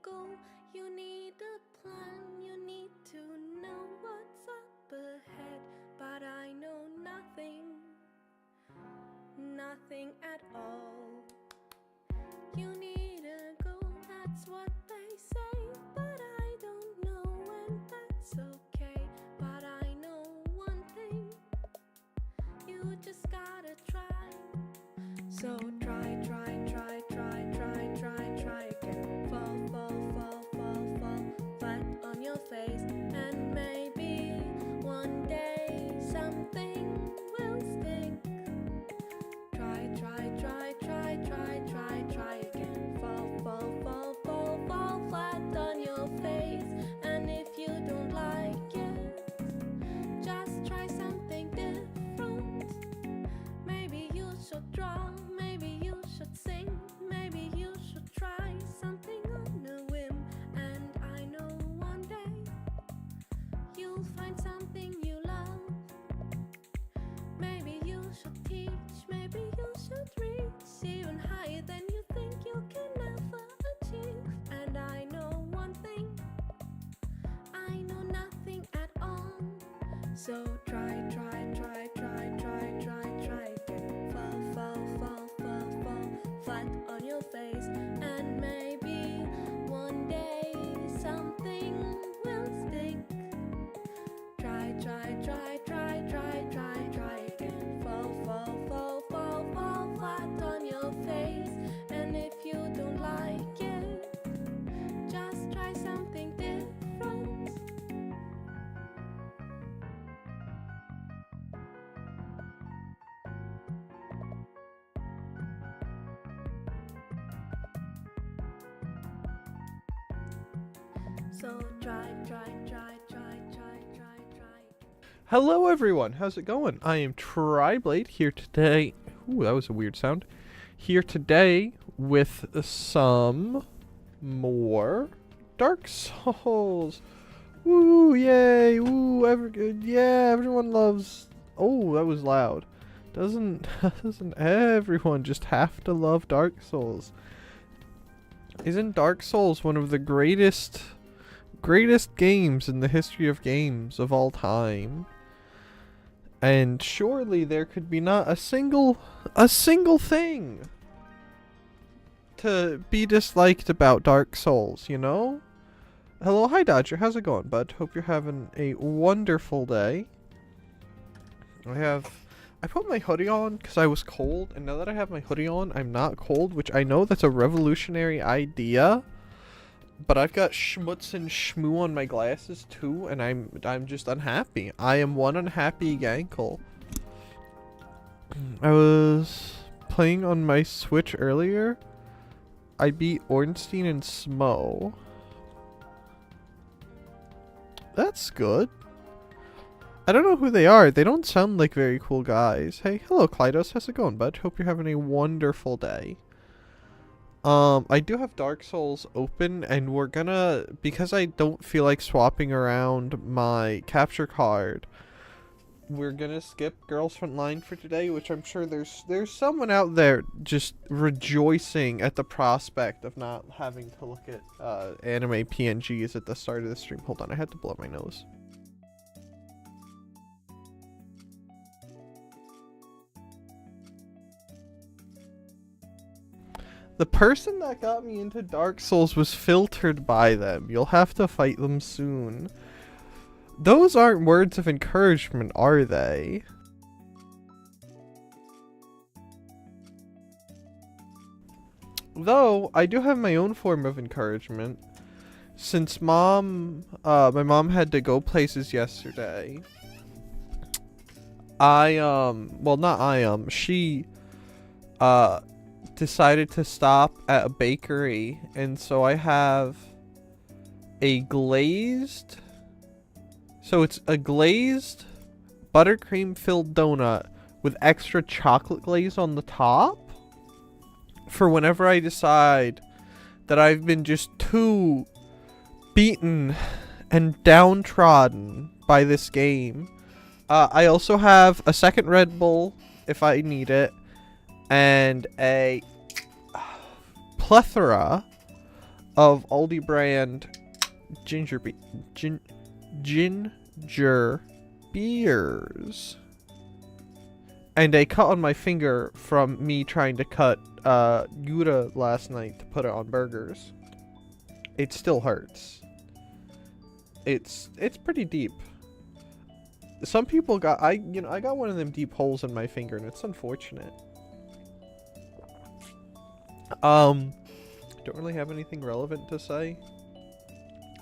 goal, you need a plan, you need to know what's up ahead. But I know nothing at all. You need a goal, that's what they say, but I don't know, and that's okay. But I know one thing, you just gotta try. So try again. Fall flat on your face, and maybe one day something will stick. Try again. Fall flat on your face, and if you don't like it, just try something different. Maybe you should draw, maybe you should sing, maybe you should try something on a whim. And I know one day you'll find something you love. Maybe you should teach, maybe you should reach even higher than you think you can ever achieve. And I know one thing, I know nothing at all. So try again. Fall flat on your face, and maybe one day something will stick. Try again. Fall flat on your face, and if you don't like it, just try something different. So try. Hello everyone, how's it going? I am Triblade here today. Ooh, that was a weird sound. Here today with some more Dark Souls. Woo, yay, woo, everyone loves. Oh, that was loud. Doesn't everyone just have to love Dark Souls? Isn't Dark Souls one of the greatest games in the history of games of all time? And surely there could be not a single thing to be disliked about Dark Souls, you know? Hello, hi Dodger, how's it going, bud? Hope you're having a wonderful day. I put my hoodie on because I was cold, and now that I have my hoodie on, I'm not cold, which I know that's a revolutionary idea. But I've got schmutz and schmoo on my glasses too, and I'm just unhappy. I am one unhappy gankle. I was playing on my Switch earlier. I beat Ornstein and Smo. That's good. I don't know who they are. They don't sound like very cool guys. Hey, hello Klydos. How's it going, bud? Hope you're having a wonderful day. I do have Dark Souls open, and we're gonna, because I don't feel like swapping around my capture card, we're gonna skip Girls Frontline for today, which I'm sure there's someone out there just rejoicing at the prospect of not having to look at anime PNGs at the start of the stream. Hold on, I had to blow my nose. The person that got me into Dark Souls was filtered by them. You'll have to fight them soon. Those aren't words of encouragement, are they? Though, I do have my own form of encouragement. Since my mom had to go places yesterday. She, decided to stop at a bakery, and so I have a glazed, so it's a glazed buttercream filled donut with extra chocolate glaze on the top for whenever I decide that I've been just too beaten and downtrodden by this game. I also have a second Red Bull if I need it, and a plethora of Aldi brand ginger beers. And a cut on my finger from me trying to cut Gouda last night to put it on burgers. It still hurts. It's pretty deep. Some people got I got one of them deep holes in my finger, and it's unfortunate. Don't really have anything relevant to say.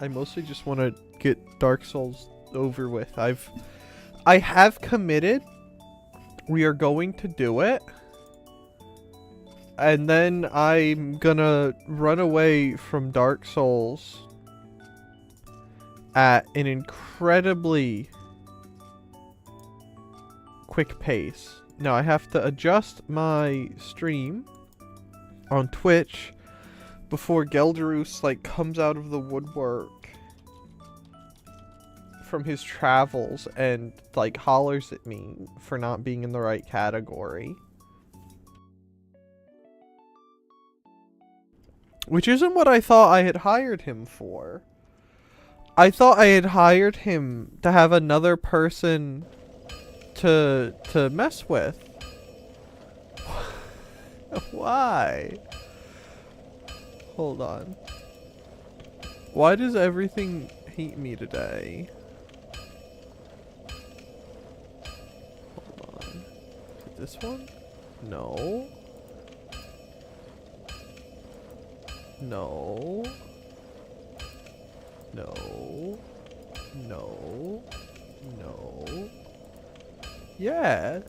I mostly just want to get Dark Souls over with. I have committed. We are going to do it. And then I'm gonna run away from Dark Souls at an incredibly quick pace. Now I have to adjust my stream on Twitch before Gelderus like comes out of the woodwork from his travels and like hollers at me for not being in the right category. Which isn't what I thought I had hired him for. I thought I had hired him to have another person to mess with. Why? Hold on. Why does everything hate me today? Hold on. This one? No. No. No. No. No. Yes.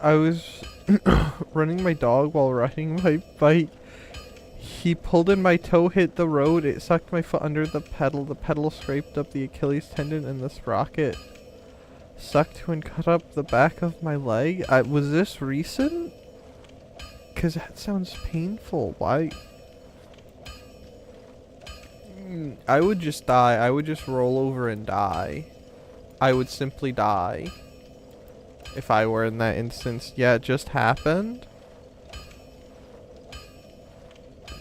I was running my dog while riding my bike. He pulled in my toe, hit the road. It sucked my foot under the pedal. The pedal scraped up the Achilles tendon, and the sprocket sucked to and cut up the back of my leg. Was this recent? Because that sounds painful. Why? I would just die. I would just roll over and die. I would simply die. If I were in that instance. Yeah, it just happened.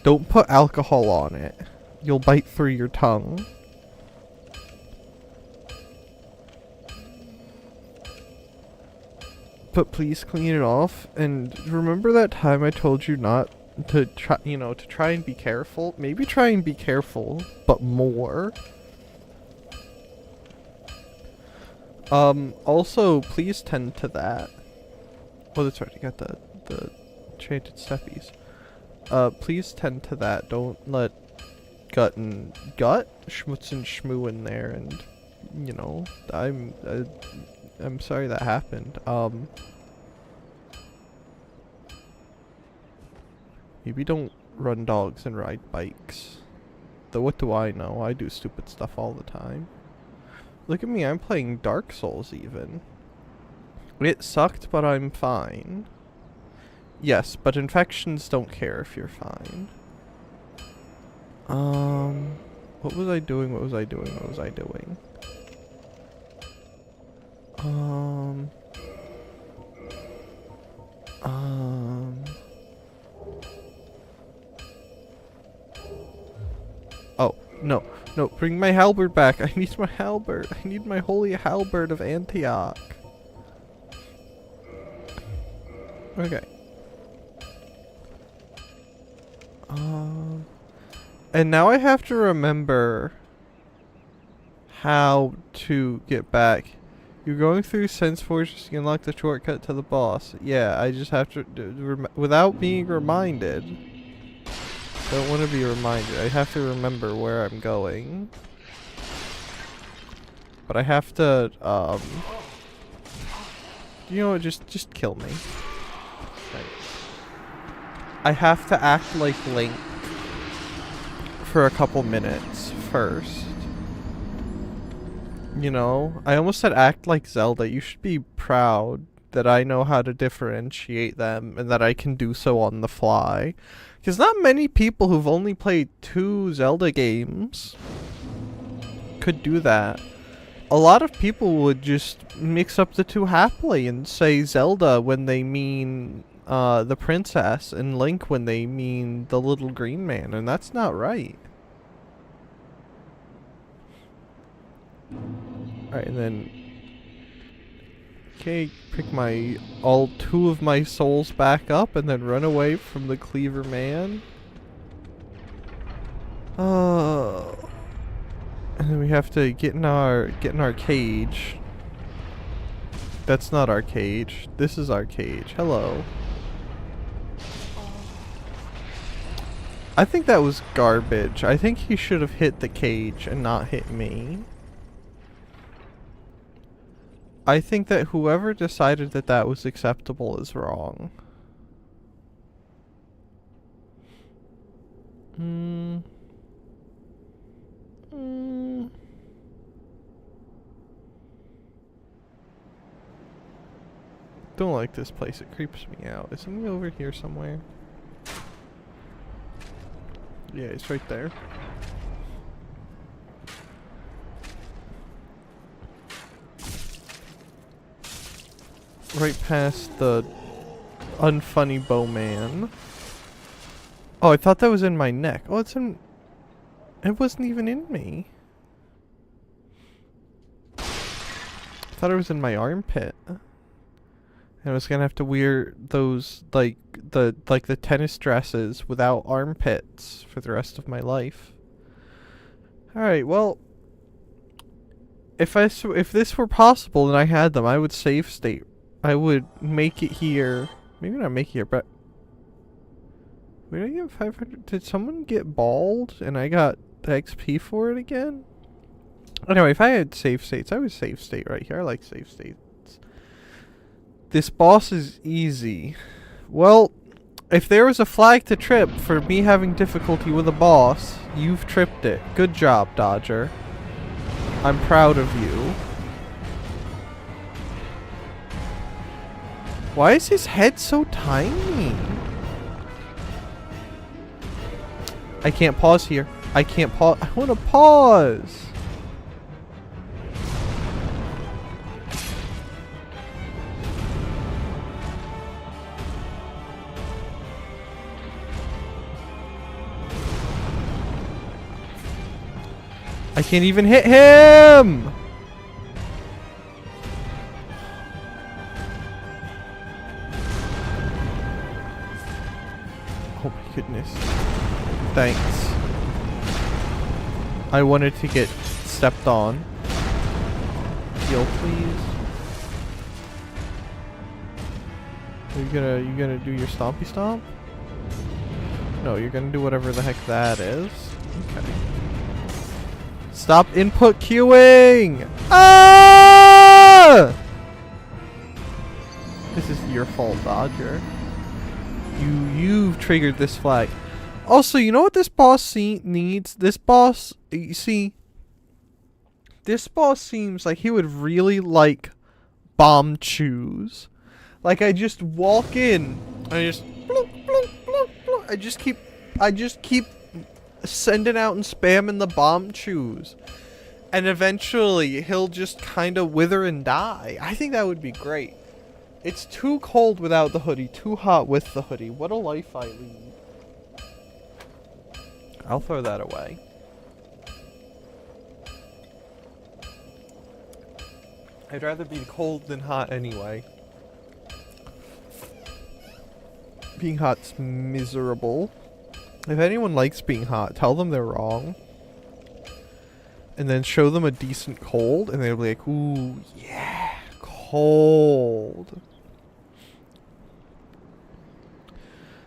Don't put alcohol on it. You'll bite through your tongue. But please clean it off. And remember that time I told you not to try, to try and be careful? Maybe try and be careful, but more. Also, please tend to that. Oh, that's right, you got the enchanted steppies. Please tend to that. Don't let gut, schmutz and schmoo in there, and, I'm sorry that happened. Maybe don't run dogs and ride bikes. Though what do I know? I do stupid stuff all the time. Look at me, I'm playing Dark Souls even. It sucked, but I'm fine. Yes, but infections don't care if you're fine. What was I doing? What was I doing? What was I doing? Oh, no. No, bring my halberd back. I need my halberd. I need my holy halberd of Antioch. Okay. And now I have to remember how to get back. You're going through Sense Fortress to unlock the shortcut to the boss. Yeah, I just have to, without being reminded. Don't want to be reminded. I have to remember where I'm going. But I have to, just kill me. Right. I have to act like Link for a couple minutes first. I almost said act like Zelda. You should be proud that I know how to differentiate them and that I can do so on the fly. Because not many people who've only played 2 Zelda games could do that. A lot of people would just mix up the two happily and say Zelda when they mean the princess and Link when they mean the little green man, and that's not right. Alright, and then... Okay, pick my... all 2 of my souls back up and then run away from the cleaver man. Oh... And then we have to get in our cage. That's not our cage. This is our cage. Hello. I think that was garbage. I think he should have hit the cage and not hit me. I think that whoever decided that that was acceptable is wrong. Don't like this place. It creeps me out. Isn't he over here somewhere? Yeah, he's right there. Right past the unfunny bowman. Oh, I thought that was in my neck. Oh, it's in... It wasn't even in me. I thought it was in my armpit. And I was gonna have to wear those, like the tennis dresses without armpits for the rest of my life. Alright, well... If this were possible and I had them, I would save state. I would make it here. Maybe not make it here, but... Wait, did I get 500? Did someone get bald and I got the XP for it again? Anyway, if I had save states, I would save state right here. I like save states. This boss is easy. Well, if there was a flag to trip for me having difficulty with a boss, you've tripped it. Good job, Dodger. I'm proud of you. Why is his head so tiny? I can't pause here. I can't pause. I want to pause. I can't even hit him! Oh my goodness. Thanks. I wanted to get stepped on. Heal, please. Are you gonna do your stompy stomp? No, you're gonna do whatever the heck that is. Okay. Stop input queuing! Ah! This is your fault, Dodger. You've triggered this flag. Also, you know what this boss needs? This boss, you see, this boss seems like he would really like bomb chews. Like I just walk in, I just bloop, bloop, bloop, bloop. I just keep sending out and spamming the bomb chews. And eventually he'll just kind of wither and die. I think that would be great. It's too cold without the hoodie, too hot with the hoodie. What a life I lead. I'll throw that away. I'd rather be cold than hot anyway. Being hot's miserable. If anyone likes being hot, tell them they're wrong. And then show them a decent cold, and they'll be like, ooh, yeah, cold.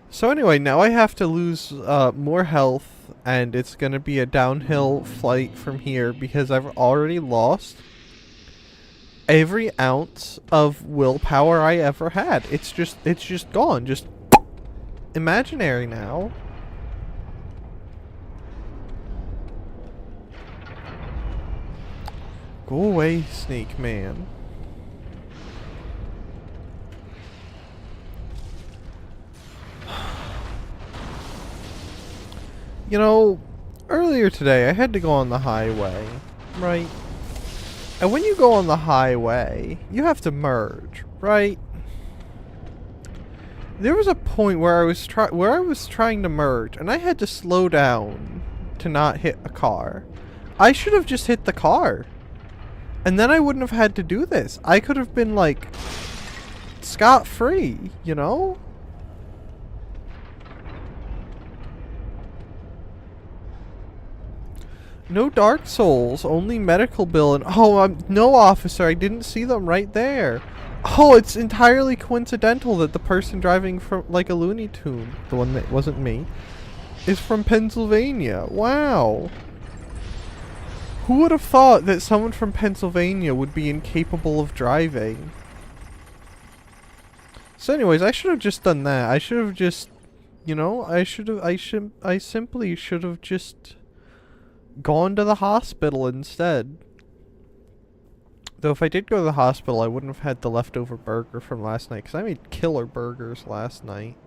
So anyway, now I have to lose more health, and it's going to be a downhill flight from here because I've already lost every ounce of willpower I ever had. It's just gone. Just imaginary now. Go away, Snake Man. You know, earlier today I had to go on the highway, right? And when you go on the highway, you have to merge, right? There was a point where I was trying to merge, and I had to slow down to not hit a car. I should have just hit the car. And then I wouldn't have had to do this. I could have been like scot-free, you know? No Dark Souls, only medical bill and no officer, I didn't see them right there. Oh, it's entirely coincidental that the person driving from like a Looney Tune, the one that wasn't me, is from Pennsylvania. Wow. Who would have thought that someone from Pennsylvania would be incapable of driving? So anyways, I should have just done that. I should have just, you know, I simply should have just gone to the hospital instead. Though if I did go to the hospital, I wouldn't have had the leftover burger from last night, because I made killer burgers last night.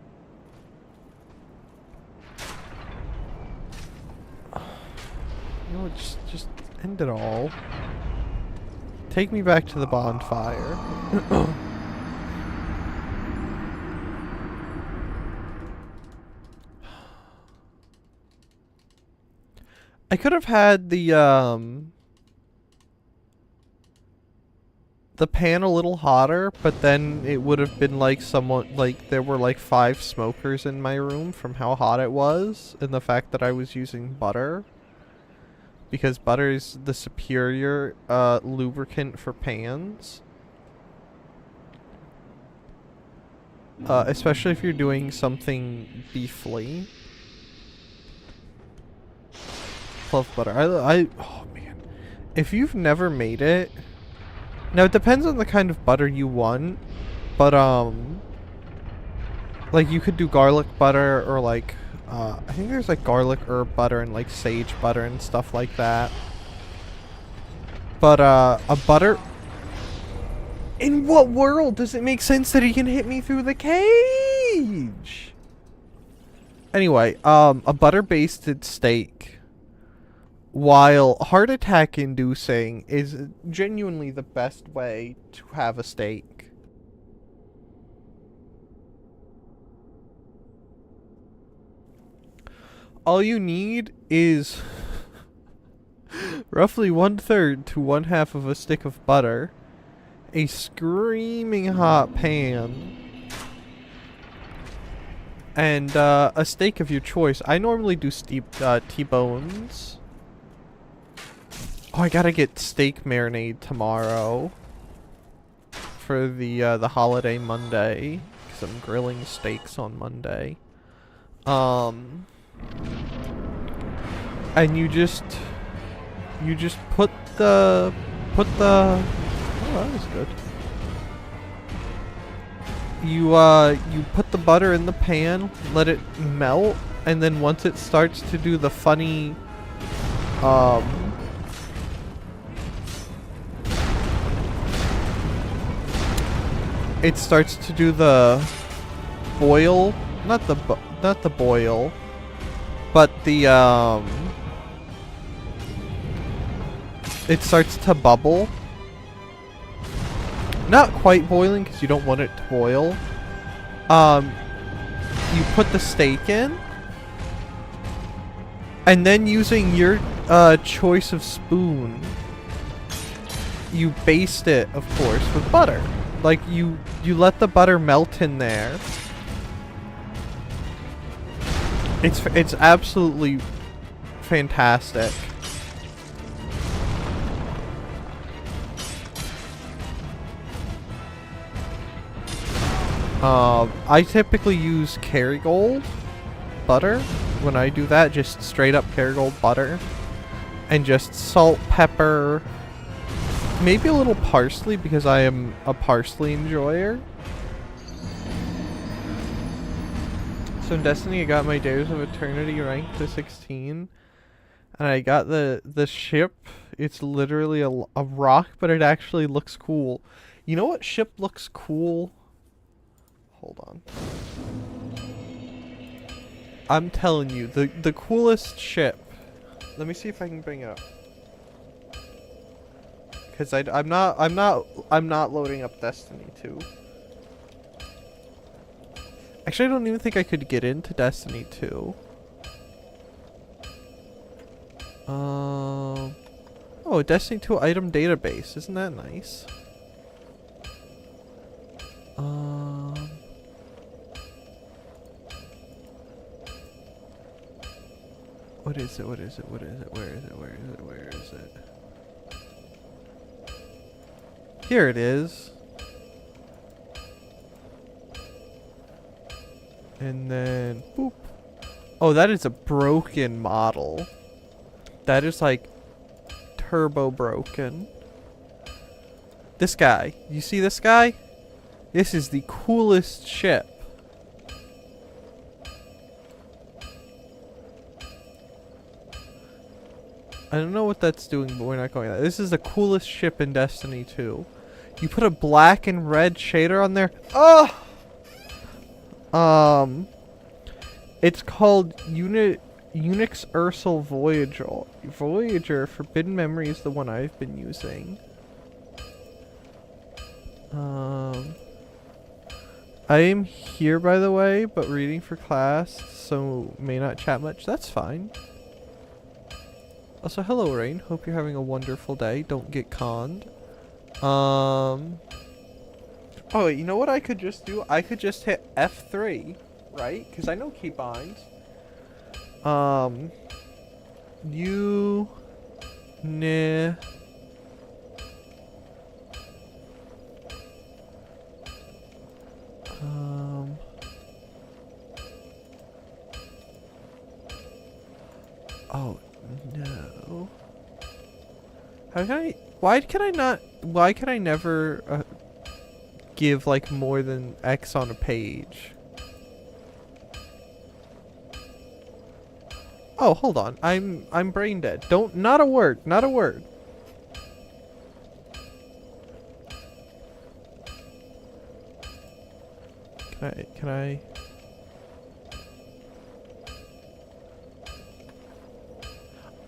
You know, just end it all. Take me back to the bonfire. I could have had the pan a little hotter, but then it would have been like there were like 5 smokers in my room from how hot it was, and the fact that I was using butter. Because butter is the superior lubricant for pans. Especially if you're doing something beefly. Love butter. Oh man. If you've never made it, now it depends on the kind of butter you want, but like you could do garlic butter or like I think there's like garlic herb butter and like sage butter and stuff like that. But a butter. In what world does it make sense that he can hit me through the cage? Anyway, a butter basted steak, while heart attack inducing, is genuinely the best way to have a steak. All you need is roughly 1/3 to 1/2 of a stick of butter, a screaming hot pan, and a steak of your choice. I normally do T-bones. Oh, I gotta get steak marinade tomorrow for the holiday Monday, because I'm grilling steaks on Monday. And you just put the oh, that was good. You put the butter in the pan, let it melt, and then once it starts to do the funny it starts to do the boil, not the boil, but the it starts to bubble. Not quite boiling because you don't want it to boil. You put the steak in, and then using your choice of spoon, you baste it, of course, with butter. Like you let the butter melt in there. It's absolutely fantastic. I typically use Kerrygold butter when I do that, just straight up Kerrygold butter, and just salt, pepper, maybe a little parsley because I am a parsley enjoyer. So in Destiny I got my Days of Eternity ranked to 16, and I got the ship. It's literally a rock, but it actually looks cool. You know what ship looks cool? Hold on. I'm telling you, the coolest ship. Let me see if I can bring it up. Cause I'm not loading up Destiny 2. Actually, I don't even think I could get into Destiny 2. Oh, Destiny 2 item database. Isn't that nice? What is it? What is it? What is it? Where is it? Where is it? Where is it? Here it is. And then, boop. Oh, that is a broken model. That is like turbo broken. This guy. You see this guy? This is the coolest ship. I don't know what that's doing, but we're not going there. This is the coolest ship in Destiny 2. You put a black and red shader on there. Oh! It's called Unix Ursal Voyager. Voyager Forbidden Memory is the one I've been using. I am here, by the way, but reading for class, so may not chat much. That's fine. Also, hello, Rain. Hope you're having a wonderful day. Don't get conned. Oh, you know what I could just do? I could just hit F3, right? Because I know keybinds. Oh, no. How can I... Why can I not... Why can I never give, like, more than X on a page? Oh, hold on. I'm brain dead. Don't... Not a word. Not a word. Can I...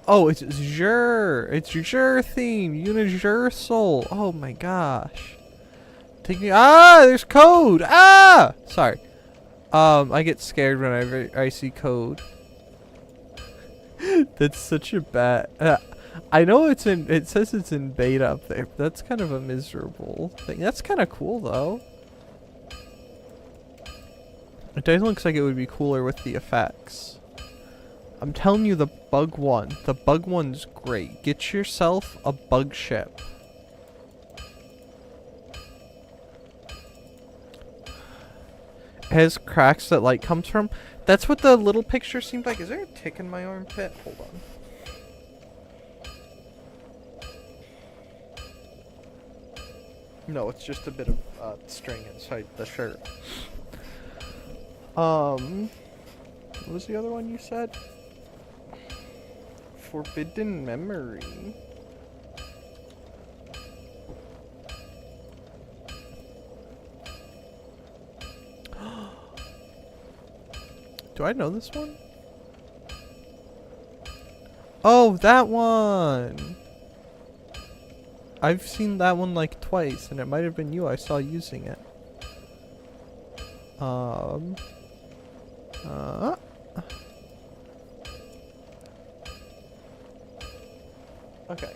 Oh, it's Xur. It's Xur theme. Universal. Oh my gosh. Take me. Ah, there's code. Ah, sorry. I get scared when I see code. That's such a bad. I know it's in. It says it's in beta up there. But that's kind of a miserable thing. That's kind of cool though. It definitely looks like it would be cooler with the effects. I'm telling you, the bug one. The bug one's great. Get yourself a bug ship. It has cracks that light comes from. That's what the little picture seemed like. Is there a tick in my armpit? Hold on. No, it's just a bit of string inside the shirt. What was the other one you said? Forbidden Memory. Do I know this one? Oh, that one! I've seen that one like twice, and it might have been you I saw using it. Okay.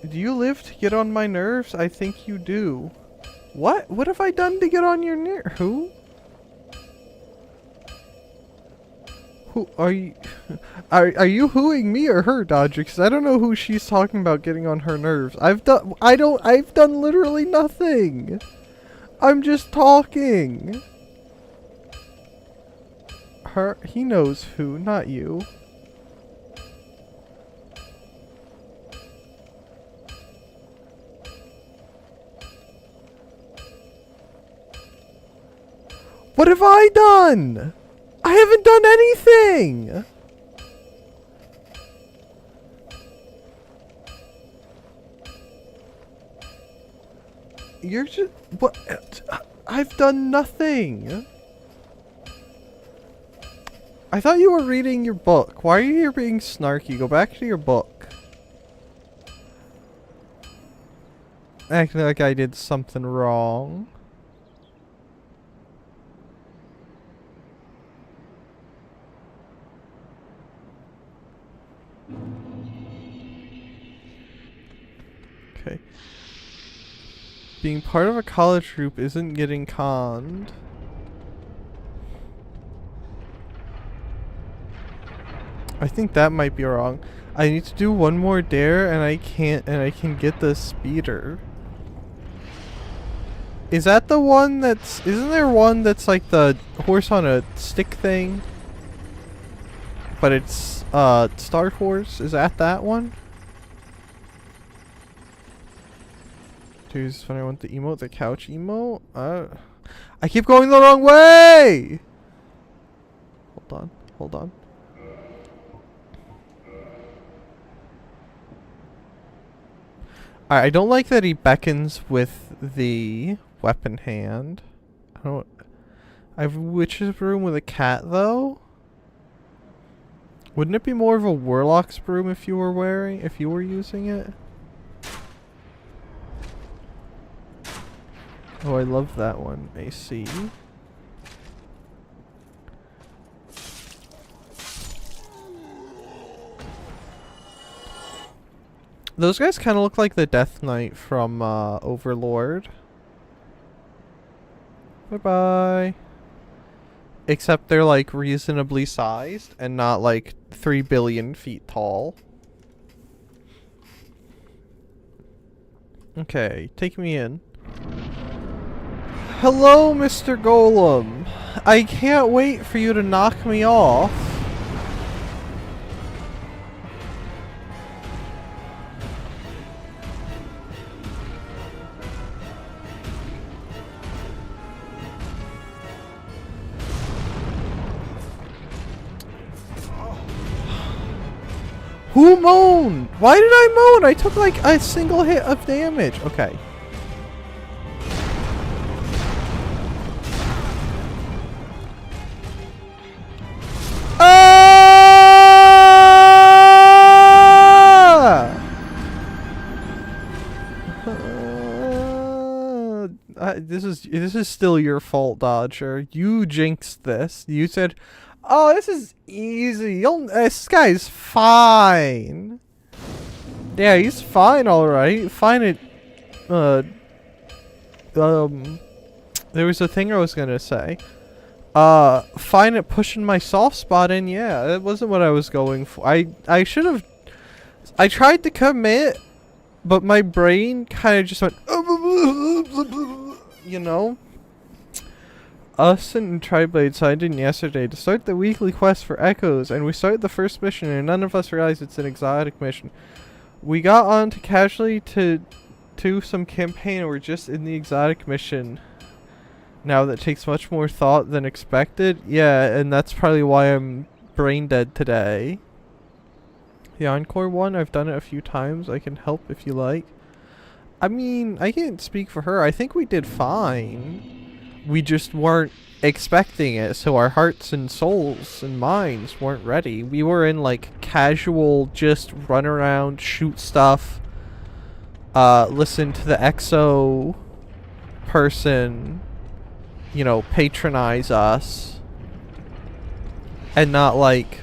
Do you live to get on my nerves? I think you do. What? What have I done to get on your nerve? Who? Who are you? Are you hooing me or her, Dodger? Because I don't know who she's talking about getting on her nerves. I've done literally nothing. I'm just talking. He knows who, not you. What have I done? I haven't done anything. You're just... What? I've done nothing. I thought you were reading your book. Why are you here being snarky? Go back to your book. Acting like I did something wrong. Okay. Being part of a college group isn't getting conned. I think that might be wrong. I need to do one more dare and I can get the speeder. Is that the one that's... Isn't there one that's like the horse on a stick thing? But it's, Star Horse? Is that one? Dude, this is when I want the emote, the couch emote? I keep going the wrong way! Hold on. Alright, I don't like that he beckons with the weapon hand. I don't... I have a witch's broom with a cat, though? Wouldn't it be more of a warlock's broom if you were using it? Oh, I love that one. AC. Those guys kind of look like the Death Knight from Overlord. Bye-bye. Except they're like reasonably sized and not like 3 billion feet tall. Okay, take me in. Hello, Mr. Golem. I can't wait for you to knock me off. Who moaned? Why did I moan? I took like a single hit of damage. Okay. This is still your fault, Dodger. You jinxed this. You said, "Oh, this is easy. This guy's fine." Yeah, he's fine, all right. Fine at, there was a thing I was gonna say. Fine at pushing my soft spot in. Yeah, that wasn't what I was going for. I should have. I tried to commit, but my brain kind of just went. You know. Us and Triblade signed in yesterday to start the weekly quest for Echoes, and we started the first mission, and none of us realized it's an exotic mission. We got on to casually to do some campaign, and we're just in the exotic mission now that takes much more thought than expected. Yeah, and that's probably why I'm brain dead today. The Encore one, I've done it a few times. I can help if you like. I mean, I can't speak for her. I think we did fine. We just weren't expecting it, so our hearts and souls and minds weren't ready. We were in like casual, just run around, shoot stuff, listen to the EXO person, you know, patronize us, and not like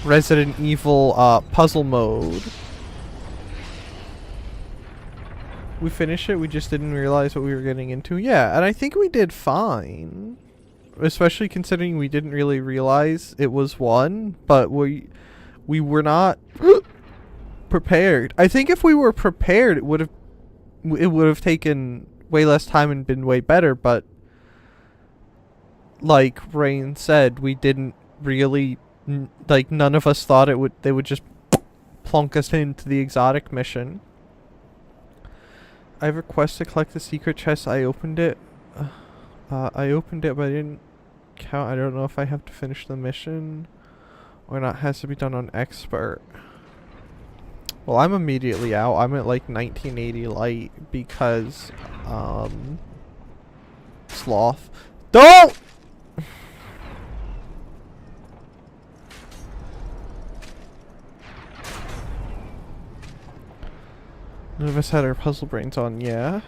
Resident Evil puzzle mode. We finished it, we just didn't realize what we were getting into. Yeah, and I think we did fine. Especially considering we didn't really realize it was one, but we were not prepared. I think if we were prepared, it would have taken way less time and been way better, but like Rain said, we didn't really like none of us thought they would just plunk us into the exotic mission. I have a quest to collect the secret chest. I opened it. But I didn't count. I don't know if I have to finish the mission or not. It has to be done on expert. Well, I'm immediately out. I'm at like 1980 light because sloth. Don't. None of us had our puzzle brains on, yeah.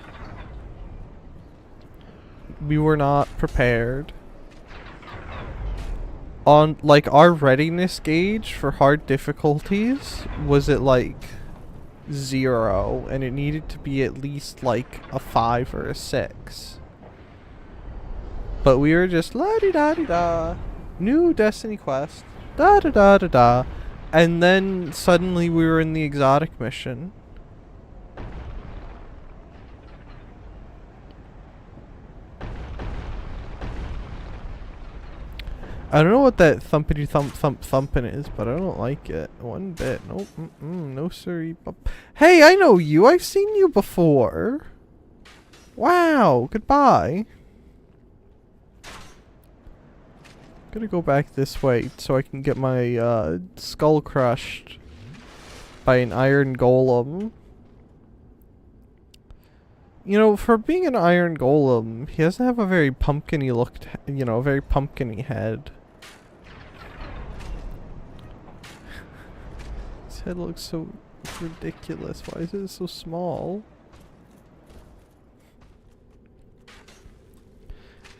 We were not prepared. On, like, our readiness gauge for hard difficulties was at, like, 0, and it needed to be at least like a 5 or a 6. But we were just la-di-da-di-da. New Destiny quest. Da-da-da-da-da. And then suddenly we were in the exotic mission. I don't know what that thumpity thump thump thumping is, but I don't like it one bit. Nope, no siree. Hey, I know you. I've seen you before. Wow, goodbye. Gonna go back this way so I can get my skull crushed by an iron golem. You know, for being an iron golem, he doesn't have a very pumpkin-y looked, you know, very pumpkin-y head. His head looks so ridiculous. Why is it so small?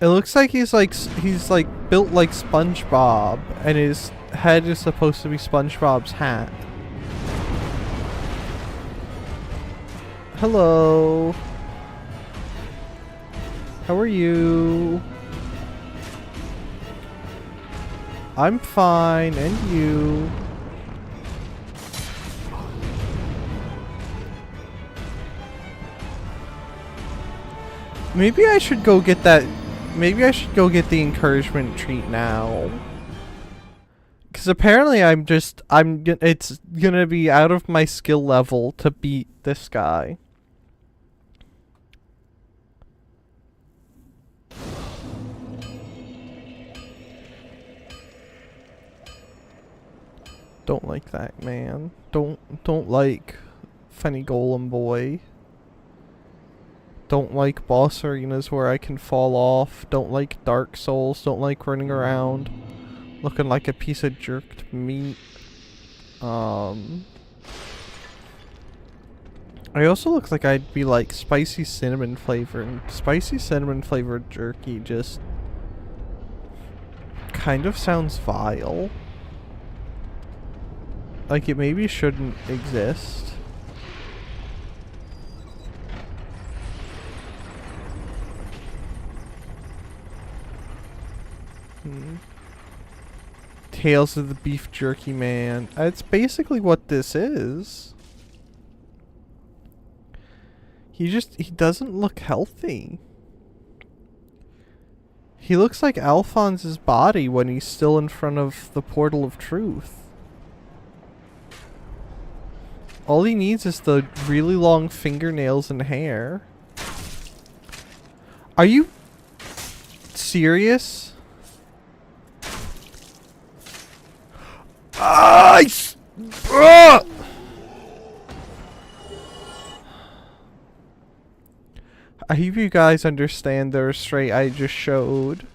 It looks like he's like built like SpongeBob, and his head is supposed to be SpongeBob's hat. Hello. How are you? I'm fine, and you? Maybe I should go get that. Maybe I should go get the encouragement treat now. Because apparently it's gonna be out of my skill level to beat this guy. Don't like that, man. Don't like funny golem boy. Don't like boss arenas where I can fall off. Don't like Dark Souls. Don't like running around looking like a piece of jerked meat. I also look like I'd be like spicy cinnamon flavor, and spicy cinnamon flavored jerky just kind of sounds vile. Like it maybe shouldn't exist. Tales of the Beef Jerky Man. It's basically what this is. He doesn't look healthy. He looks like Alphonse's body when he's still in front of the Portal of Truth. All he needs is the really long fingernails and hair. Are you serious? I hope you guys understand the restraint I just showed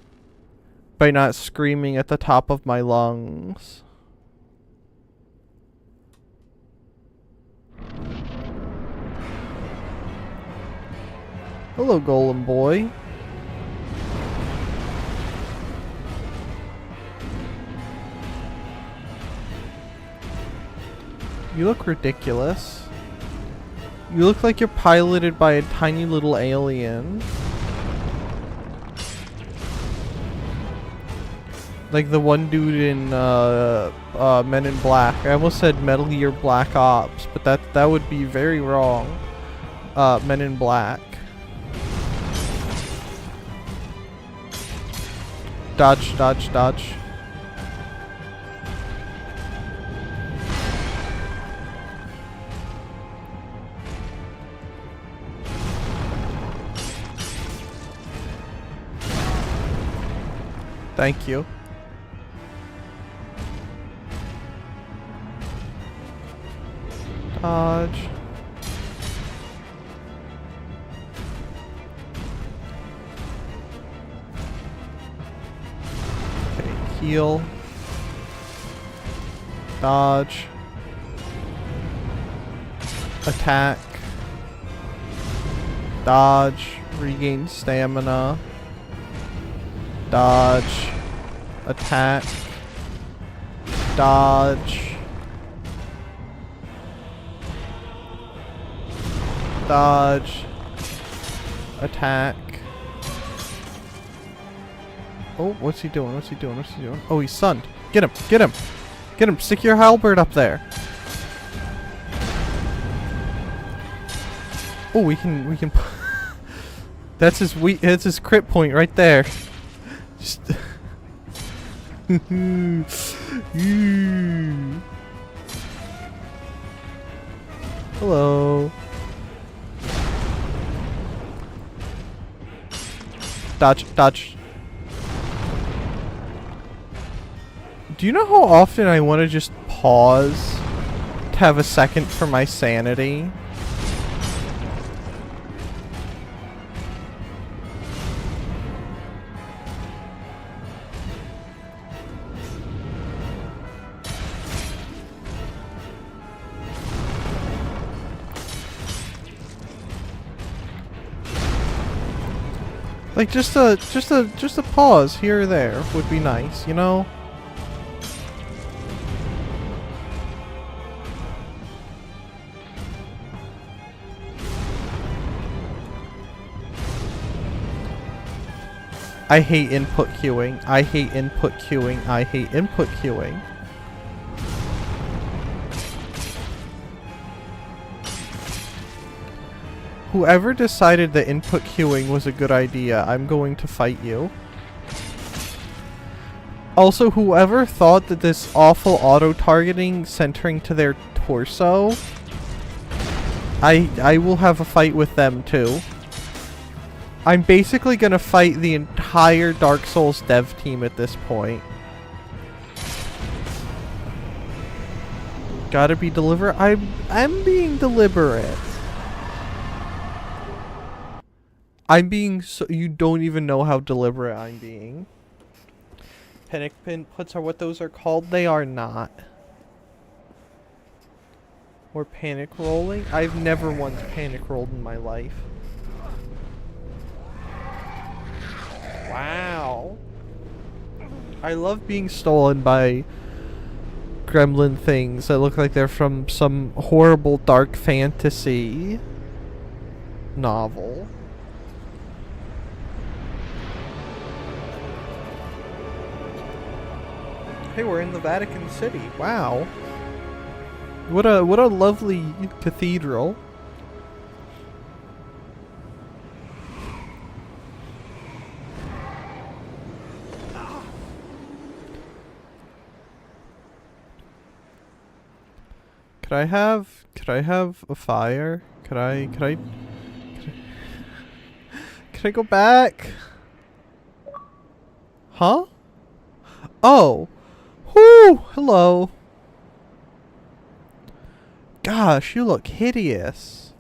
by not screaming at the top of my lungs. Hello, golem boy. You look ridiculous. You look like you're piloted by a tiny little alien. Like the one dude in Men in Black. I almost said Metal Gear Black Ops, but that would be very wrong. Men in Black. Dodge, dodge, dodge. Thank you. Dodge. Okay, heal. Dodge. Attack. Dodge. Regain stamina. Dodge. Attack. Dodge. Dodge. Attack. Oh, what's he doing? What's he doing? What's he doing? Oh, he's stunned. Get him! Get him! Get him! Stick your halberd up there. Oh, we can. That's his crit point right there. Just. Hello. Dodge, dodge. Do you know how often I want to just pause to have a second for my sanity? Like just a pause here or there would be nice, you know? I hate input queuing. I hate input queuing. I hate input queuing. Whoever decided that input queuing was a good idea, I'm going to fight you. Also, whoever thought that this awful auto-targeting centering to their torso, I will have a fight with them too. I'm basically gonna fight the entire Dark Souls dev team at this point. Gotta be deliberate. I'm being deliberate. I'm being so you don't even know how deliberate I'm being. Panic inputs are what those are called. They are not. Or panic rolling. I've never once panic rolled in my life. Wow. I love being stolen by gremlin things that look like they're from some horrible dark fantasy novel. Hey, we're in the Vatican City. Wow. What a lovely cathedral. Could I have a fire? Could I go back? Huh? Oh. Whoo! Hello. Gosh, you look hideous.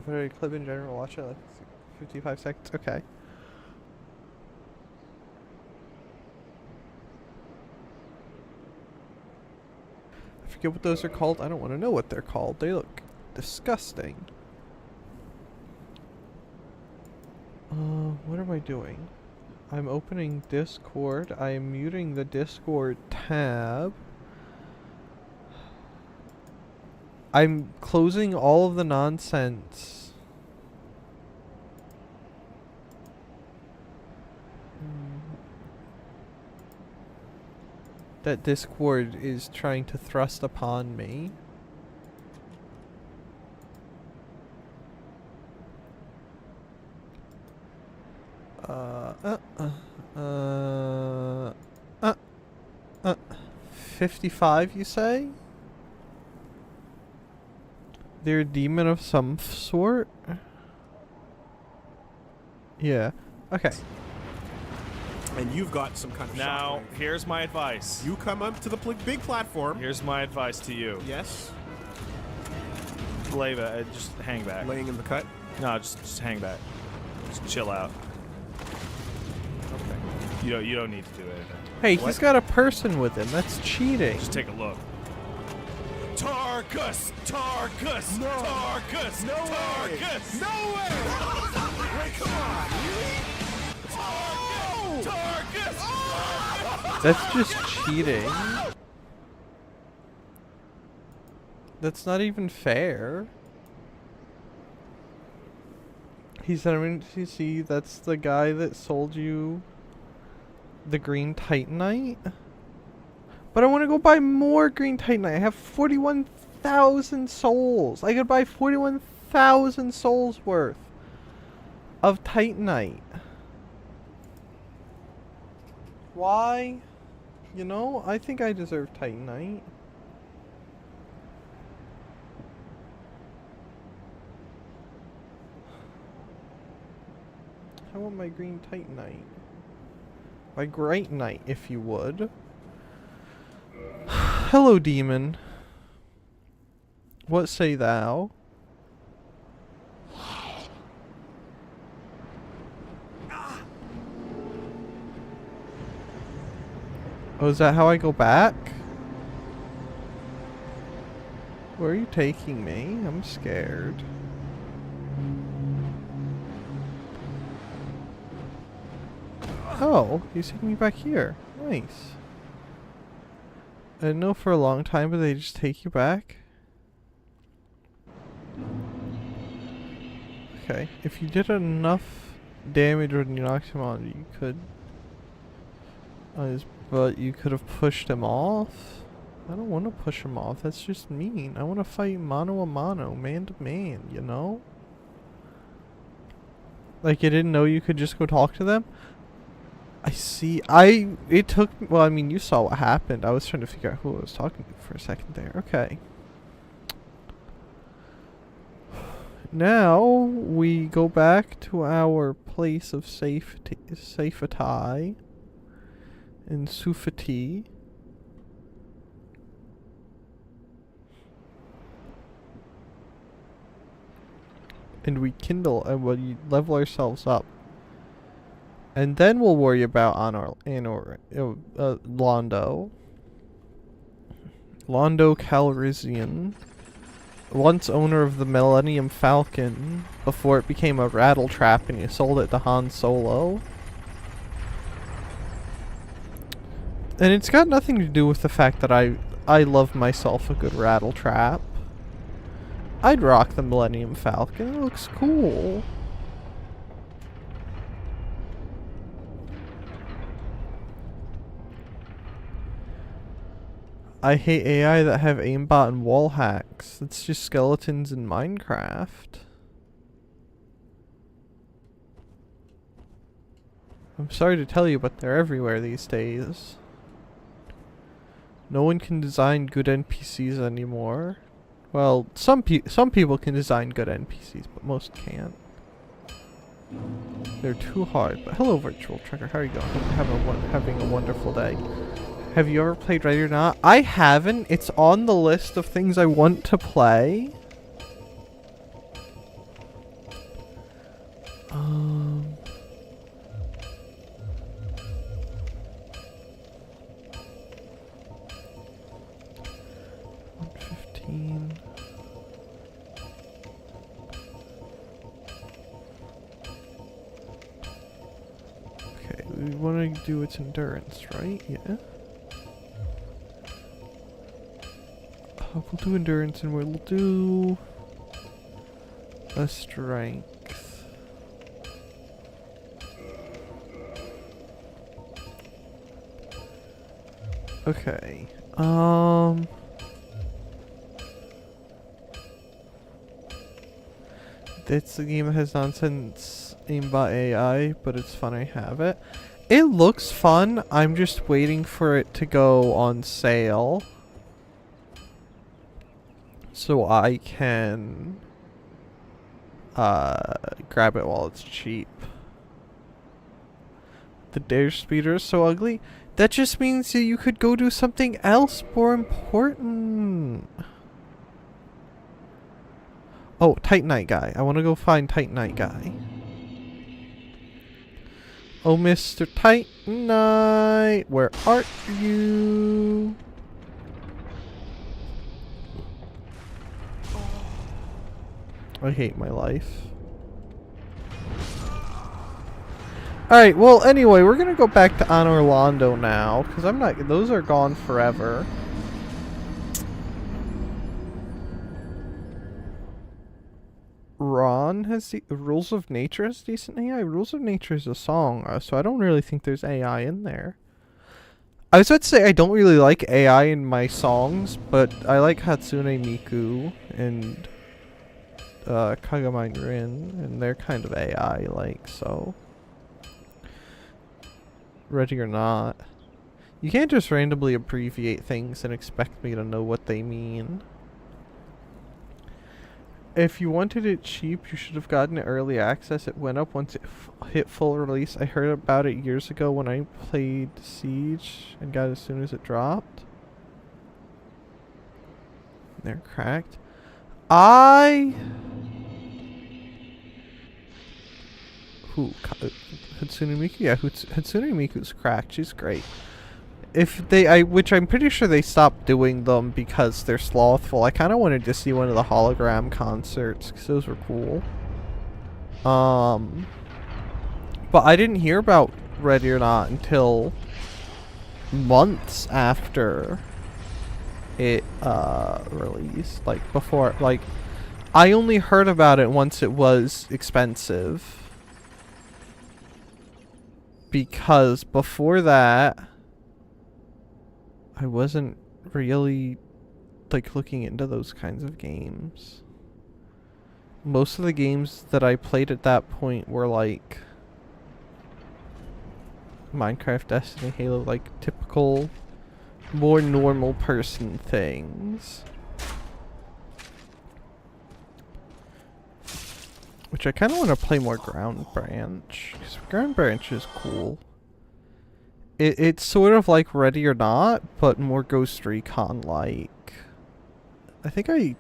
For a clip in general, watch it like 55 seconds. Okay. I forget what those are called. I don't want to know what they're called. They look disgusting. What am I doing? I'm opening Discord. I am muting the Discord tab. I'm closing all of the nonsense. That Discord is trying to thrust upon me. Uh, 55, you say? They're a demon of some sort? Yeah. Okay. And you've got some kind of Now, shockwave. here's my advice. You come up to the big platform. Here's my advice to you. Yes. Lay back. Just hang back. Laying in the cut. No, just hang back. Just chill out. Okay. You don't need to do anything. Hey, What? he's got a person with him. That's cheating. Just take a look. Tarkus! Tarkus! No. Tarkus! No way. Tarkus! No way! Wait, come on. Really? Tarkus! Tarkus! That's just cheating. That's not even fair. He said, I mean, you see, that's the guy that sold you the green titanite. But I want to go buy more green titanite. I have 41,000 souls. I could buy 41,000 souls worth of titanite. Why? You know, I think I deserve titanite. I want my green titanite. My great knight, if you would. Hello, demon. What say thou? Oh, is that how I go back? Where are you taking me? I'm scared. Oh, he's taking me back here. Nice. I didn't know for a long time, but they just take you back. Okay, if you did enough damage when you knocked him on, you could. But you could have pushed him off. I don't want to push him off. That's just mean. I want to fight mano a mano, man to man. You know. Like you didn't know you could just go talk to them. I see. It took. Well, I mean, you saw what happened. I was trying to figure out who I was talking to for a second there. Okay. Now we go back to our place of safety, safety, in Sufati. And we kindle and we level ourselves up. And then we'll worry about Londo. Londo Calrissian. Once owner of the Millennium Falcon, before it became a rattle trap and you sold it to Han Solo. And it's got nothing to do with the fact that I love myself a good rattle trap. I'd rock the Millennium Falcon. It looks cool. I hate AI that have aimbot and wall hacks. It's just skeletons in Minecraft. I'm sorry to tell you, but they're everywhere these days. No one can design good NPCs anymore. Well, some people can design good NPCs, but most can't. They're too hard. But hello, Virtual Trucker. How are you going? Having a wonderful day. Have you ever played Ready or Not? I haven't. It's on the list of things I want to play. Okay, we want to do its endurance, right? Yeah. We'll do endurance and we'll do a strength. Okay. It's the game that has nonsense aimbot AI, but it's fun I have it. It looks fun. I'm just waiting for it to go on sale. So I can grab it while it's cheap. The Dare Speeder is so ugly. That just means that you could go do something else more important. Oh, Titanite guy. I want to go find Titanite guy. Oh, Mr. Titanite, where are you? I hate my life. Alright, well, anyway, we're gonna go back to On Orlando now, because I'm not... Those are gone forever. Ron has the... Rules of Nature has decent AI? Rules of Nature is a song, so I don't really think there's AI in there. I was about to say I don't really like AI in my songs, but I like Hatsune Miku and Kagamain Rin, and they're kind of AI-like, so... Ready or not. You can't just randomly abbreviate things and expect me to know what they mean. If you wanted it cheap, you should have gotten it early access. It went up once it hit full release. I heard about it years ago when I played Siege and got it as soon as it dropped. They're cracked. Who? Hatsune Miku? Yeah, Hatsune Miku's cracked. She's great. If they, which I'm pretty sure they stopped doing them because they're slothful. I kind of wanted to see one of the hologram concerts because those were cool. But I didn't hear about Ready or Not until months after it released. Like before, like I only heard about it once it was expensive. Because before that, I wasn't really, like, looking into those kinds of games. Most of the games that I played at that point were, like, Minecraft, Destiny, Halo, like, typical, more normal person things. Which I kind of want to play more Ground Branch. Because Ground Branch is cool. It's sort of like Ready or Not, but more Ghost Recon-like. I think I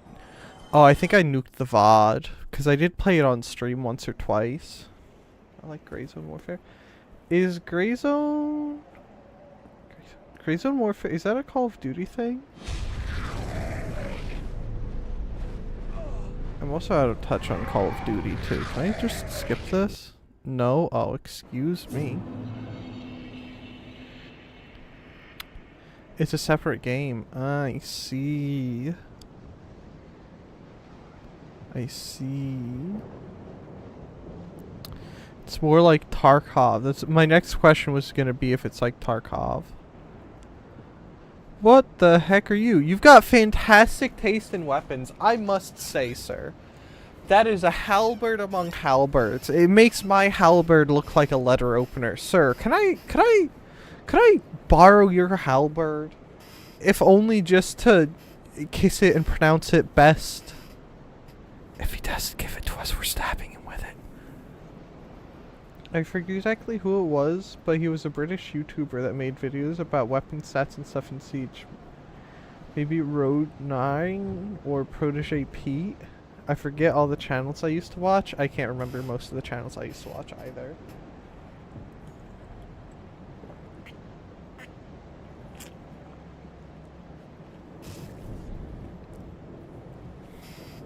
nuked the VOD. Because I did play it on stream once or twice. I like Grey Zone Warfare. Is Grey Zone Warfare, is that a Call of Duty thing? I'm also out of touch on Call of Duty too. Can I just skip this? No? Oh, excuse me. It's a separate game. I see. I see. It's more like Tarkov. That's my next question was gonna be if it's like Tarkov. What the heck are you? You've got fantastic taste in weapons, I must say, sir. That is a halberd among halberds. It makes my halberd look like a letter opener. Sir, can I borrow your halberd? If only just to kiss it and pronounce it best. If he doesn't give it to us, we're stabbing him with it. I forget exactly who it was, but he was a British YouTuber that made videos about weapon stats and stuff in Siege. Maybe Road 9 or Protege Pete. I forget all the channels I used to watch. I can't remember most of the channels I used to watch either.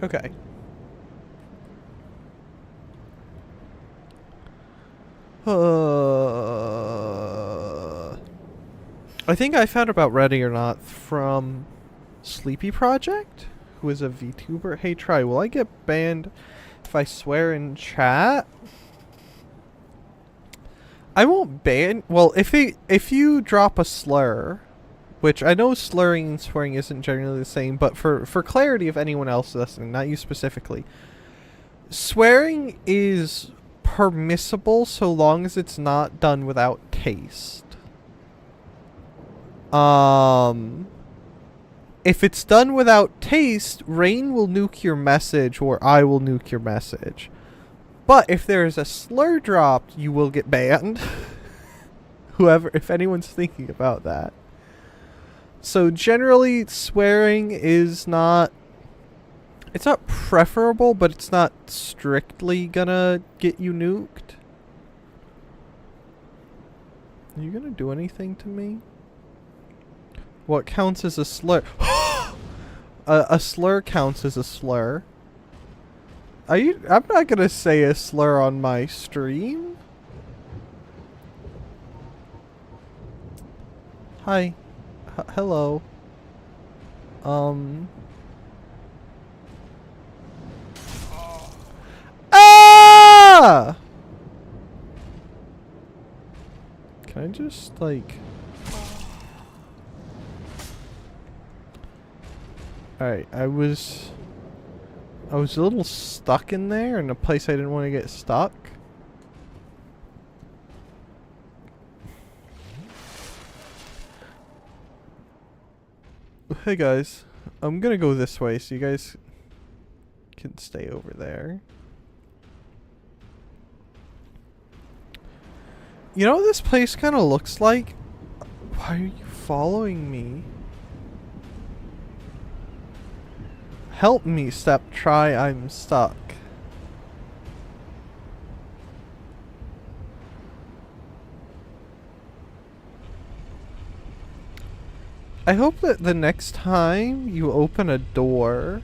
Okay. I think I found about Ready or Not from Sleepy Project, who is a VTuber. Hey, Try, will I get banned if I swear in chat? I won't ban. Well, if you drop a slur, which I know slurring and swearing isn't generally the same, but for clarity of anyone else listening, not you specifically, swearing is permissible so long as it's not done without taste. If it's done without taste, Rain will nuke your message or I will nuke your message. But if there is a slur dropped, you will get banned. If anyone's thinking about that. So generally, swearing is not... It's not preferable, but it's not strictly gonna get you nuked. Are you gonna do anything to me? What counts as a slur? A slur counts as a slur. I'm not gonna say a slur on my stream. Hi. Hello. Ah! Can I just, like... Alright, I was a little stuck in there, in a place I didn't want to get stuck. Hey guys, I'm gonna go this way so you guys can stay over there. You know what this place kind of looks like? Why are you following me? Help me, step, try, I'm stuck. I hope that the next time you open a door,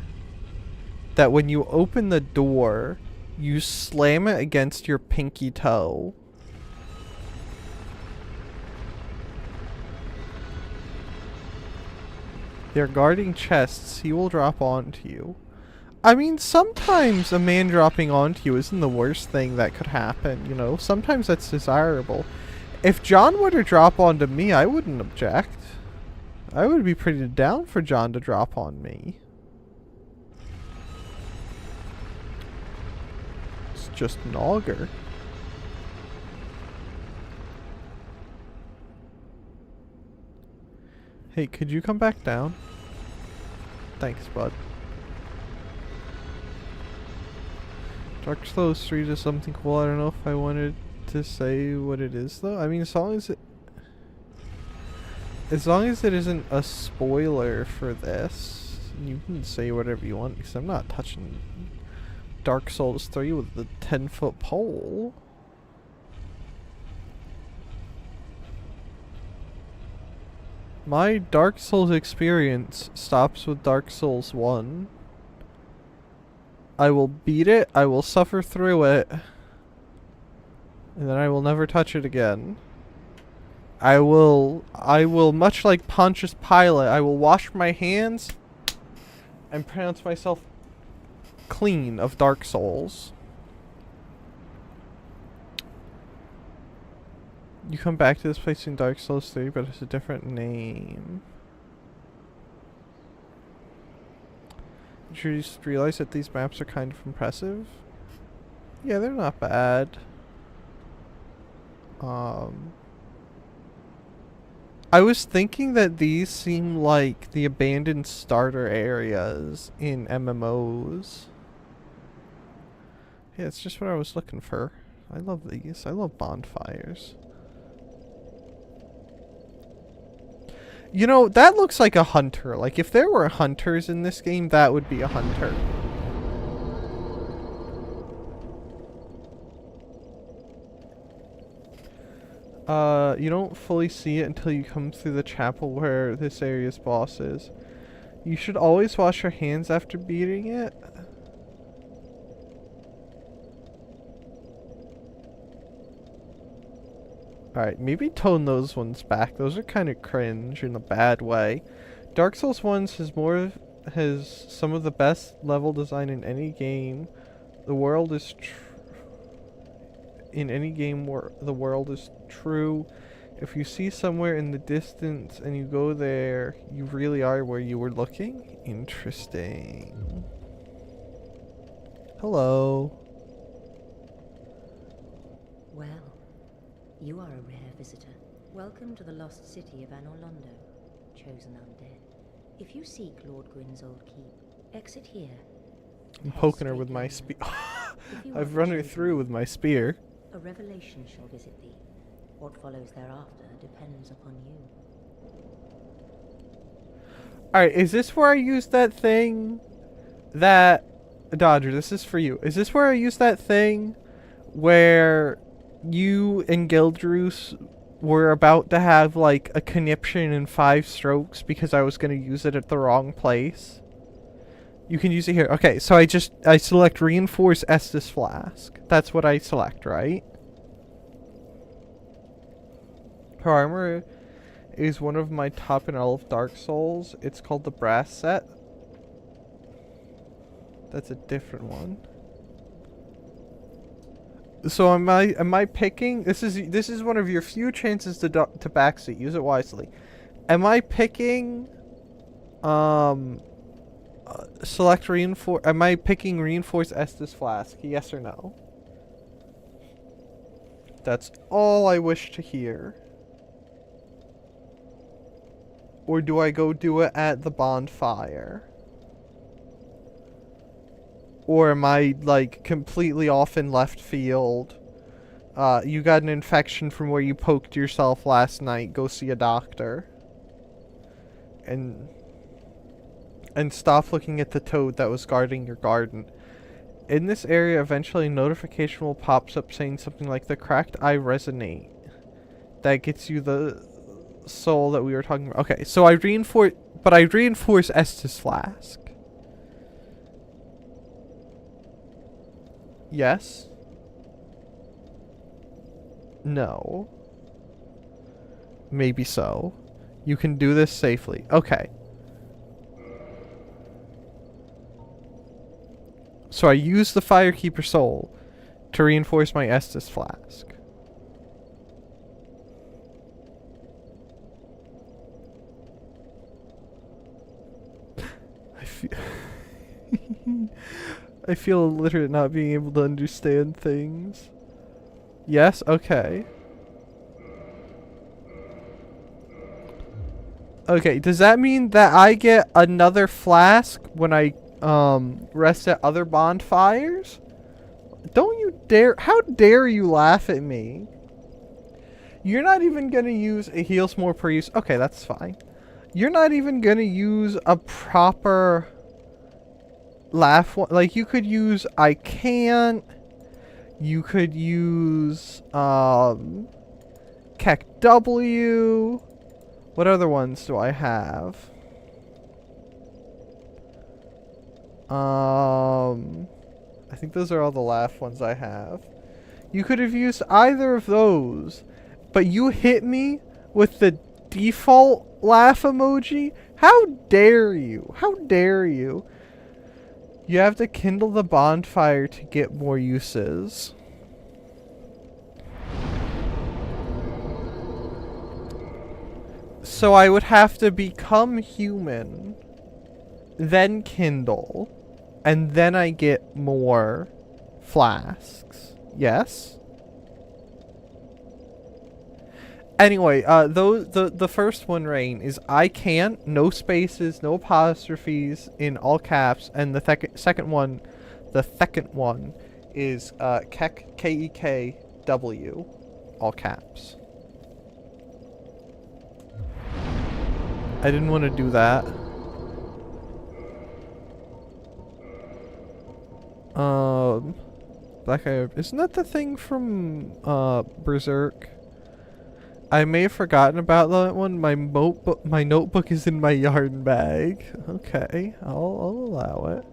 that when you open the door, you slam it against your pinky toe. They're guarding chests. He will drop onto you. I mean, sometimes a man dropping onto you isn't the worst thing that could happen, you know? Sometimes that's desirable. If John were to drop onto me, I wouldn't object. I would be pretty down for John to drop on me. It's just an auger. Hey, could you come back down? Thanks, bud. Dark Souls 3 does something cool. I don't know if I wanted to say what it is, though. I mean, as long as it isn't a spoiler for this, you can say whatever you want, because I'm not touching Dark Souls 3 with the 10-foot pole. My Dark Souls experience stops with Dark Souls 1. I will beat it, I will suffer through it, and then I will never touch it again. I will, much like Pontius Pilate, I will wash my hands and pronounce myself clean of Dark Souls. You come back to this place in Dark Souls 3, but it's a different name. Did you just realize that these maps are kind of impressive? Yeah, they're not bad. I was thinking that these seem like the abandoned starter areas in MMOs. Yeah, it's just what I was looking for. I love these. I love bonfires. You know, that looks like a hunter. Like, if there were hunters in this game, that would be a hunter. You don't fully see it until you come through the chapel where this area's boss is. You should always wash your hands after beating it. Alright, maybe tone those ones back. Those are kind of cringe in a bad way. Dark Souls 1 has some of the best level design in any game. The world is in any game where the world is true. If you see somewhere in the distance and you go there, you really are where you were looking? Interesting. Hello. Well, you are a rare visitor. Welcome to the lost city of Anorlondo, chosen undead. If you seek Lord Gwyn's old keep, exit here. I'm poking her with my spear. I've run her through with my spear. A revelation shall visit thee. What follows thereafter depends upon you. Alright, is this where I used that thing that... Dodger, this is for you. Is this where I used that thing where you and Gildrus were about to have, like, a conniption in 5 strokes because I was going to use it at the wrong place? You can use it here. Okay, so I select Reinforce Estus Flask. That's what I select, right? Her armor is one of my top in all of Dark Souls. It's called the Brass Set. That's a different one. So am I picking? This is one of your few chances to backseat. Use it wisely. Am I picking? Select reinforce. Am I picking reinforce Estus Flask? Yes or no? That's all I wish to hear. Or do I go do it at the bonfire? Or am I, like, completely off in left field? You got an infection from where you poked yourself last night. Go see a doctor. And stop looking at the toad that was guarding your garden. In this area, eventually a notification will pop up saying something like, the cracked eye resonate. That gets you the soul that we were talking about. Okay, so I reinforce Estus Flask. Yes? No. Maybe so. You can do this safely. Okay. So I use the Firekeeper Soul to reinforce my Estus Flask. I feel illiterate not being able to understand things. Yes? Okay. Okay, does that mean that I get another flask when I rest at other bonfires? Don't you dare. How dare you laugh at me? You're not even gonna use a heals more per use. Okay, that's fine. You're not even gonna use a proper laugh one. Like, you could use I can't. You could use Keck W. What other ones do I have? I think those are all the laugh ones I have. You could have used either of those, but you hit me with the default laugh emoji? How dare you? How dare you? You have to kindle the bonfire to get more uses. So I would have to become human, then kindle, and then I get more flasks. Yes? Anyway, the first one, Rain, is I can't, no spaces, no apostrophes, in all caps, and the second one is Kek, K-E-K-W, all caps. I didn't want to do that. Black Eye, isn't that the thing from Berserk? I may have forgotten about that one. My notebook is in my yarn bag. Okay, I'll allow it.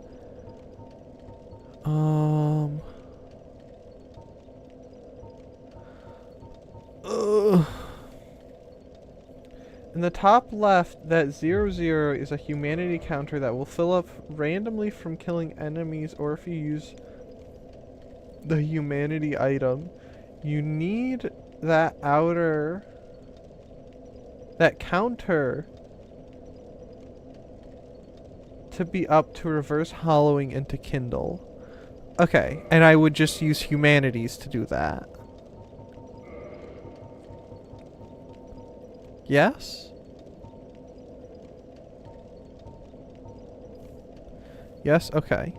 In the top left, that 00 is a humanity counter that will fill up randomly from killing enemies or if you use the humanity item. You need that counter to be up to reverse hollowing and to kindle. Okay, and I would just use humanities to do that. Yes? Yes? Okay.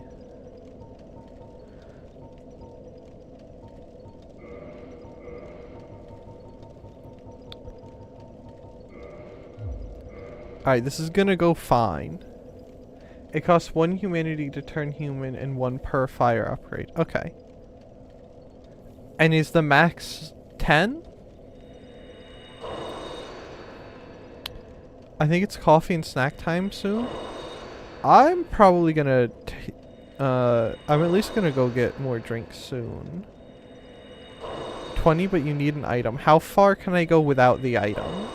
Alright, this is gonna go fine. It costs 1 humanity to turn human and 1 per fire upgrade. Okay. And is the max 10? I think it's coffee and snack time soon. I'm probably gonna I'm at least gonna go get more drinks soon. 20, but you need an item. How far can I go without the item?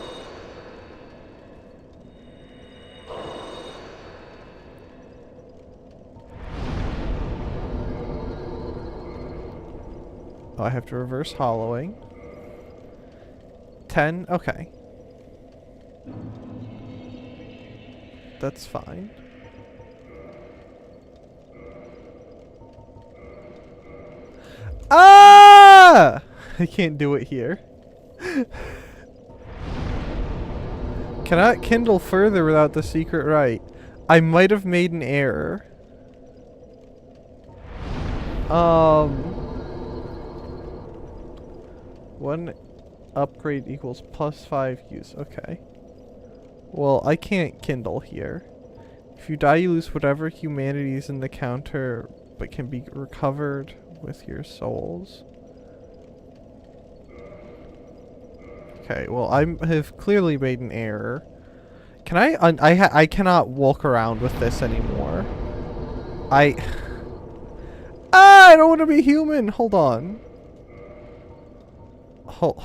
Oh, I have to reverse hollowing. 10? Okay. That's fine. Ah! I can't do it here. Cannot kindle further without the secret right. I might have made an error. One upgrade equals +5 use. Okay. Well, I can't kindle here. If you die, you lose whatever humanity is in the counter, but can be recovered with your souls. Okay, well, I have clearly made an error. Can I cannot walk around with this anymore. I don't want to be human. Hold on. Hold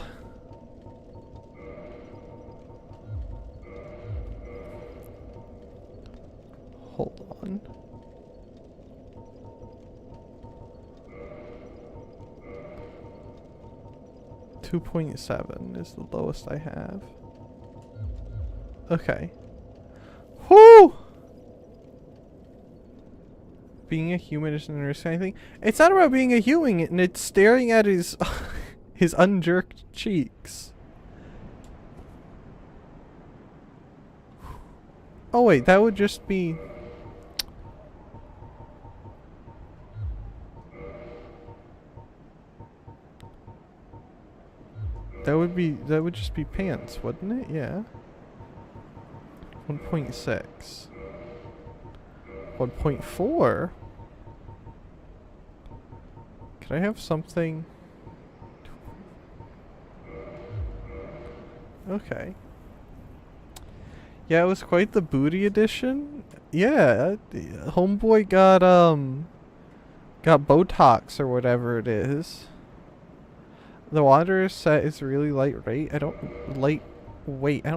on. .7 is the lowest I have. Okay. Whoo! Being a human isn't interesting anything. It's not about being a human, and it's staring at his his unjerked cheeks. Oh wait, that would just be... That would just be pants, wouldn't it? Yeah. 1.6. 1.4? Can I have something? Okay. Yeah, it was quite the booty edition. Yeah, homeboy got Botox or whatever it is. The Wanderer's set is really lightweight. I don't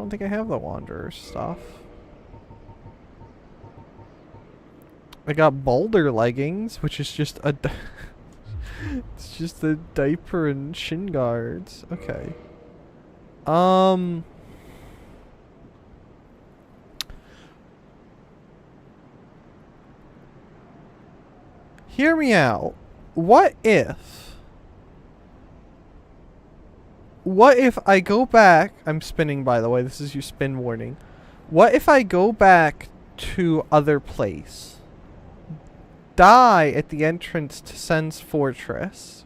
think I have the Wanderer's stuff. I got Boulder leggings, which is just a it's just a diaper and shin guards. Okay. Hear me out. What if I go back... I'm spinning, by the way. This is your spin warning. What if I go back to other place? Die at the entrance to Sen's fortress.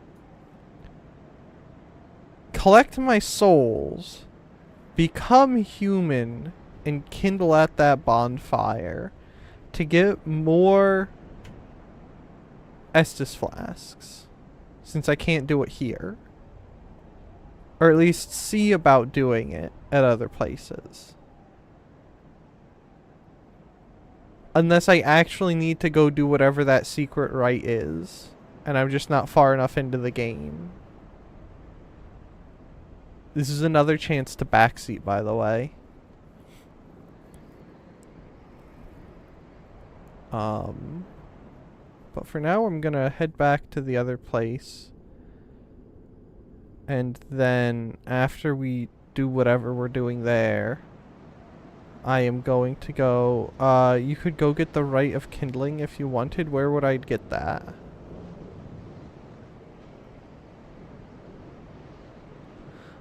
Collect my souls. Become human. And kindle at that bonfire. To get more Estus flasks. Since I can't do it here. Or at least see about doing it at other places. Unless I actually need to go do whatever that secret rite is. And I'm just not far enough into the game. This is another chance to backseat, by the way. But for now, I'm gonna head back to the other place. And then, after we do whatever we're doing there, I am going to go... you could go get the Rite of Kindling if you wanted. Where would I get that?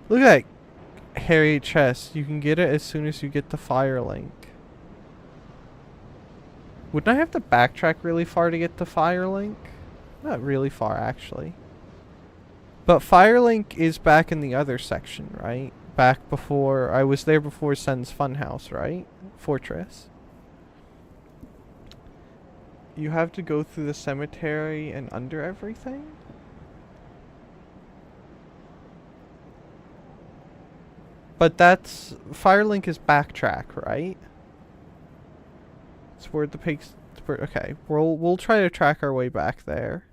Look at that hairy chest. You can get it as soon as you get the Fire Link. Wouldn't I have to backtrack really far to get the Fire Link? Not really far, actually. But Firelink is back in the other section, right? Back before... I was there before Sen's Funhouse, right? Fortress. You have to go through the cemetery and under everything? But that's... Firelink is backtrack, right? It's where the pigs... Okay, we'll try to track our way back there.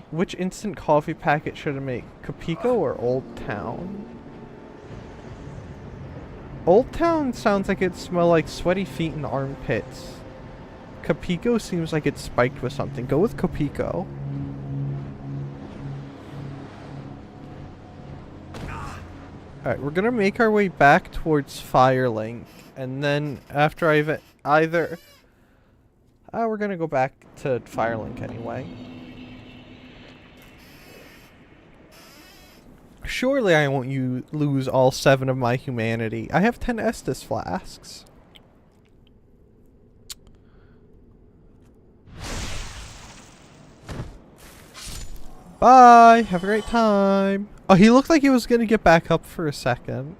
Which instant coffee packet should I make? Capico or Old Town? Old Town sounds like it smells like sweaty feet and armpits. Capico seems like it's spiked with something. Go with Capico. Alright, we're gonna make our way back towards Firelink, and then after I've either... we're gonna go back to Firelink anyway. Surely I won't lose all 7 of my humanity. I have 10 Estus flasks. Bye! Have a great time! Oh, he looked like he was gonna get back up for a second.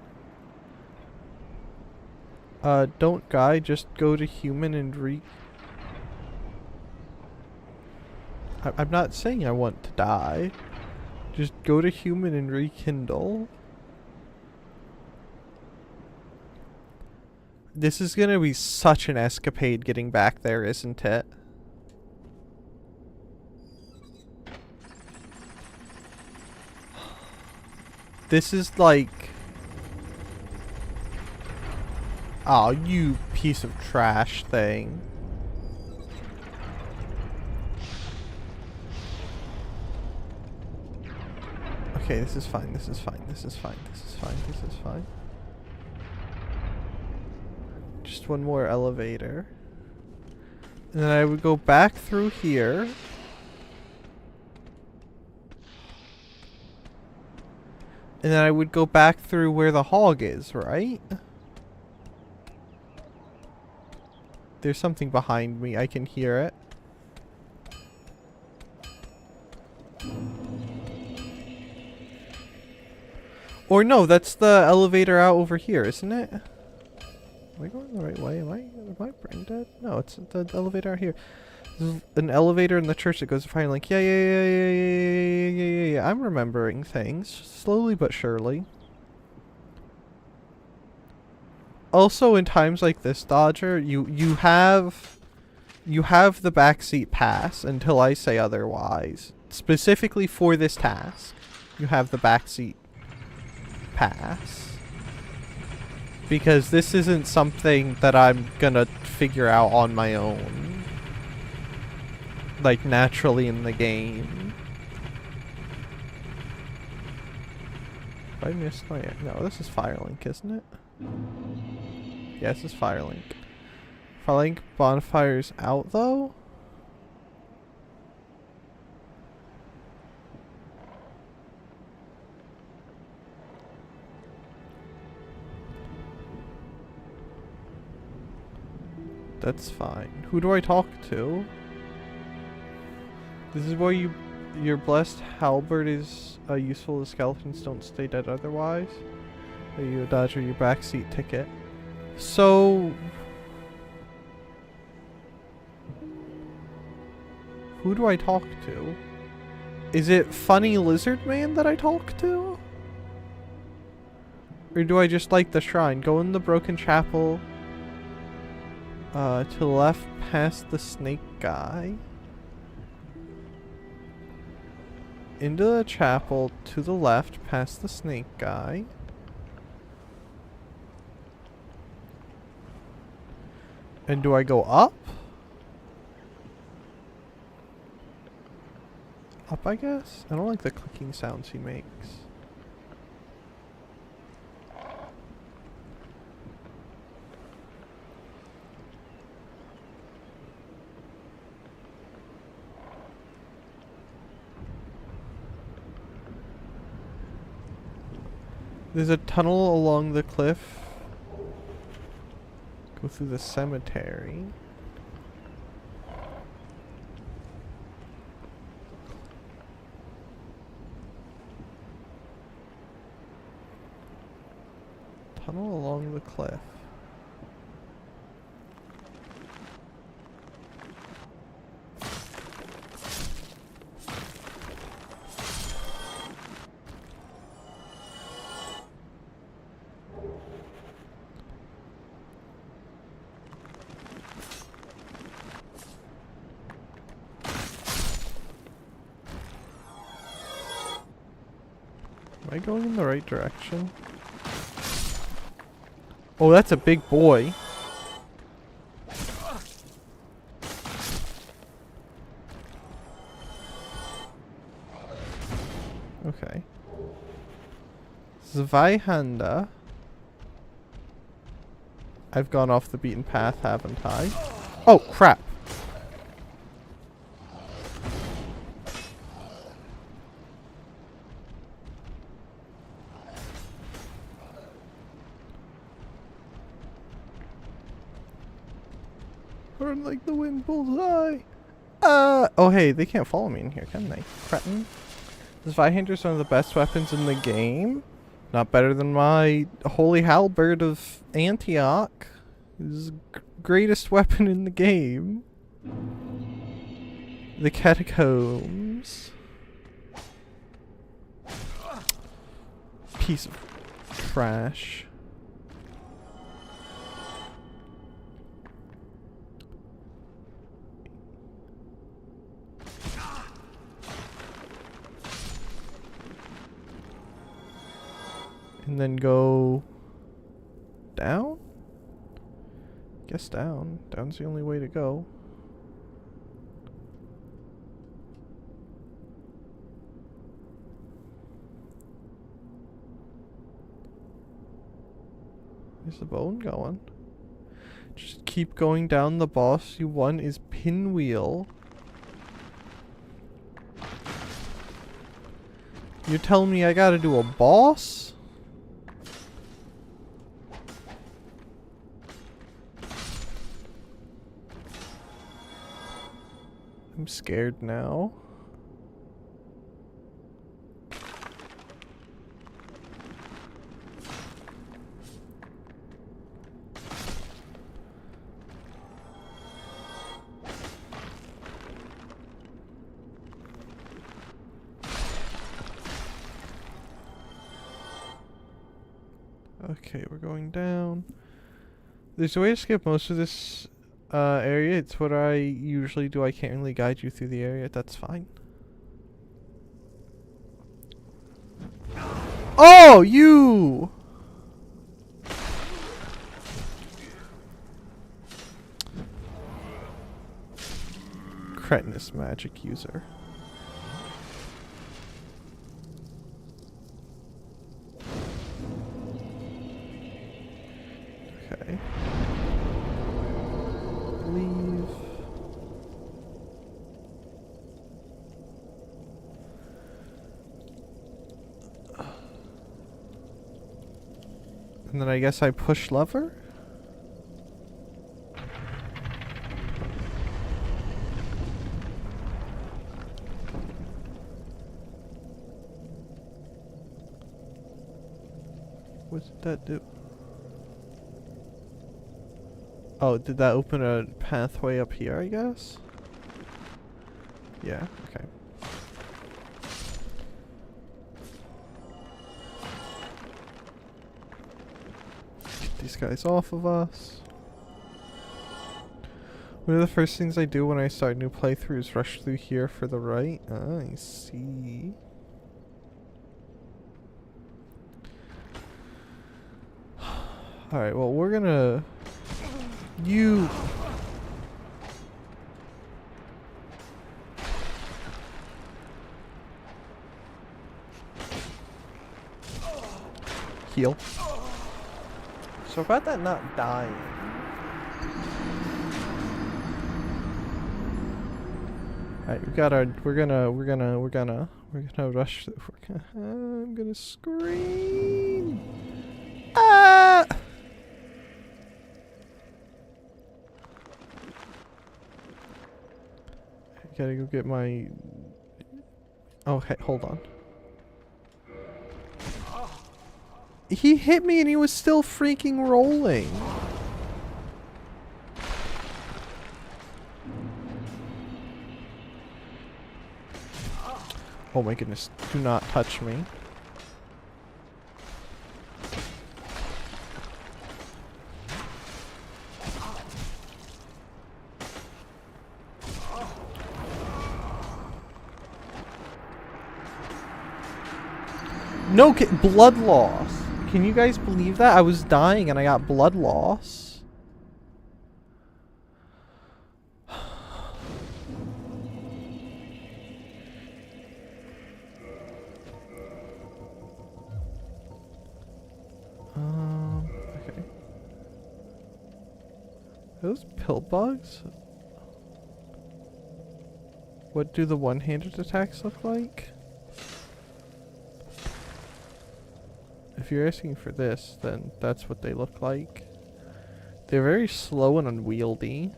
Don't guy, just go to human and I'm not saying I want to die. Just go to human and rekindle. This is gonna be such an escapade getting back there, isn't it? This is like... Oh, you piece of trash thing. Okay, this is fine, this is fine, this is fine, this is fine, this is fine. Just one more elevator. And then I would go back through here. And then I would go back through where the hog is, right? There's something behind me, I can hear it. Or no, that's the elevator out over here, isn't it? Am I going the right way? Am I brain dead? No, it's the elevator out here. There's an elevator in the church that goes to Firelink. Yeah. I'm remembering things. Slowly but surely. Also, in times like this, Dodger, you have the backseat pass until I say otherwise. Specifically for this task, you have the backseat pass. Because this isn't something that I'm gonna figure out on my own. Like, naturally in the game. I missed my... No, this is Firelink, isn't it? Yeah, this is Firelink. Firelink bonfire's out, though? That's fine. Who do I talk to? This is where your blessed halberd is useful as skeletons don't stay dead otherwise. You Dodger your backseat ticket. So... who do I talk to? Is it Funny Lizard Man that I talk to? Or do I just like the shrine? Go in the broken chapel. To the left past the snake guy. Into the chapel to the left past the snake guy. And do I go up? Up, I guess? I don't like the clicking sounds he makes. There's a tunnel along the cliff. Go through the cemetery. Tunnel along the cliff. Am I going in the right direction? Oh, that's a big boy. Okay. Zweihanda. I've gone off the beaten path, haven't I? Oh, crap. Run like the wind, bullseye. Oh hey, they can't follow me in here, can they? Cretin. Zweihander's one of the best weapons in the game. Not better than my holy halberd of Antioch. This is the greatest weapon in the game. The catacombs. Piece of trash. And then go down? Guess down. Down's the only way to go. Where's the bone going? Just keep going down. The boss you won is Pinwheel. You're telling me I gotta do a boss? I'm scared now. Okay, we're going down. There's a way to skip most of this area. It's what I usually do. I can't really guide you through the area. That's fine. Oh, you! Cretinous magic user. Okay. Leave. And then I guess I push lever? What did that do? Oh, did that open a pathway up here, I guess? Yeah, okay. Get these guys off of us. One of the first things I do when I start new playthroughs rush through here for the right. Ah, I see. Alright, well, we're gonna... You... Heal. So about that not dying. Alright, we got our... We're gonna rush... I'm gonna scream! Ah! Gotta go get my... Oh, hey, hold on. He hit me and he was still freaking rolling. Oh my goodness, do not touch me. No, blood loss. Can you guys believe that? I was dying and I got blood loss. those pill bugs? What do the one-handed attacks look like? If you're asking for this, then that's what they look like. They're very slow and unwieldy.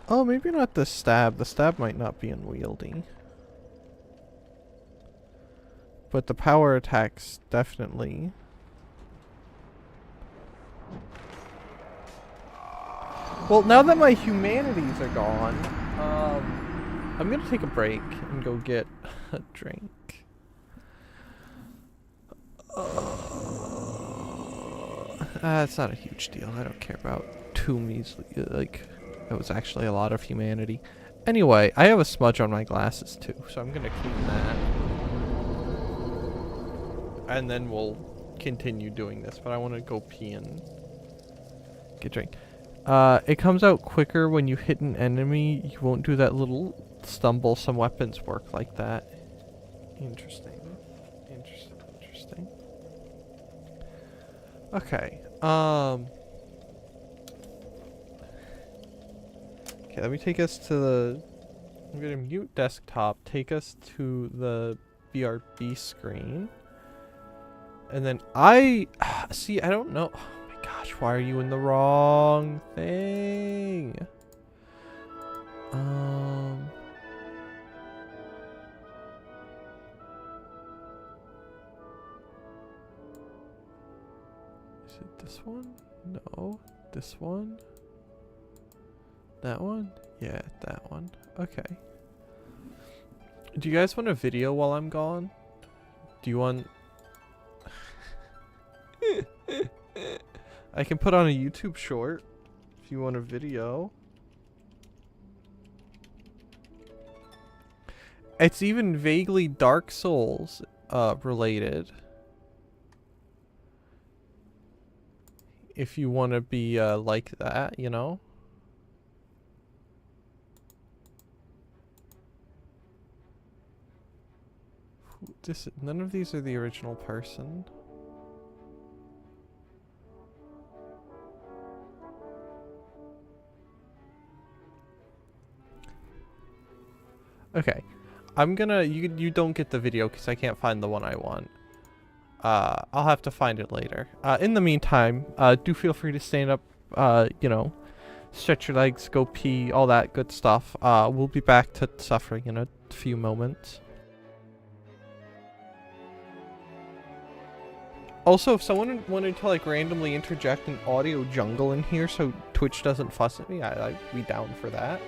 Oh, maybe not the stab. The stab might not be unwieldy. But the power attacks, definitely. Well, now that my humanities are gone, I'm gonna take a break and go get a drink. It's not a huge deal. I don't care about too measly, like, it was actually a lot of humanity. Anyway, I have a smudge on my glasses too, so I'm gonna clean that. And then we'll continue doing this, but I want to go pee and get a drink. It comes out quicker when you hit an enemy. You won't do that little stumble. Some weapons work like that. Interesting. Interesting. Okay. Okay, let me take us to the... I'm gonna mute desktop. Take us to the BRB screen. And then see, I don't know. Oh my gosh, why are you in the wrong thing? Is it this one? No. This one? That one? Yeah, that one. Okay. Do you guys want a video while I'm gone? Do you want... I can put on a YouTube short if you want a video. It's even vaguely Dark Souls related. If you want to be like that, you know? None of these are the original person. Okay, I'm gonna, you don't get the video because I can't find the one I want. I'll have to find it later. In the meantime, do feel free to stand up, you know, stretch your legs, go pee, all that good stuff. We'll be back to suffering in a few moments. Also, if someone wanted to like randomly interject an audio jungle in here so Twitch doesn't fuss at me, I'd be down for that.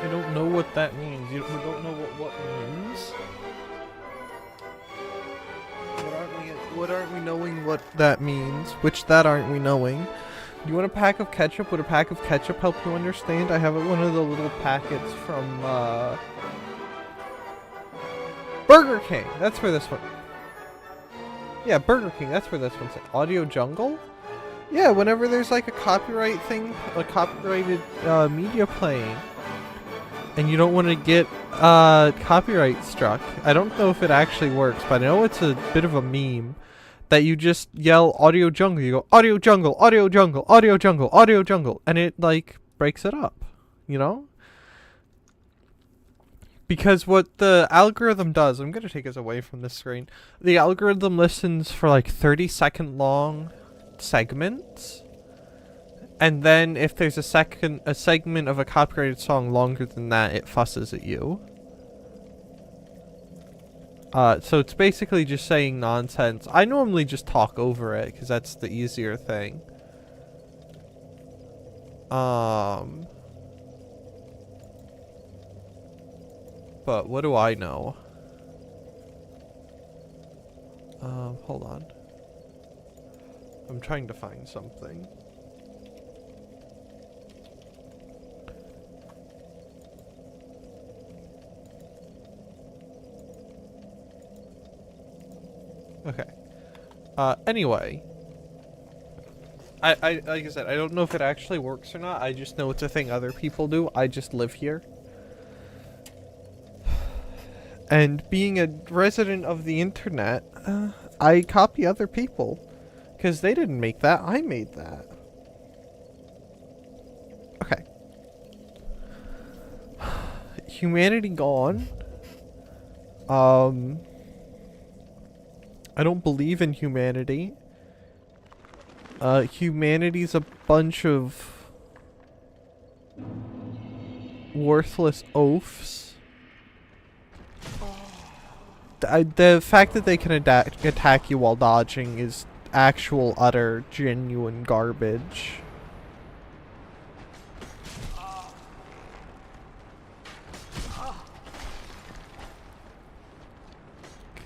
I don't know what that means. We don't know what means. What aren't we knowing what that means? Which that aren't we knowing? Do you want a pack of ketchup? Would a pack of ketchup help you understand? I have one of the little packets from Burger King. That's where this one. Yeah, Burger King. That's where this one's at. Audio Jungle? Yeah, whenever there's like a copyright thing, a copyrighted media playing, and you don't want to get copyright struck. I don't know if it actually works, but I know it's a bit of a meme that you just yell Audio Jungle. You go Audio Jungle, Audio Jungle, Audio Jungle, Audio Jungle, and it like breaks it up, you know? Because what the algorithm does, I'm going to take us away from this screen. The algorithm listens for like 30-second long segments. And then if there's a segment of a copyrighted song longer than that, it fusses at you. So it's basically just saying nonsense. I normally just talk over it because that's the easier thing. But what do I know? Hold on. I'm trying to find something. Okay. Anyway. I like I said, I don't know if it actually works or not. I just know it's a thing other people do. I just live here. And being a resident of the internet, I copy other people. Because they didn't make that, I made that. Okay. Humanity gone. I don't believe in humanity. Humanity's a bunch of worthless oafs. The fact that they can attack you while dodging is actual, utter, genuine garbage.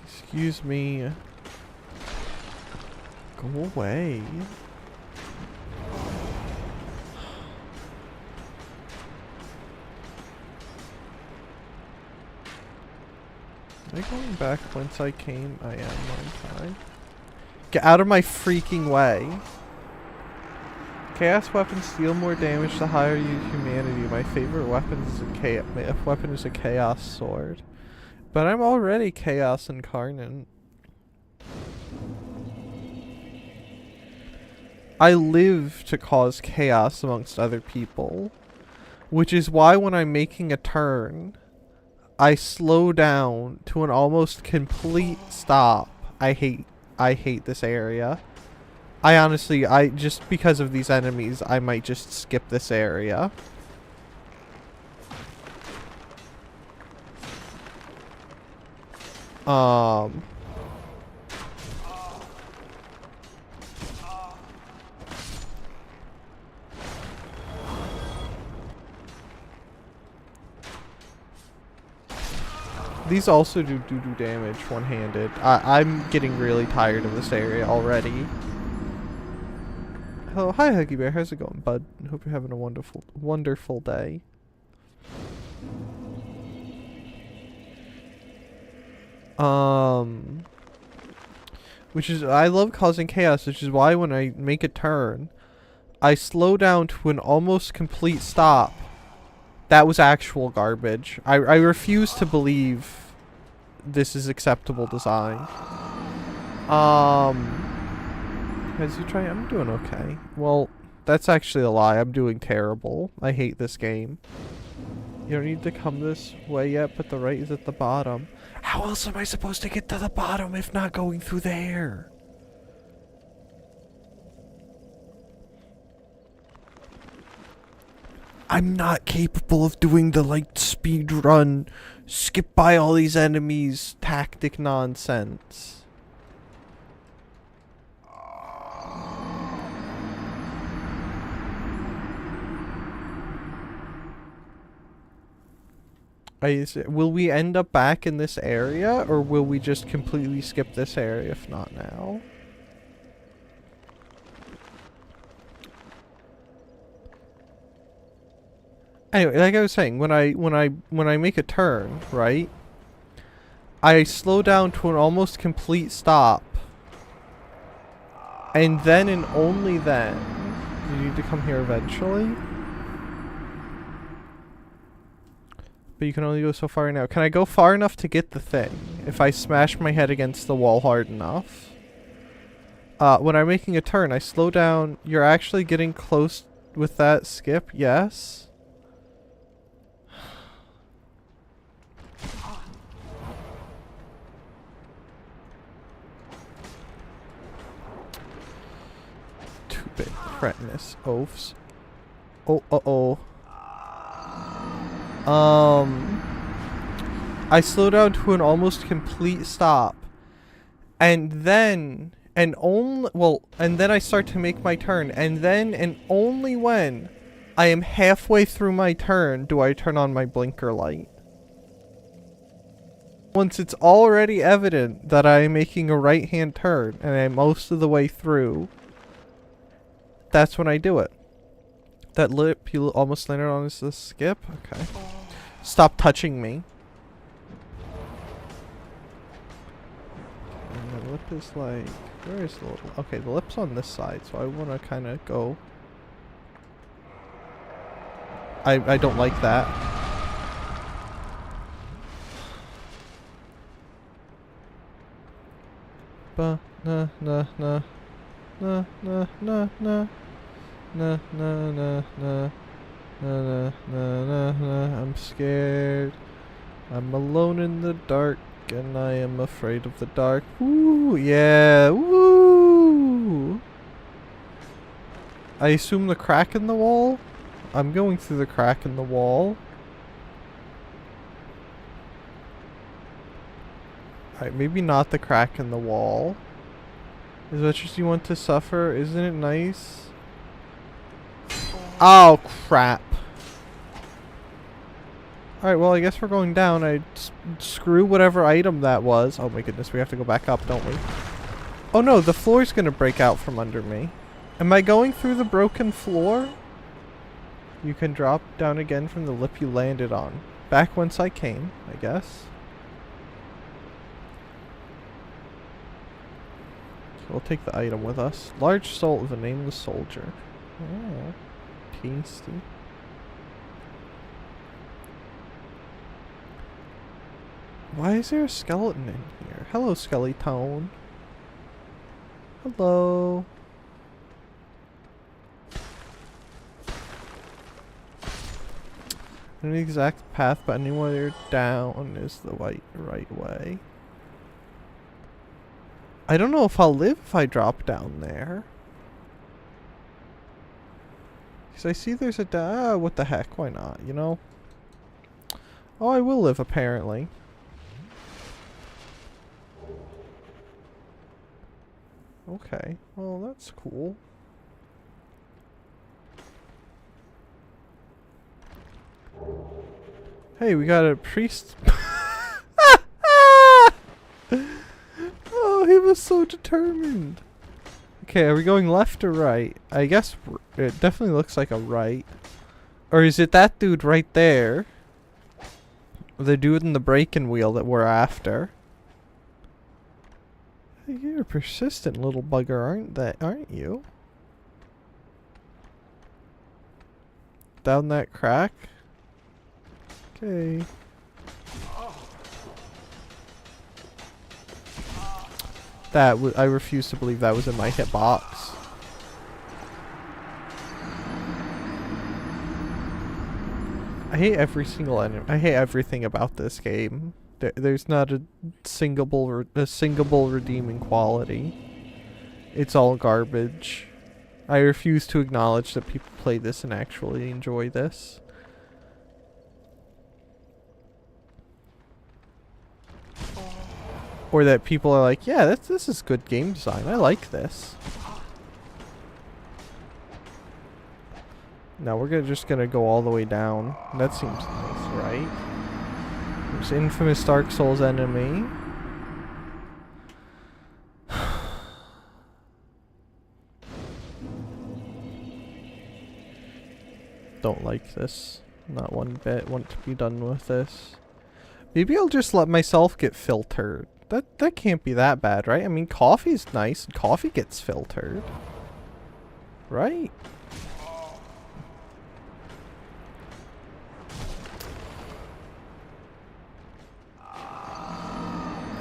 Excuse me. Go away. Am I going back whence I came? I am on time. Get out of my freaking way. Chaos weapons deal more damage the higher you humanity. My favorite weapon is a chaos sword. But I'm already chaos incarnate. I live to cause chaos amongst other people. Which is why when I'm making a turn, I slow down to an almost complete stop. I hate this area. I honestly, just because of these enemies, I might just skip this area. These also do damage one-handed. I'm getting really tired of this area already. Hello, hi Huggy Bear, how's it going, bud? Hope you're having a wonderful day. Which is, I love causing chaos, which is why when I make a turn, I slow down to an almost complete stop. That was actual garbage. I refuse to believe this is acceptable design. As you try, I'm doing okay. Well, that's actually a lie. I'm doing terrible. I hate this game. You don't need to come this way yet, but the right is at the bottom. How else am I supposed to get to the bottom if not going through there? I'm not capable of doing the light speed run, skip by all these enemies, tactic nonsense. Will we end up back in this area, or will we just completely skip this area if not now? Anyway, like I was saying, when I make a turn, right? I slow down to an almost complete stop. And then and only then, you need to come here eventually. But you can only go so far now. Can I go far enough to get the thing? If I smash my head against the wall hard enough. When I'm making a turn, I slow down. You're actually getting close with that skip? Yes. Two-bit cretinous oafs. Oh. I slow down to an almost complete stop. And then, and then I start to make my turn. And then, and only when I am halfway through my turn do I turn on my blinker light. Once it's already evident that I am making a right-hand turn, and I'm most of the way through, that's when I do it. That lip you almost landed on is the skip? Okay. Stop touching me. And the lip is like... Where is the lip? Okay, the lip's on this side, so I want to kind of go... I don't like that. Ba na na na na na na na. Na na na na na na na. I'm scared. I'm alone in the dark, and I am afraid of the dark. Woo! Yeah! Woo! I assume the crack in the wall? I'm going through the crack in the wall. Alright, maybe not the crack in the wall. As much as you want to suffer, isn't it nice? Oh, crap. Alright, well, I guess we're going down. Screw whatever item that was. Oh my goodness, we have to go back up, don't we? Oh no, the floor's gonna break out from under me. Am I going through the broken floor? You can drop down again from the lip you landed on. Back whence I came, I guess. So we'll take the item with us. Large soul of a nameless soldier. Oh. Tasty. Why is there a skeleton in here? Hello, Skellytone. Hello. An exact path, but anywhere down is the right way. I don't know if I'll live if I drop down there. Because I see there's a... what the heck, why not, you know? Oh, I will live, apparently. Okay, well, that's cool. Hey, we got a priest. Oh, he was so determined. Okay, are we going left or right? I guess it definitely looks like a right. Or is it that dude right there? The dude in the breaking wheel that we're after? You're a persistent little bugger, aren't you? Down that crack? Okay. I refuse to believe that was in my hitbox. I hate every single enemy. I hate everything about this game. There's not a singable redeeming quality. It's all garbage. I refuse to acknowledge that people play this and actually enjoy this. Or that people are like, yeah, this is good game design. I like this. Now we're just gonna go all the way down. That seems nice, right? games. Infamous Dark Souls enemy. Don't like this. Not one bit. Want to be done with this. Maybe I'll just let myself get filtered. That can't be that bad, right? I mean, coffee's nice. Coffee gets filtered. Right?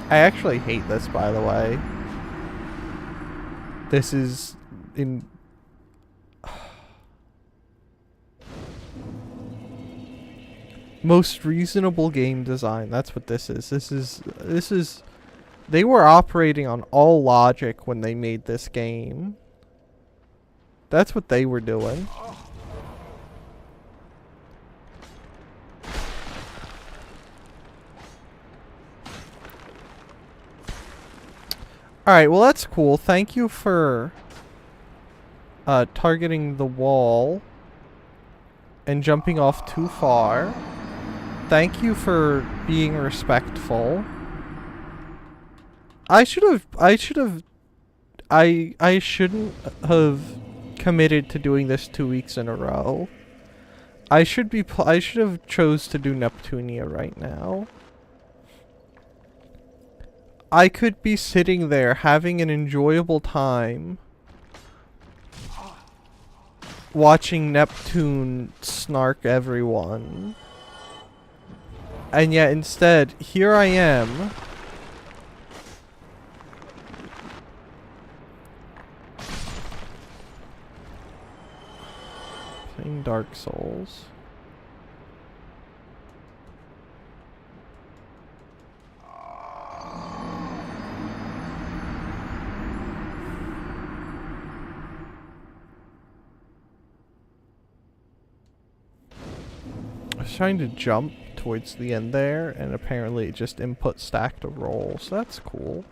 I actually hate this, by the way. This is in... most reasonable game design. That's what this is. This is... They were operating on all logic when they made this game. That's what they were doing. Alright, well that's cool. Thank you for targeting the wall and jumping off too far. Thank you for being respectful. I shouldn't have committed to doing this 2 weeks in a row. I should have chose to do Neptunia right now. I could be sitting there having an enjoyable time watching Neptune snark everyone. And yet instead, here I am playing Dark Souls. I was trying to jump towards the end there, and apparently it just input stacked a roll, so that's cool.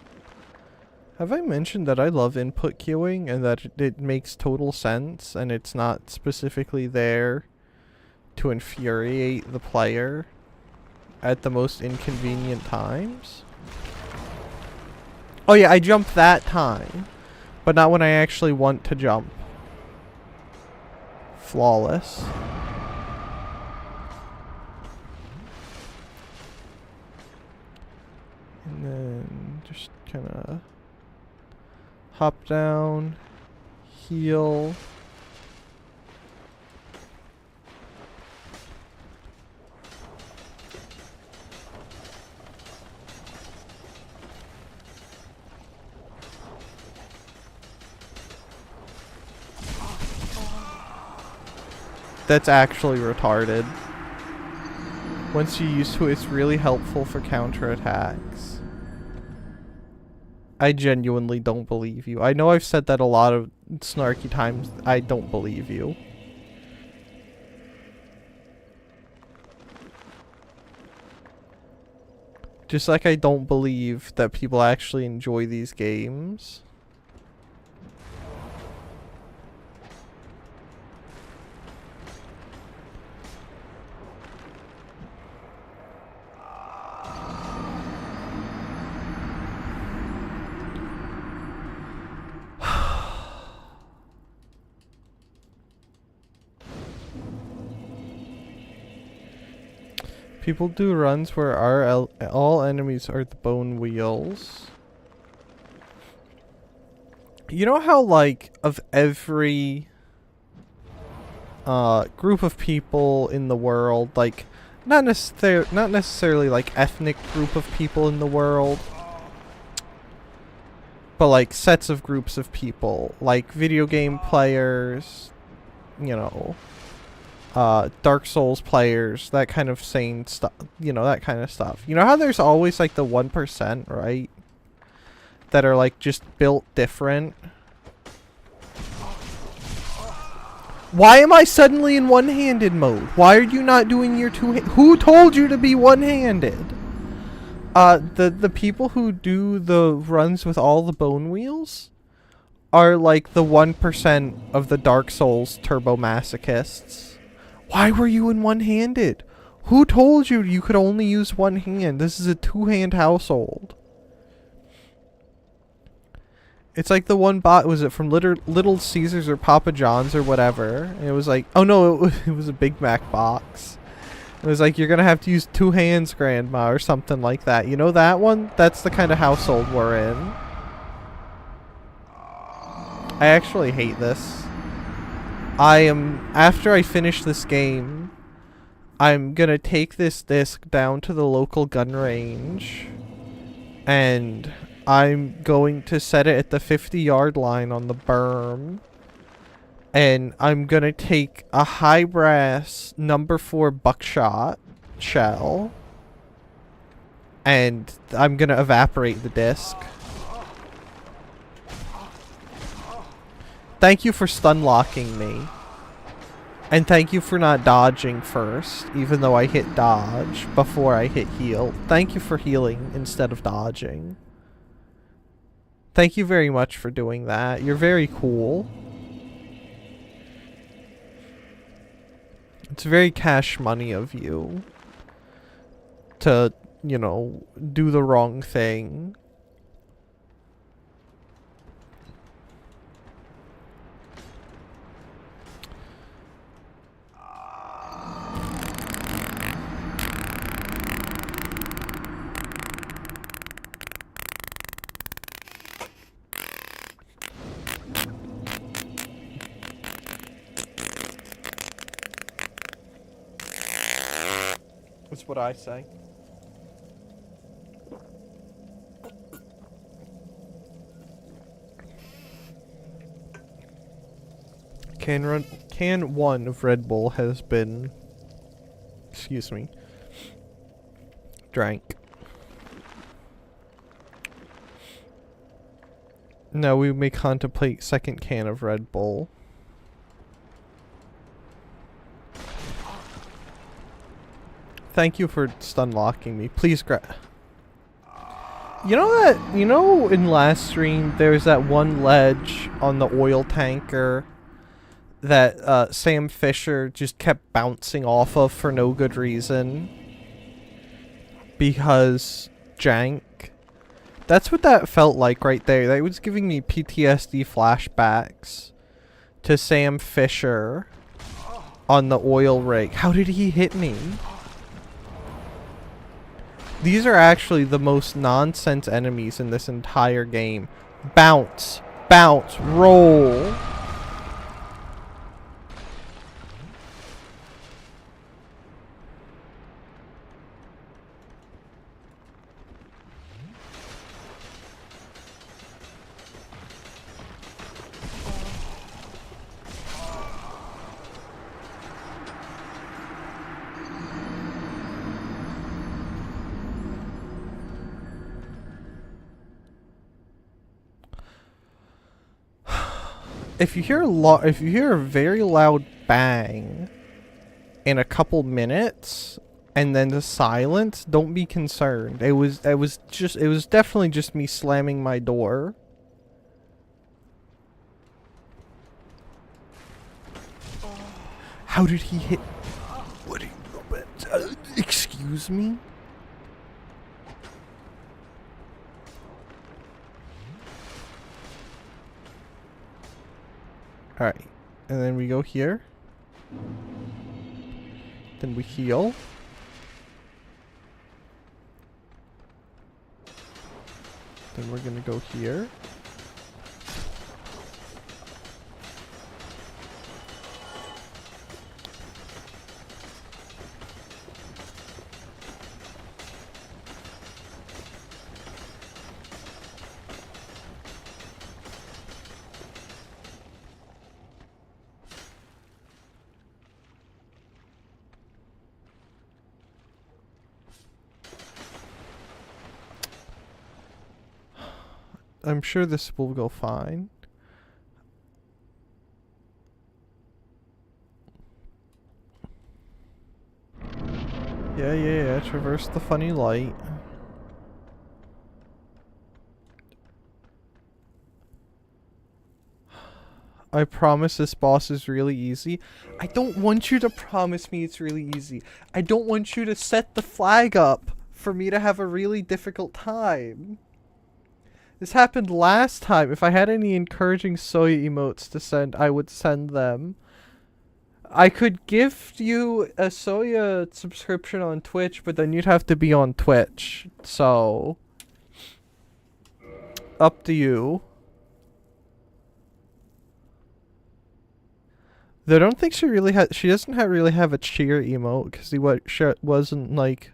Have I mentioned that I love input queuing and that it makes total sense and it's not specifically there to infuriate the player at the most inconvenient times? Oh yeah, I jumped that time, but not when I actually want to jump. Flawless. And then just kind of hop down, heal. That's actually retarded. Once you use it, it's really helpful for counterattacks. I genuinely don't believe you. I know I've said that a lot of snarky times. I don't believe you. Just like I don't believe that people actually enjoy these games. People do runs where all enemies are the bone wheels. You know how, like, of every group of people in the world, like, not necessarily like ethnic group of people in the world, but like sets of groups of people, like video game players, you know, Dark Souls players, that kind of sane stuff, you know, that kind of stuff. You know how there's always like the 1%, right? That are like just built different. Why am I suddenly in one-handed mode? Why are you not doing your who told you to be one-handed? The people who do the runs with all the bone wheels are like the 1% of the Dark Souls turbo masochists. Why were you in one-handed? Who told you you could only use one hand? This is a two-hand household. It's like the one bot, was it from Little Caesars or Papa John's or whatever? And it was like, oh no, it was a Big Mac box. It was like, you're gonna have to use two hands, Grandma, or something like that. You know that one? That's the kind of household we're in. I actually hate this. After I finish this game, I'm gonna take this disc down to the local gun range, and I'm going to set it at the 50-yard line on the berm, and I'm gonna take a high brass number 4 buckshot shell, and I'm gonna evaporate the disc. Thank you for stun locking me. And thank you for not dodging first, even though I hit dodge before I hit heal. Thank you for healing instead of dodging. Thank you very much for doing that. You're very cool. It's very cash money of you to, you know, do the wrong thing. That's what I say. Can 1 of Red Bull has been, excuse me, drank. Now we may contemplate second can of Red Bull. Thank you for stun locking me. Please You know in last stream there's that one ledge on the oil tanker that Sam Fisher just kept bouncing off of for no good reason? Because jank. That's what that felt like right there. That was giving me PTSD flashbacks to Sam Fisher on the oil rig. How did he hit me? These are actually the most nonsense enemies in this entire game. Bounce. Bounce. Roll. If you hear a very loud bang in a couple minutes and then the silence, don't be concerned. It was definitely just me slamming my door. How did he hit? What do you excuse me? Alright, and then we go here. Then we heal. Then we're gonna go here. I'm sure this will go fine. Yeah. Traverse the funny light. I promise this boss is really easy. I don't want you to promise me it's really easy. I don't want you to set the flag up for me to have a really difficult time. This happened last time. If I had any encouraging soya emotes to send, I would send them. I could gift you a soya subscription on Twitch, but then you'd have to be on Twitch. So, up to you. Though I don't think she really has. She doesn't really have a cheer emote because he wasn't like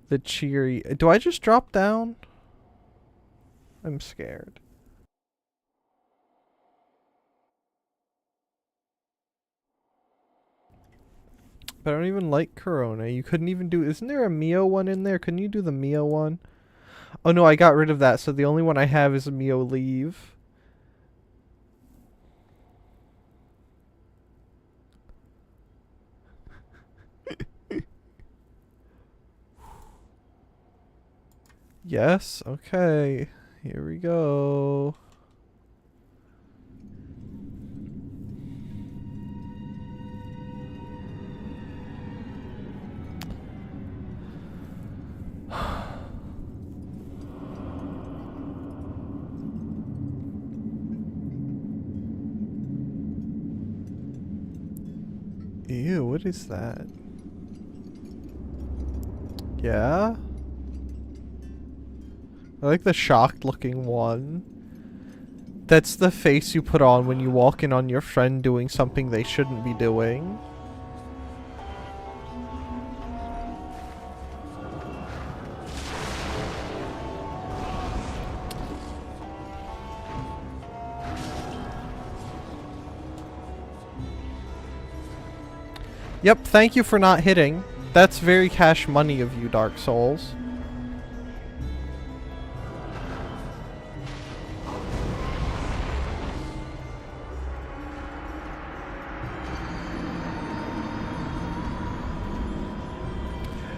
the cheery. Do I just drop down? I'm scared. But I don't even like Corona. You couldn't even do... Isn't there a Mio one in there? Couldn't you do the Mio one? Oh no, I got rid of that. So the only one I have is a Mio Leave. Yes, okay. Here we go. Ew, what is that? Yeah? I like the shocked looking one. That's the face you put on when you walk in on your friend doing something they shouldn't be doing. Yep, thank you for not hitting. That's very cash money of you, Dark Souls.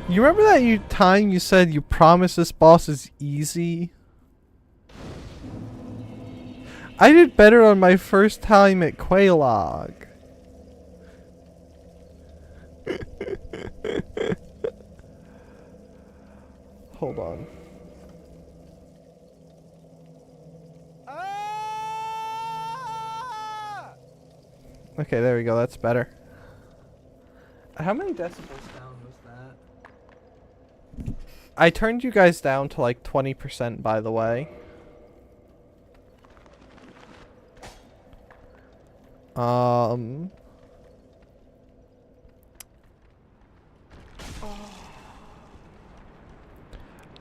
You remember that time you said you promised this boss is easy? I did better on my first time at Quaylog. Hold on. Okay, there we go. That's better. How many decibels down was that? I turned you guys down to like 20%, by the way.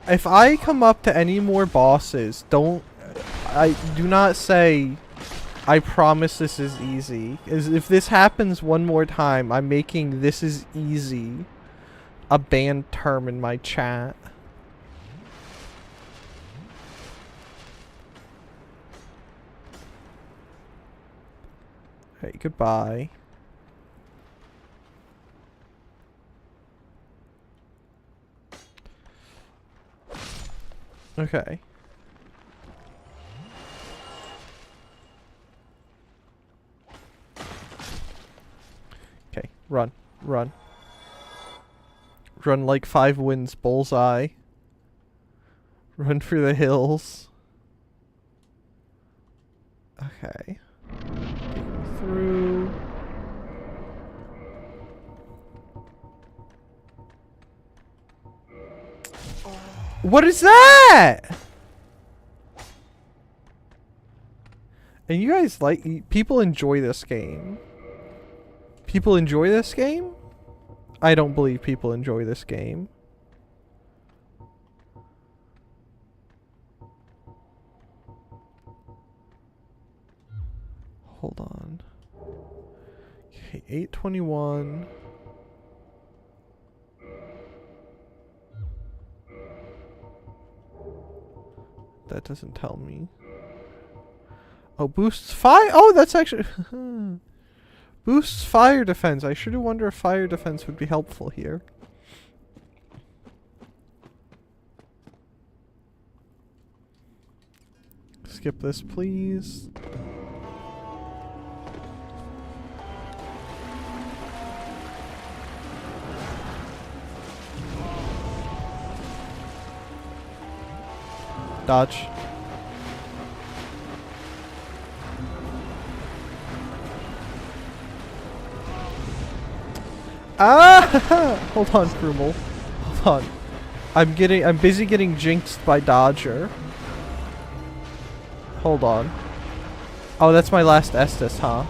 If I come up to any more bosses, do not say, I promise this is easy. If this happens one more time, I'm making "this is easy" a banned term in my chat. Hey, goodbye. Okay. Okay, run, run. Run like 5 winds, bullseye. Run through the hills. Okay. Through. What is that? And you guys people enjoy this game. People enjoy this game? I don't believe people enjoy this game. Hold on. Okay, 821. That doesn't tell me. Oh, boosts fire. Oh, that's actually boosts fire defense. I sure do wonder if fire defense would be helpful here. Skip this, please. Dodge. Ah! Hold on, Krumel. Hold on. I'm busy getting jinxed by Dodger. Hold on. Oh, that's my last Estus, huh?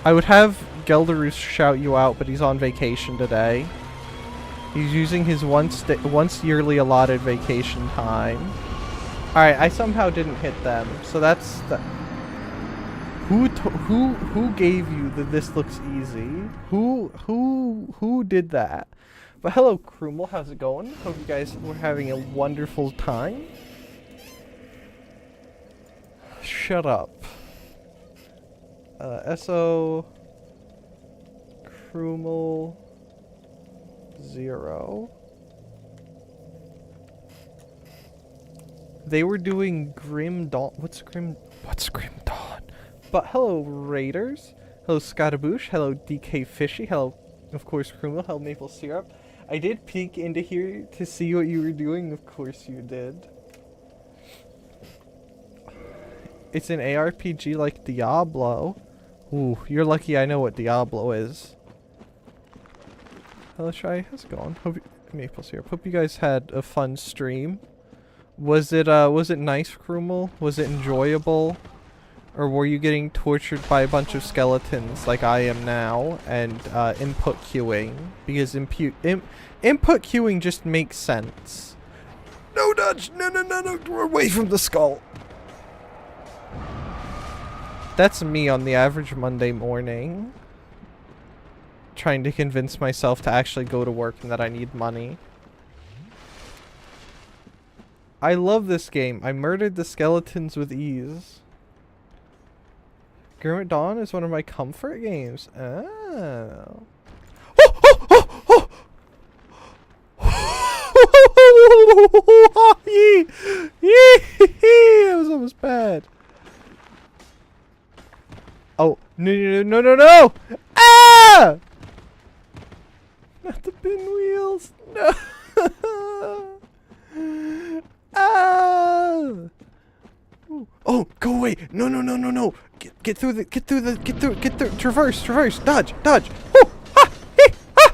I would have Gelderus shout you out, but he's on vacation today. He's using his once yearly allotted vacation time. Alright, I somehow didn't hit them, so that's the... Who gave you that this looks easy? Who did that? But hello, Krumel, how's it going? Hope you guys were having a wonderful time. Shut up. SO Krumel 0. They were doing Grim Dawn. What's Grim Dawn? But hello, Raiders. Hello, Scottaboosh. Hello, DK Fishy. Hello, of course, Krumel. Hello, Maple Syrup. I did peek into here to see what you were doing. Of course you did. It's an ARPG like Diablo. Ooh, you're lucky I know what Diablo is. Hello, Shy. How's it going? Maple Syrup. Hope you guys had a fun stream. Was it nice, Krumel? Was it enjoyable? Or were you getting tortured by a bunch of skeletons like I am now and input queuing? Because input queuing just makes sense. No, Dodge! No, we're away from the skull! That's me on the average Monday morning. Trying to convince myself to actually go to work and that I need money. I love this game. I murdered the skeletons with ease. Grim at Dawn is one of my comfort games. Oh. That was almost bad. Oh, no. Ah! Not the pinwheels. No. Ah! Oh, go away. No. Get through. Traverse. Dodge. Oh, ah, ah.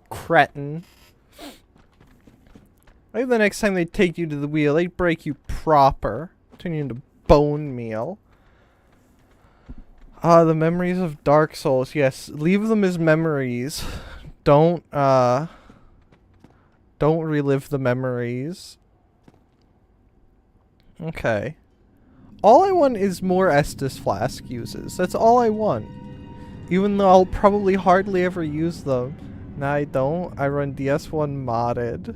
Cretin. Maybe the next time they take you to the wheel, they break you proper. Turn you into bone meal. The memories of Dark Souls. Yes, leave them as memories. Don't relive the memories. Okay. All I want is more Estus Flask uses. That's all I want. Even though I'll probably hardly ever use them. Nah, I don't. I run DS1 modded.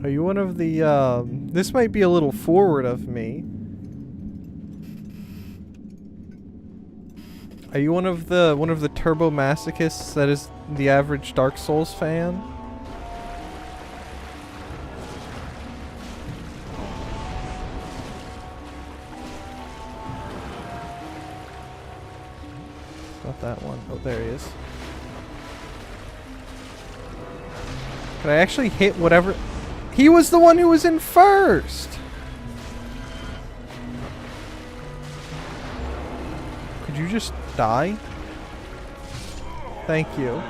Are you one of the, this might be a little forward of me. Are you one of the turbo masochists that is the average Dark Souls fan? Not that one. Oh, there he is. Can I actually hit whatever? He was the one who was in first! Could you just die? Thank you.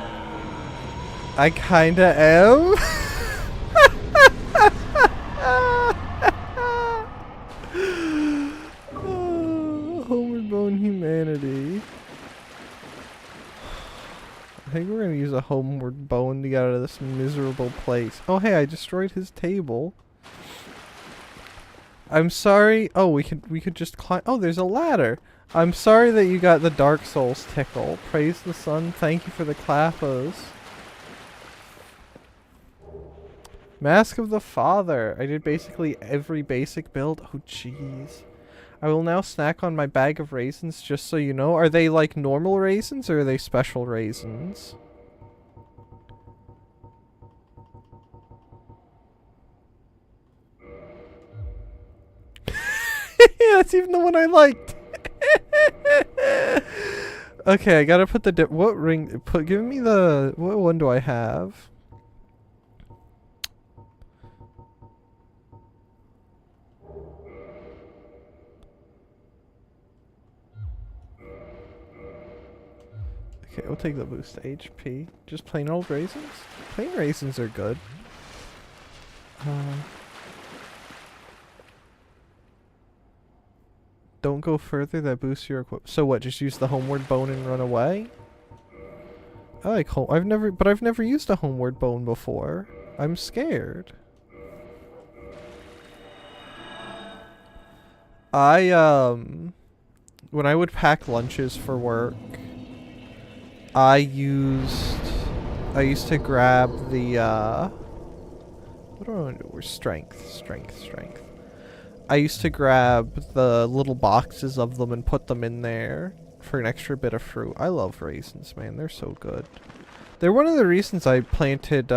I kinda am. Oh, homeward bone humanity. I think we're gonna use a homeward bone to get out of this miserable place. Oh hey, I destroyed his table. I'm sorry. Oh, we could just climb. Oh, there's a ladder. I'm sorry that you got the Dark Souls tickle. Praise the sun. Thank you for the clappos. Mask of the Father. I did basically every basic build. Oh jeez. I will now snack on my bag of raisins, just so you know. Are they like normal raisins or are they special raisins? Yeah, that's even the one I liked. Okay, I gotta put the what ring? Give me the what one do I have? Okay, we'll take the boost to HP. Just plain old raisins. Plain raisins are good. Don't go further. That boosts your equip. So what? Just use the homeward bone and run away. I like home. I've never used a homeward bone before. I'm scared. When I would pack lunches for work, I used to grab the what do I want to do? We're strength. I used to grab the little boxes of them and put them in there for an extra bit of fruit. I love raisins, man. They're so good. They're one of the reasons I planted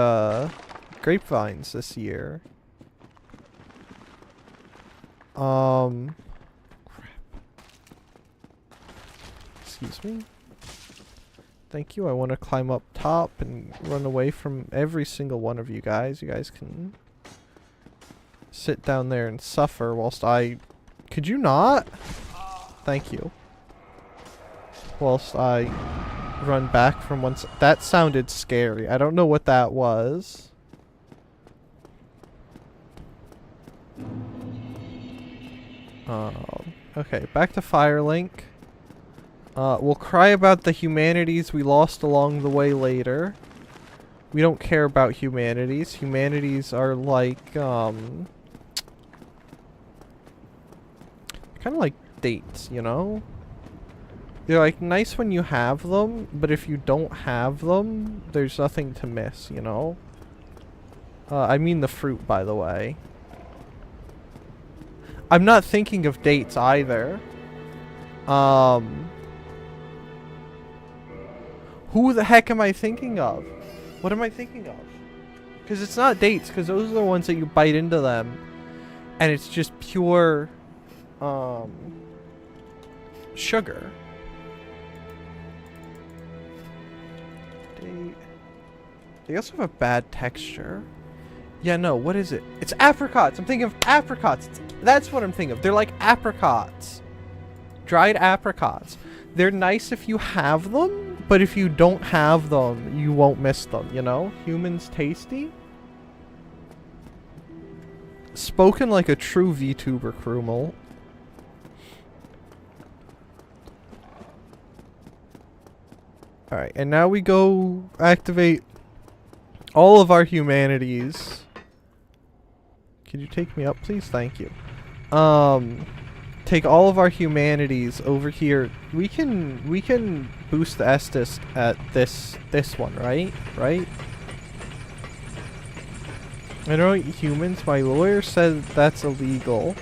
grapevines this year. Crap. Excuse me. Thank you. I want to climb up top and run away from every single one of you guys. You guys can sit down there and suffer whilst I... Could you not? Thank you. Whilst I run back from one... That sounded scary. I don't know what that was. Okay, back to Firelink. We'll cry about the humanities we lost along the way later. We don't care about humanities. Humanities are like, kind of like dates, you know? They're like nice when you have them, but if you don't have them, there's nothing to miss, you know? I mean the fruit, by the way. I'm not thinking of dates either. Who the heck am I thinking of? What am I thinking of? Because it's not dates, because those are the ones that you bite into them. And it's just pure, sugar. They also have a bad texture. Yeah, no, what is it? It's apricots! I'm thinking of apricots! That's what I'm thinking of. They're like apricots. Dried apricots. They're nice if you have them, but if you don't have them, you won't miss them, you know? Humans tasty? Spoken like a true VTuber, Krumel. Alright, and now we go activate all of our humanities. Could you take me up, please? Thank you. Take all of our humanities over here. We can boost the Estus at this one, right? Right? I know humans. My lawyer said that's illegal.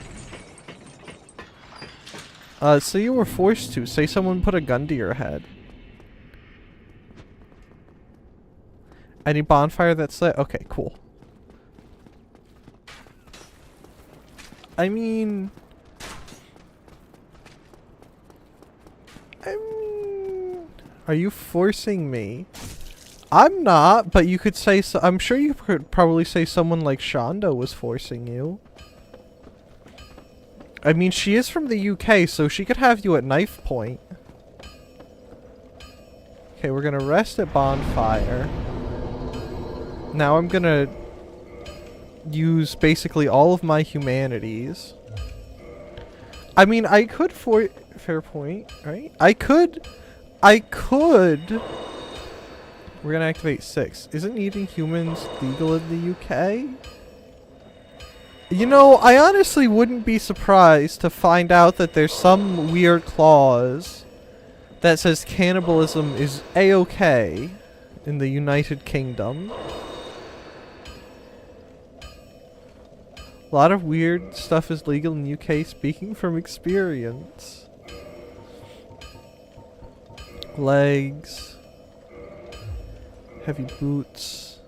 So you were forced to. Say someone put a gun to your head. Any bonfire that's lit? Okay, cool. I mean, are you forcing me? I'm not, but you could say so. I'm sure you could probably say someone like Shonda was forcing you. I mean, she is from the UK, so she could have you at knife point. Okay, we're gonna rest at bonfire. Now I'm gonna use basically all of my humanities. I mean, I could fair point, right? I could. We're gonna activate 6. Isn't eating humans legal in the UK? You know, I honestly wouldn't be surprised to find out that there's some weird clause that says cannibalism is A-okay in the United Kingdom. A lot of weird stuff is legal in the UK, speaking from experience. Legs. Heavy boots.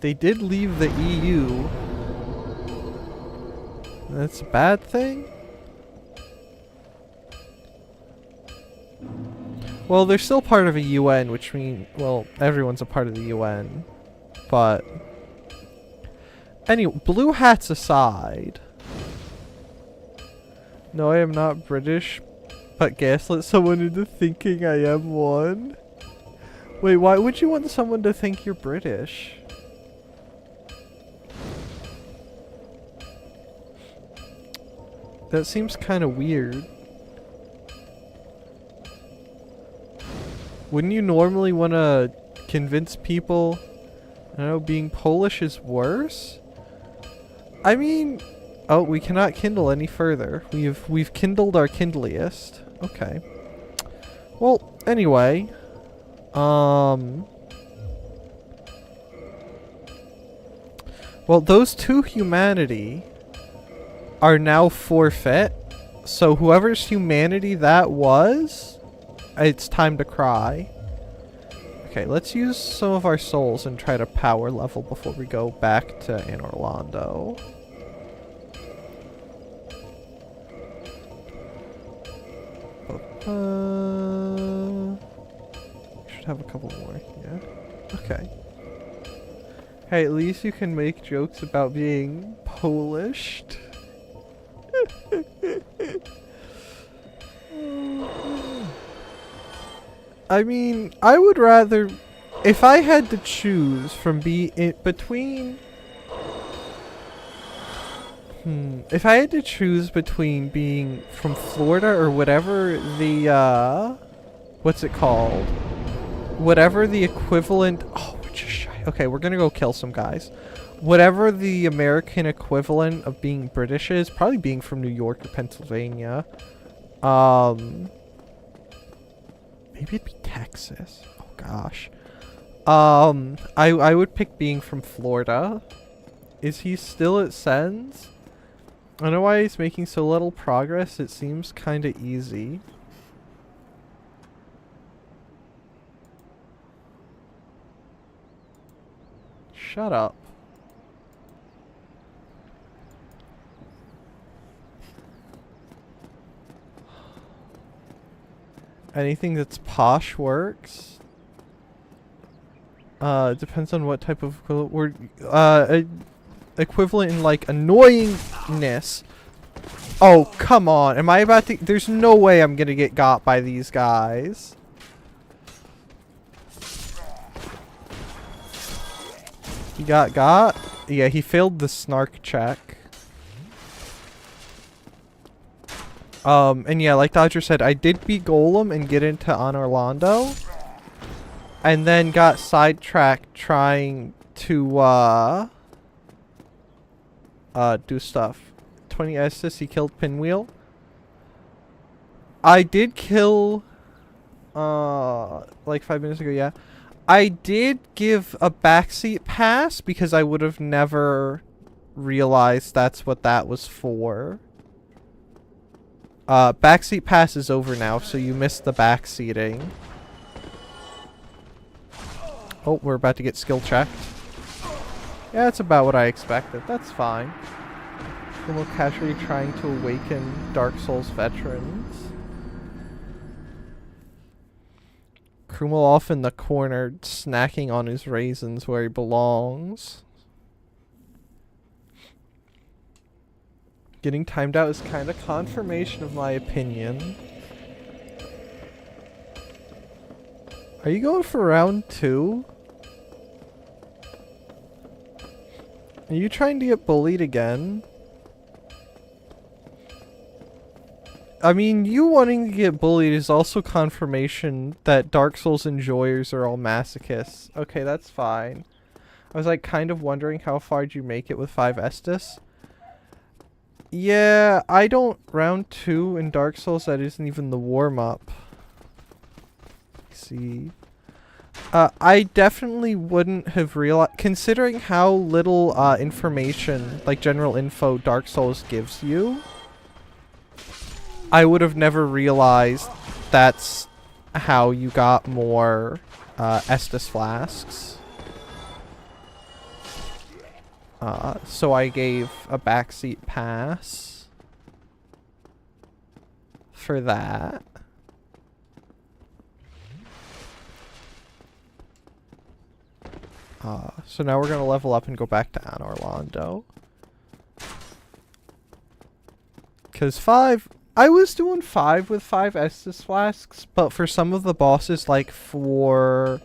They did leave the EU. That's a bad thing? Well, they're still part of a UN, which means, well, everyone's a part of the UN. But anyway, blue hats aside. No, I am not British, but gaslit someone into thinking I am one. Wait, why would you want someone to think you're British? That seems kind of weird. Wouldn't you normally want to convince people, I don't know, being Polish is worse? I mean, oh, we cannot kindle any further. We've kindled our kindliest. Okay. Well, anyway, well, those two humanity are now forfeit. So whoever's humanity that was, it's time to cry. Okay, let's use some of our souls and try to power level before we go back to Anor Londo. Should have a couple more, yeah. Okay. Hey, at least you can make jokes about being Polished. I mean, I would rather, if I had to choose from if I had to choose between being from Florida or whatever the, what's it called? Whatever the equivalent, oh, we're just shy. Okay, we're gonna go kill some guys. Whatever the American equivalent of being British is, probably being from New York or Pennsylvania. Maybe it'd be Texas. Oh gosh. I would pick being from Florida. Is he still at Sens? I don't know why he's making so little progress. It seems kind of easy. Shut up. Anything that's posh works. It depends on what type of word. Equivalent in like annoyingness. Oh, come on. Am I about to? There's no way I'm gonna get got by these guys. He got? Yeah, he failed the snark check. And yeah, like Dodger said, I did beat Golem and get into Anor Londo. And then got sidetracked trying to, do stuff. 20 Estus, he killed Pinwheel. I did kill, like 5 minutes ago, yeah. I did give a backseat pass because I would have never realized that's what that was for. Backseat pass is over now, so you missed the backseating. Oh, we're about to get skill checked. Yeah, that's about what I expected. That's fine. A little casually trying to awaken Dark Souls veterans. Krummel off in the corner, snacking on his raisins where he belongs. Getting timed out is kind of confirmation of my opinion. Are you going for round 2? Are you trying to get bullied again? I mean, you wanting to get bullied is also confirmation that Dark Souls enjoyers are all masochists. Okay, that's fine. I was like kind of wondering how far did you make it with 5 Estus? Yeah, I don't... Round 2 in Dark Souls, that isn't even the warm-up. See... I definitely wouldn't have realized... Considering how little, information, like general info Dark Souls gives you, I would have never realized that's how you got more, Estus flasks. So I gave a backseat pass for that. So now we're gonna level up and go back to Anor Londo. Cause 5, I was doing 5 with 5 Estus flasks, but for some of the bosses, like for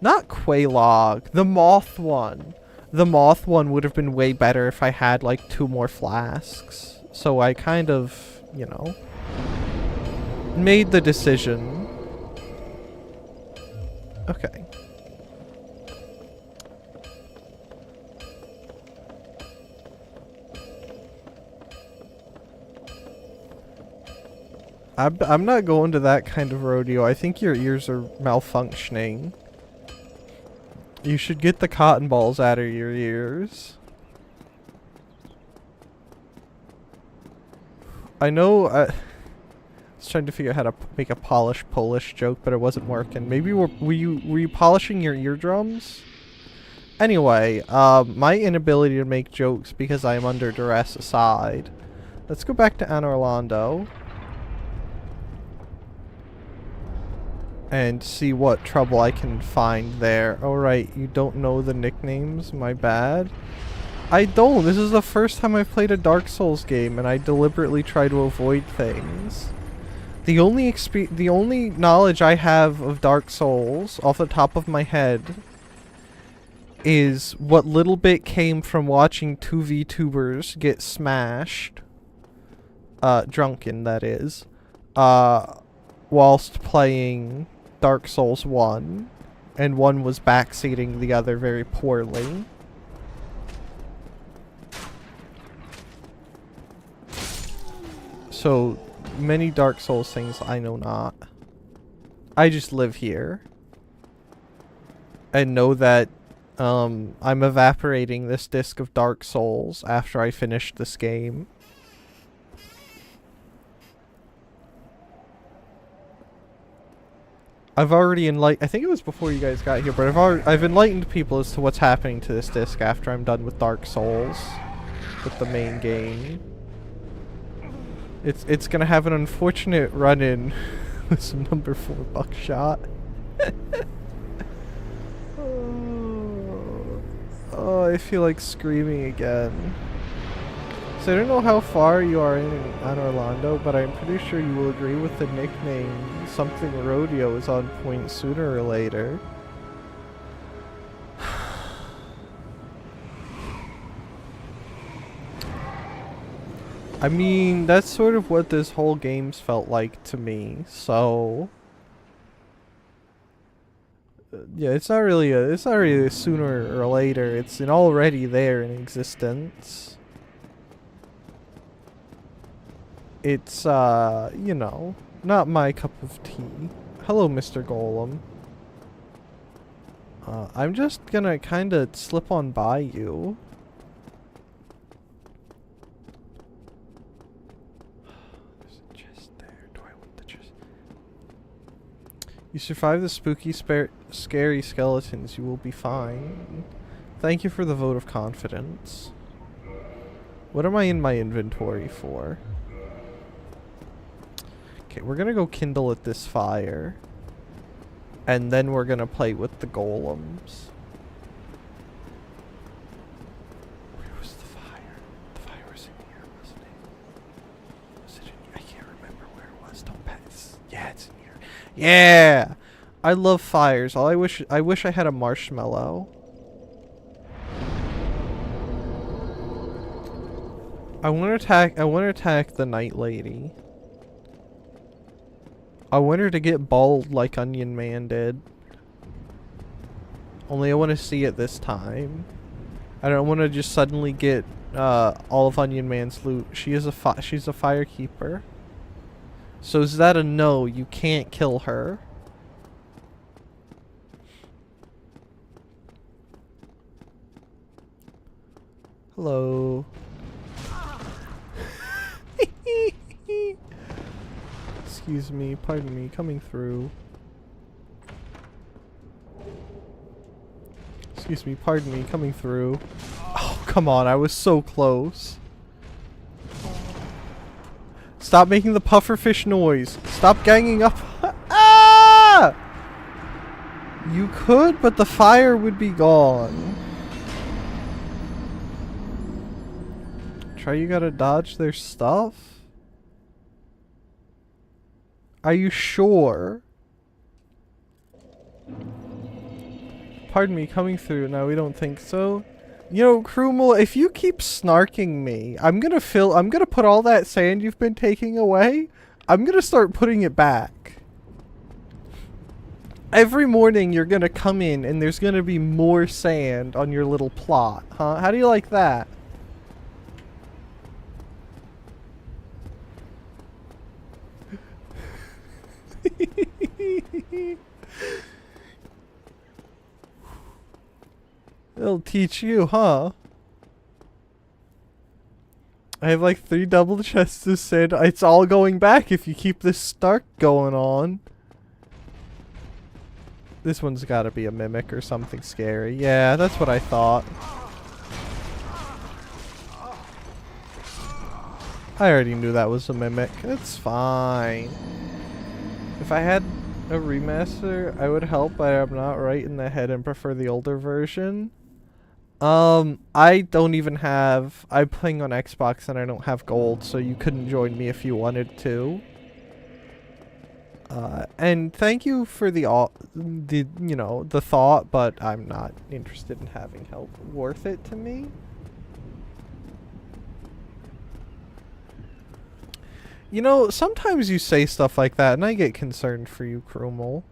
not Quelaag, the Moth one. The Moth one would have been way better if I had like 2 more flasks. So I kind of, you know, made the decision. Okay. I'm not going to that kind of rodeo. I think your ears are malfunctioning. You should get the cotton balls out of your ears. I know I was trying to figure out how to make a polished Polish joke, but it wasn't working. Maybe were you polishing your eardrums? Anyway, my inability to make jokes because I am under duress aside. Let's go back to Anor Londo. And see what trouble I can find there. Alright, you don't know the nicknames? My bad. I don't. This is the first time I've played a Dark Souls game, and I deliberately try to avoid things. The only knowledge I have of Dark Souls, off the top of my head, is what little bit came from watching 2 VTubers get smashed. Drunken, that is. Whilst playing Dark Souls 1, and one was backseating the other very poorly. So, many Dark Souls things I know not. I just live here. And know that I'm evaporating this disc of Dark Souls after I finish this game. I've already I think it was before you guys got here, but I've enlightened people as to what's happening to this disc after I'm done with Dark Souls, with the main game. It's gonna have an unfortunate run-in with some number 4 buckshot. Oh, I feel like screaming again. So I don't know how far you are in Anor Londo, but I'm pretty sure you will agree with the nickname. Something rodeo is on point sooner or later. I mean, that's sort of what this whole game's felt like to me, so yeah, it's not really a sooner or later, it's an already there in existence. It's, you know, not my cup of tea. Hello, Mr. Golem. I'm just gonna kinda slip on by you. There's a chest there. Do I want the chest? You survive the spooky, scary skeletons. You will be fine. Thank you for the vote of confidence. What am I in my inventory for? Okay, we're gonna go kindle at this fire. And then we're gonna play with the golems. Where was the fire? The fire was in here, wasn't it? Was it in here? I can't remember where it was. Don't pass. Yeah, it's in here. Yeah! I love fires. I wish I had a marshmallow. I wanna attack the night lady. I want her to get bald like Onion Man did. Only I want to see it this time. I don't want to just suddenly get all of Onion Man's loot. She's a firekeeper. So is that a no? You can't kill her. Hello. Excuse me, pardon me, coming through. Excuse me, pardon me, coming through. Oh, come on, I was so close. Stop making the pufferfish noise. Stop ganging up. Ah! You could, but the fire would be gone. Try, you gotta dodge their stuff? Are you sure? Pardon me, coming through. No, we don't think so. You know, Krumel, if you keep snarking me, I'm gonna put all that sand you've been taking away, I'm gonna start putting it back. Every morning you're gonna come in and there's gonna be more sand on your little plot, huh? How do you like that? It'll teach you, huh? I have like 3 double chests of sand. It's all going back if you keep this Stark going on. This one's gotta be a mimic or something scary. Yeah, that's what I thought. I already knew that was a mimic. It's fine. If I had a remaster, I would help, but I'm not right in the head and prefer the older version. I don't even have... I'm playing on Xbox and I don't have gold, so you couldn't join me if you wanted to. And thank you for the you know, the thought, but I'm not interested in having help. Worth it to me? You know, sometimes you say stuff like that and I get concerned for you, Krumel.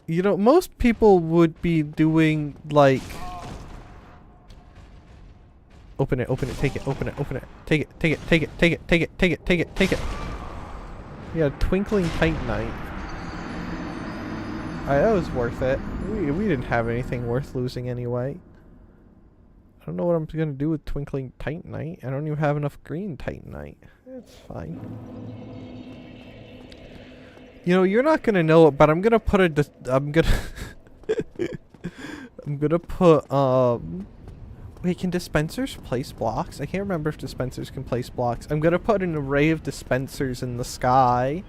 You know, most people would be doing, like... Open it, take it, open it, take it, take it, take it, take it, take it, take it, take it, take it. Yeah, Twinkling Titanite. Alright, that was worth it. We didn't have anything worth losing anyway. I don't know what I'm gonna do with Twinkling Titanite. I don't even have enough green Titanite. It's fine. You know, you're not gonna know it, but I'm gonna put I'm gonna put wait, can dispensers place blocks? I can't remember if dispensers can place blocks. I'm gonna put an array of dispensers in the sky,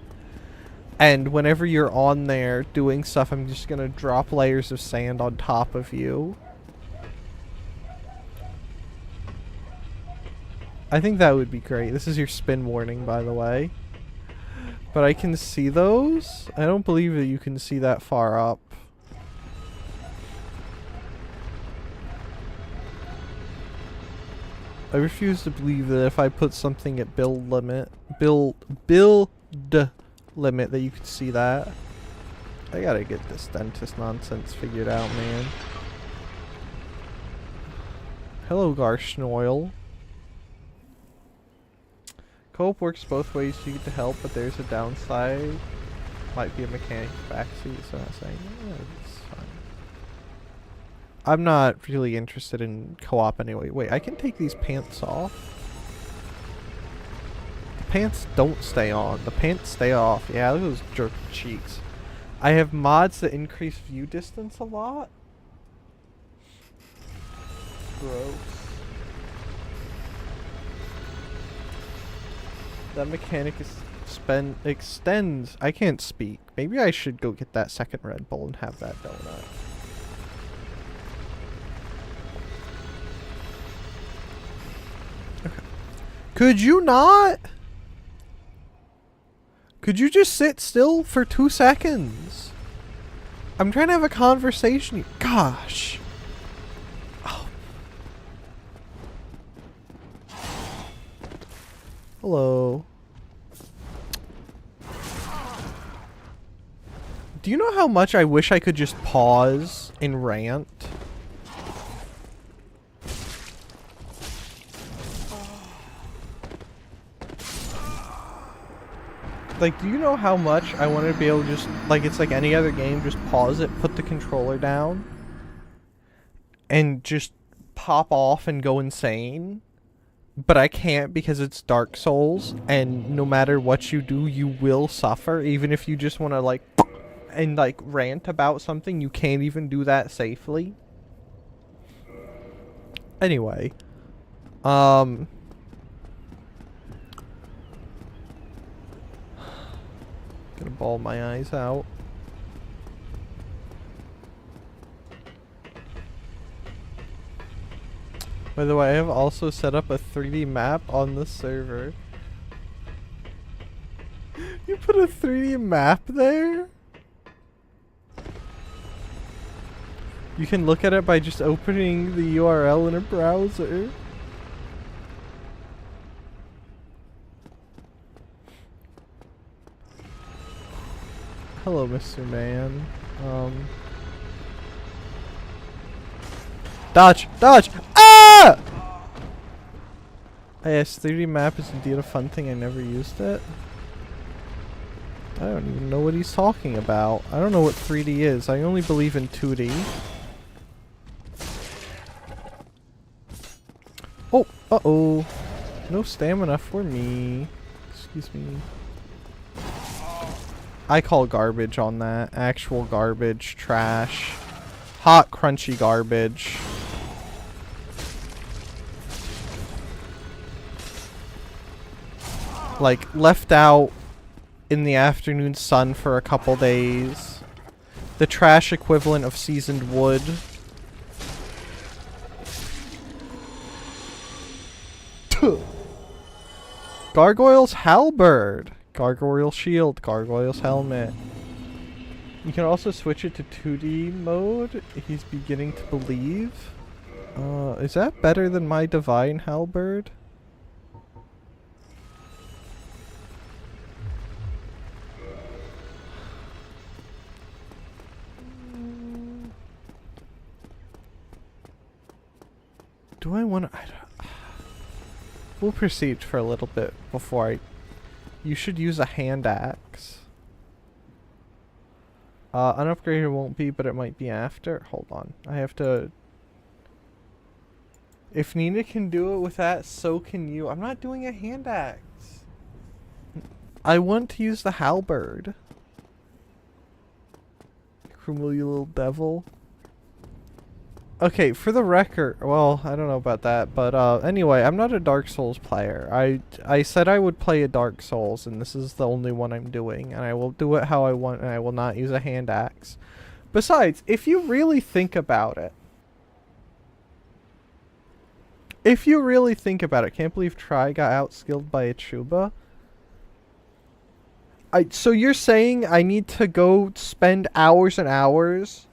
and whenever you're on there doing stuff, I'm just gonna drop layers of sand on top of you. I think that would be great. This is your spin warning, by the way. But I can see those? I don't believe that you can see that far up. I refuse to believe that if I put something at build limit that you could see that. I gotta get this dentist nonsense figured out, man. Hello, Garshnoil. Co-op works both ways. You get to help, but there's a downside. Might be a mechanic backseat, so I'm saying, yeah, it's fine. I'm not really interested in co-op anyway. Wait, I can take these pants off? The pants don't stay on. The pants stay off. Yeah, look at those jerk cheeks. I have mods that increase view distance a lot. Gross. That mechanic extends. I can't speak. Maybe I should go get that second Red Bull and have that donut. Okay. Could you not? Could you just sit still for 2 seconds? I'm trying to have a conversation. Gosh. Oh. Hello. Do you know how much I wish I could just pause and rant? Like, do you know how much I want to be able to just, like, it's like any other game, just pause it, put the controller down, and just pop off and go insane? But I can't because it's Dark Souls, and no matter what you do, you will suffer, even if you just want to, like, and, like, rant about something, you can't even do that safely. Anyway. Gonna bawl my eyes out. By the way, I have also set up a 3D map on the server. You put a 3D map there? You can look at it by just opening the URL in a browser. Hello, Mr. Man. Dodge! Dodge! Ah! Yes, 3D map is indeed a fun thing. I never used it. I don't even know what he's talking about. I don't know what 3D is. I only believe in 2D. Oh! Uh-oh. No stamina for me. Excuse me. I call garbage on that. Actual garbage. Trash. Hot, crunchy garbage. Like, left out in the afternoon sun for a couple days. The trash equivalent of seasoned wood. Gargoyle's halberd. Gargoyle shield. Gargoyle's helmet. You can also switch it to 2D mode. He's beginning to believe. Is that better than my divine halberd? Do I want to... We'll proceed for a little bit before I... You should use a hand axe. Unupgraded won't be, but it might be after. Hold on. I have to... If Nina can do it with that, so can you. I'm not doing a hand axe. I want to use the halberd. Krumel, you little devil. Okay, for the record, well, I don't know about that, but anyway, I'm not a Dark Souls player. I said I would play a Dark Souls, and this is the only one I'm doing, and I will do it how I want, and I will not use a hand axe. Besides, if you really think about it, can't believe Try got outskilled by a Chuba. So you're saying I need to go spend hours and hours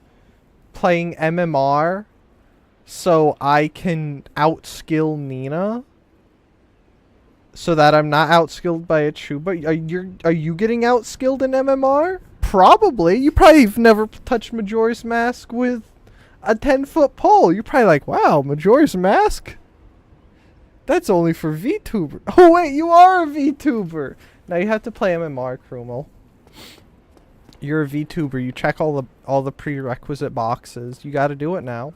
playing MMR so I can outskill Nina? So that I'm not outskilled by a Chuba? Are you getting outskilled in MMR? Probably. You probably have never touched Majora's Mask with a 10-foot pole. You're probably like, wow, Majora's Mask? That's only for VTuber. Oh wait, you are a VTuber. Now you have to play MMR, Krumel. You're a VTuber. You check all the prerequisite boxes. You got to do it now.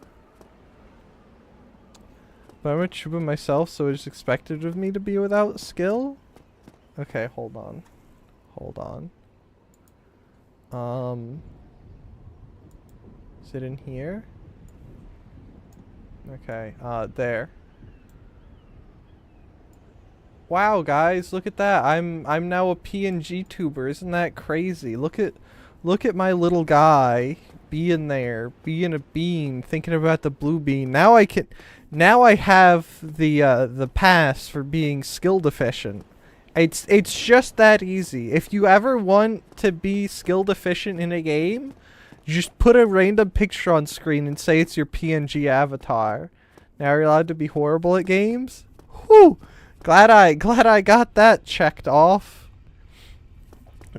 But I'm a Chuba myself, so it's expected of me to be without skill. Okay, hold on. Is it in here? Okay, there. Wow, guys, look at that. I'm now a PNG tuber. Isn't that crazy? Look at my little guy being there, being a bean, thinking about the blue bean. Now I have the pass for being skill deficient. It's just that easy. If you ever want to be skill deficient in a game, you just put a random picture on screen and say it's your PNG avatar. Now you're allowed to be horrible at games? Whew! Glad I got that checked off.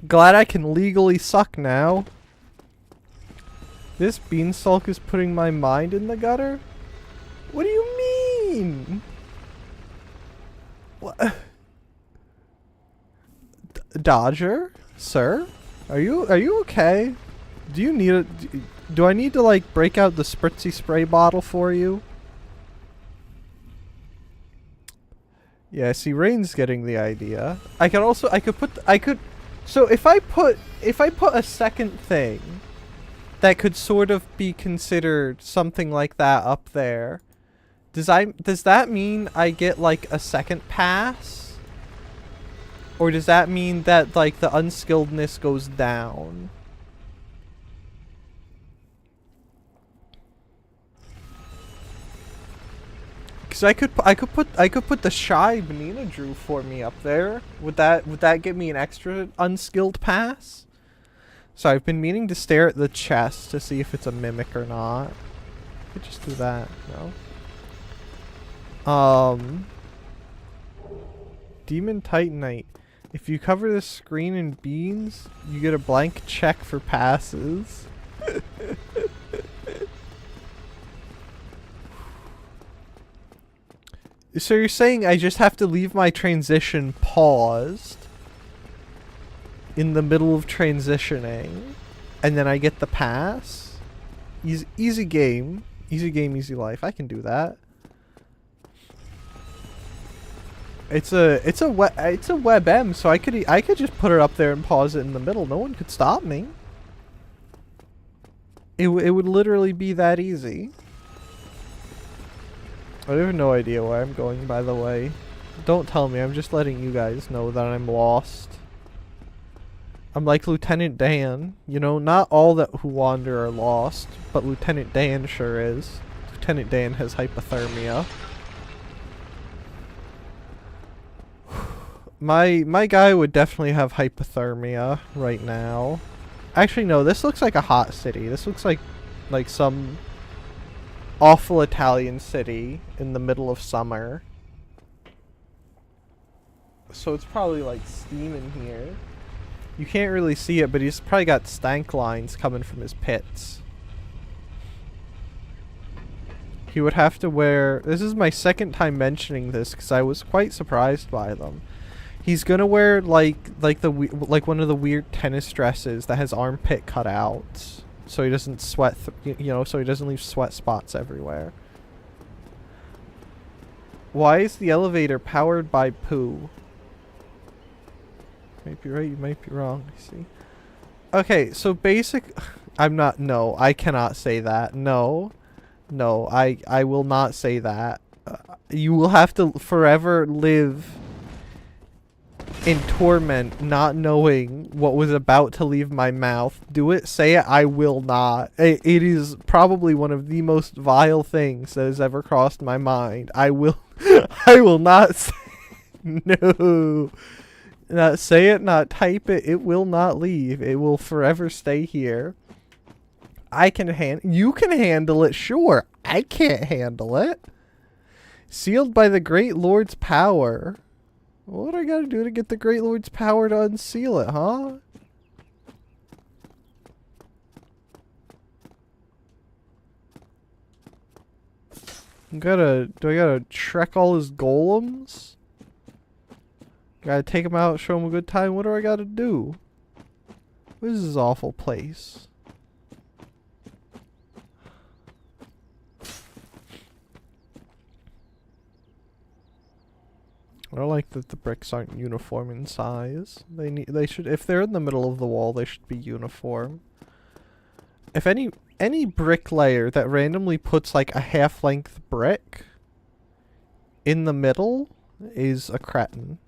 Glad I can legally suck now. This beanstalk is putting my mind in the gutter? What do you mean? What? Dodger? Sir? Are you okay? Do you need do I need to like break out the spritzy spray bottle for you? Yeah, see, Rain's getting the idea. So if I put a second thing that could sort of be considered something like that up there, does that mean I get like a second pass? Or does that mean that like the unskilledness goes down? Cause I could put the shy Benina drew for me up there. Would that give me an extra unskilled pass? So I've been meaning to stare at the chest to see if it's a mimic or not. I could just do that, no? Demon Titanite. If you cover the screen in beans, you get a blank check for passes. So you're saying I just have to leave my transition paused in the middle of transitioning, and then I get the pass? Easy game. Easy game, easy life. I can do that. It's a WebM, so I could just put it up there and pause it in the middle. No one could stop me. It would literally be that easy. I have no idea where I'm going, by the way. Don't tell me, I'm just letting you guys know that I'm lost. I'm like Lieutenant Dan. You know, not all that who wander are lost, but Lieutenant Dan sure is. Lieutenant Dan has hypothermia. My guy would definitely have hypothermia right now. Actually, no, this looks like a hot city. This looks like some awful Italian city in the middle of summer. So it's probably like steaming here. You can't really see it, but he's probably got stank lines coming from his pits. He would have to wear... This is my second time mentioning this because I was quite surprised by them. He's gonna wear like one of the weird tennis dresses that has armpit cutouts, so he doesn't sweat. So he doesn't leave sweat spots everywhere. Why is the elevator powered by poo? You might be right. You might be wrong. I see. Okay, so basic. I'm not. No, I cannot say that. No, I will not say that. You will have to forever live in torment, not knowing what was about to leave my mouth. Do it, say it, I will not. It is probably one of the most vile things that has ever crossed my mind. I will not say, no. Not say it, not type it, it will not leave. It will forever stay here. You can handle it, sure. I can't handle it. Sealed by the Great Lord's power. What do I gotta do to get the Great Lord's power to unseal it, huh? Do I gotta trek all his golems? Gotta take him out, show him a good time? What do I gotta do? What is this awful place? I don't like that the bricks aren't uniform in size. They should, if they're in the middle of the wall, they should be uniform. If any bricklayer that randomly puts like a half-length brick in the middle is a cretin.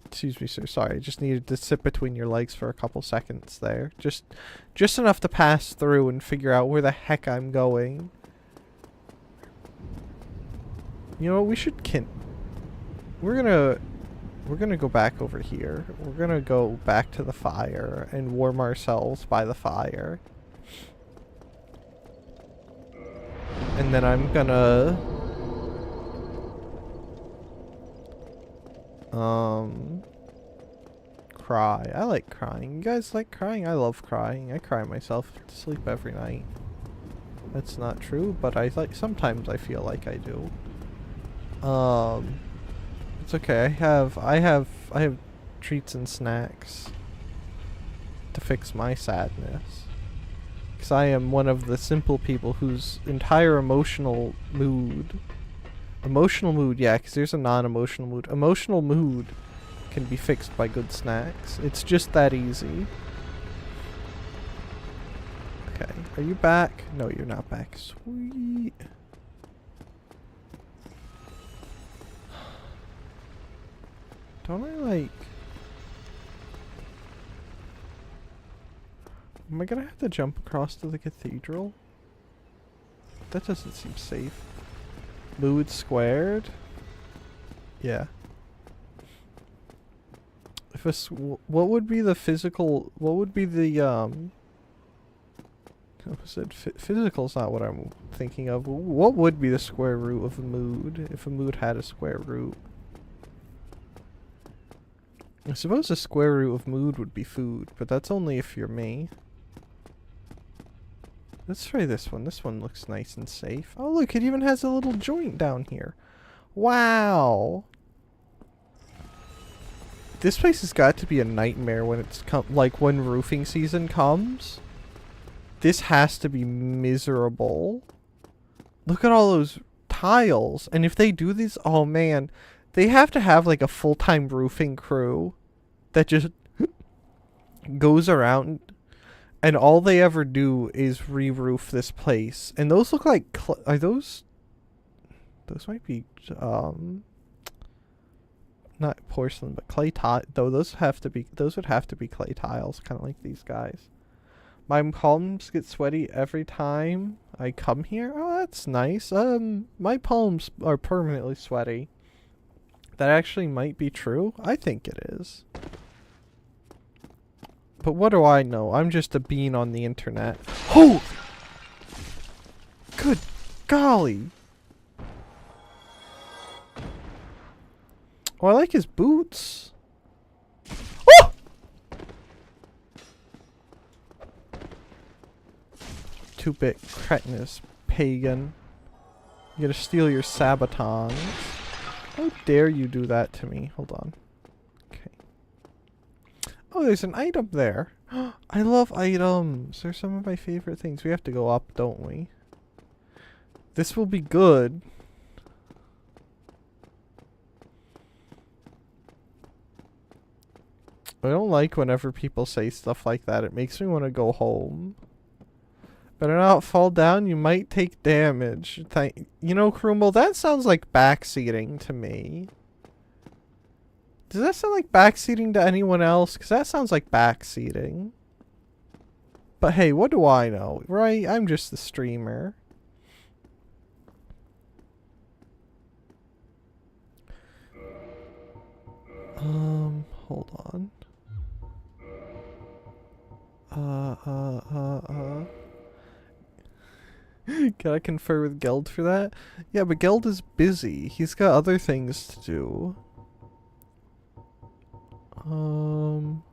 Excuse me, sir. Sorry, I just needed to sit between your legs for a couple seconds there. Just enough to pass through and figure out where the heck I'm going. You know, we should we're gonna go back over here. We're gonna go back to the fire and warm ourselves by the fire. And then I'm gonna cry. I like crying. You guys like crying? I love crying. I cry myself to sleep every night. That's not true, but sometimes I feel like I do. It's okay. I have treats and snacks to fix my sadness. Because I am one of the simple people whose entire emotional mood, yeah, because there's a non-emotional mood. Emotional mood can be fixed by good snacks. It's just that easy. Okay, are you back? No, you're not back. Sweet. Don't I like... Am I gonna have to jump across to the cathedral? That doesn't seem safe. Mood squared? Yeah. If a what would be the physical... What would be the, I said physical's not what I'm thinking of. What would be the square root of a mood if a mood had a square root? I suppose the square root of mood would be food, but that's only if you're me. Let's try this one. This one looks nice and safe. Oh look, it even has a little joint down here. Wow. This place has got to be a nightmare when it's like when roofing season comes. This has to be miserable. Look at all those tiles. And if they do these, oh man, they have to have like a full-time roofing crew that just goes around and all they ever do is re-roof this place. And those look like, are those might be, not porcelain, but clay tile. Though those would have to be clay tiles, kind of like these guys. My palms get sweaty every time I come here. Oh, that's nice. My palms are permanently sweaty. That actually might be true. I think it is. But what do I know? I'm just a bean on the internet. Oh! Good golly. Oh, I like his boots. Oh! 2-bit cretinous pagan. You gotta steal your sabatons. How dare you do that to me? Hold on. Okay. Oh, there's an item there. I love items. They're some of my favorite things. We have to go up, don't we? This will be good. I don't like whenever people say stuff like that. It makes me want to go home. Better not fall down. You might take damage. You know, Krumel, that sounds like backseating to me. Does that sound like backseating to anyone else? Because that sounds like backseating. But hey, what do I know? Right? I'm just the streamer. Hold on. Can I confer with Geld for that? Yeah, but Geld is busy. He's got other things to do. Hold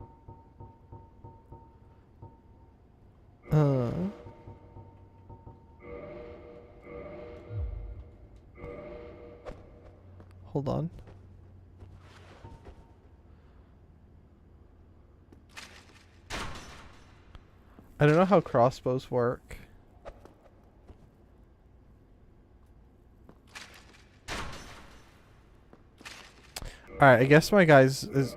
on. I don't know how crossbows work. Alright, I guess my guy's is...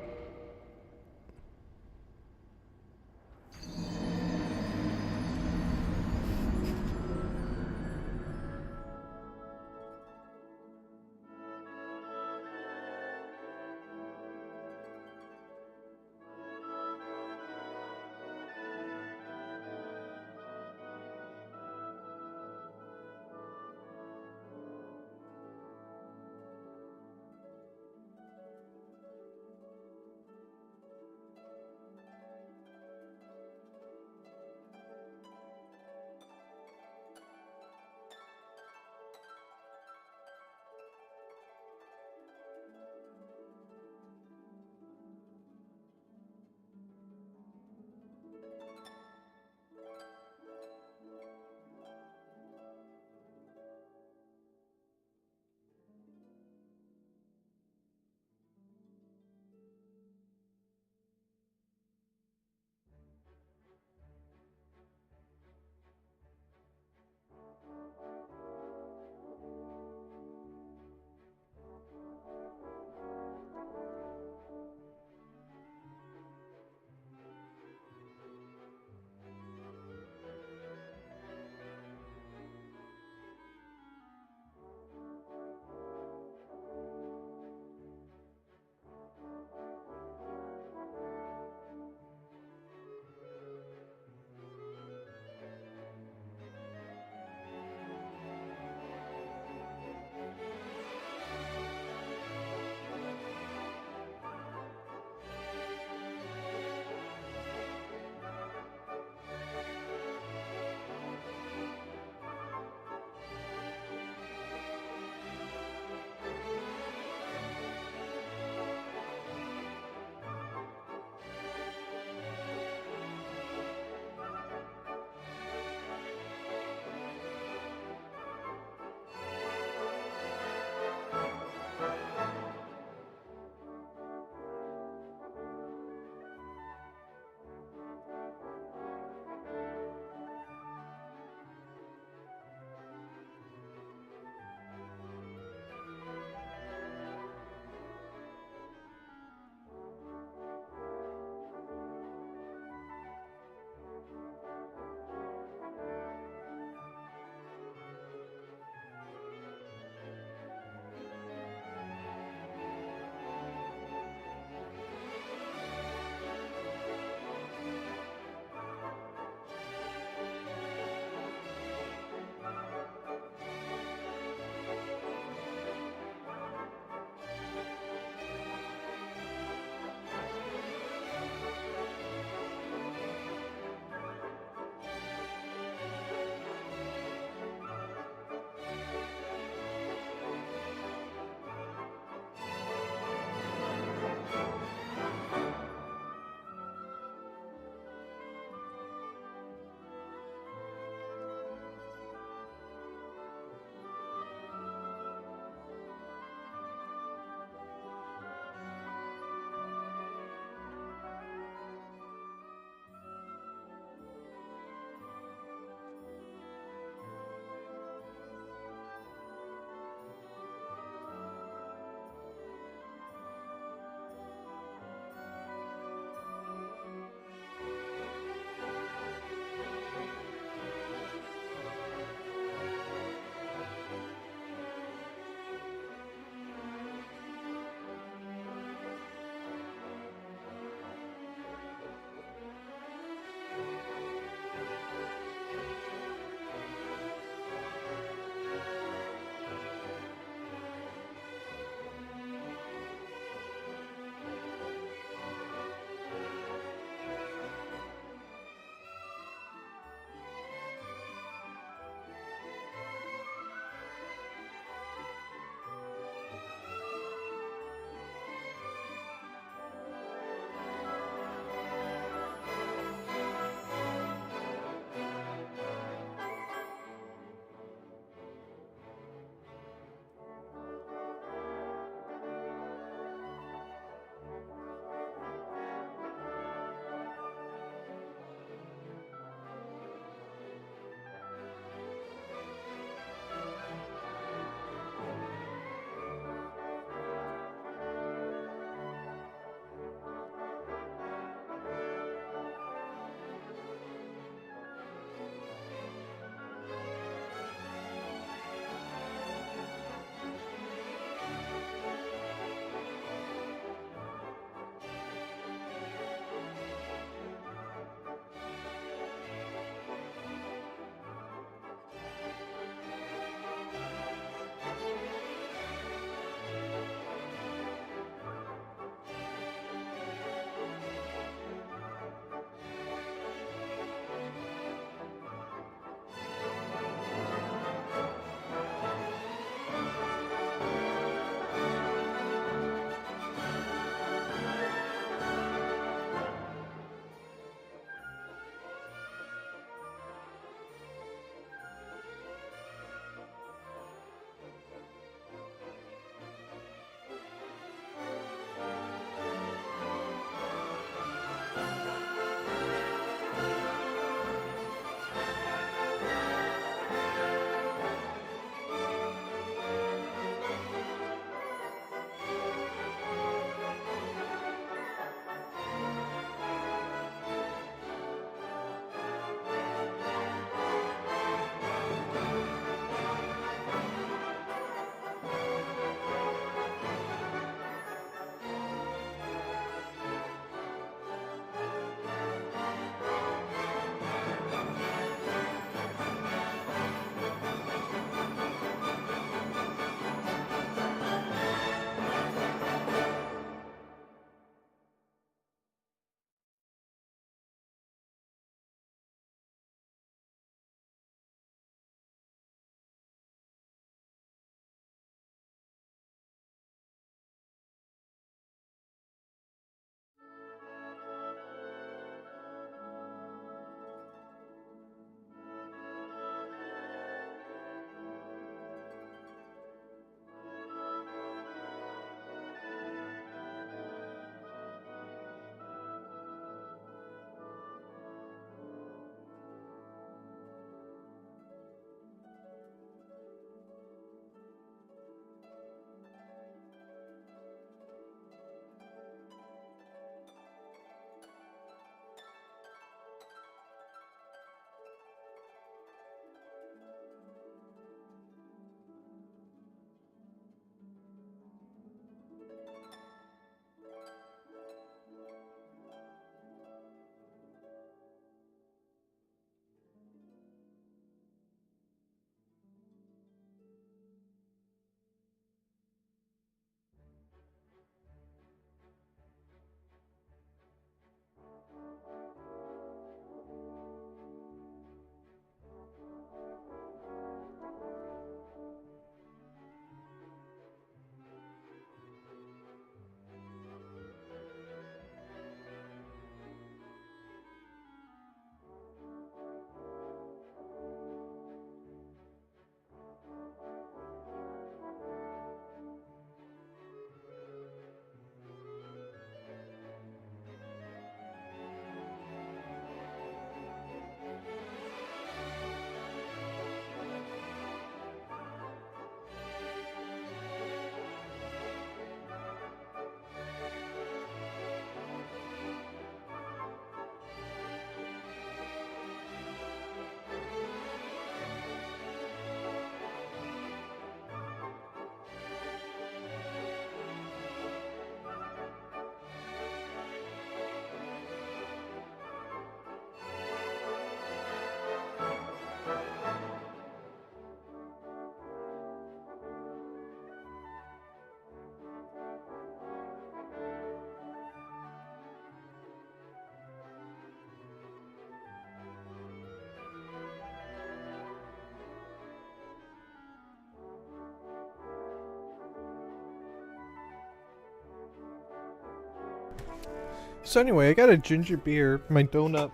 So anyway, I got a ginger beer, my donut,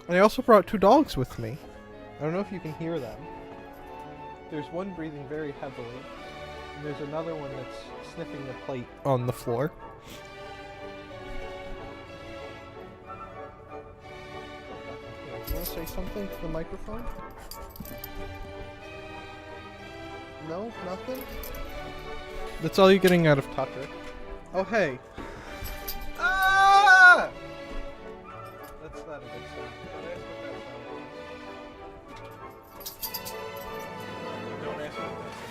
and I also brought 2 dogs with me. I don't know if you can hear them. There's one breathing very heavily, and there's another one that's sniffing the plate on the floor. You want to say something to the microphone? No? Nothing? That's all you're getting out of Tucker. Oh, hey. Ah! That's not a good sound. Don't ask what that sound.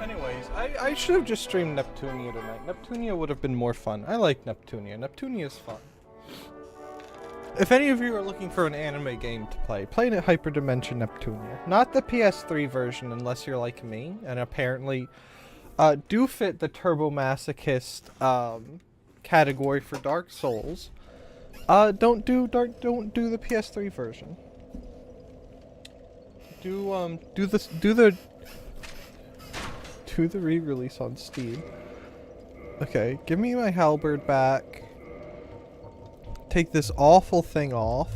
Anyways, I should have just streamed Neptunia tonight. Neptunia would have been more fun. I like Neptunia. Neptunia is fun. If any of you are looking for an anime game to play Hyperdimension Neptunia. Not the PS3 version unless you're like me, and apparently do fit the turbomasochist category for Dark Souls. Don't do the PS3 version. Do the re-release on Steam. Okay, give me my halberd back. Take this awful thing off.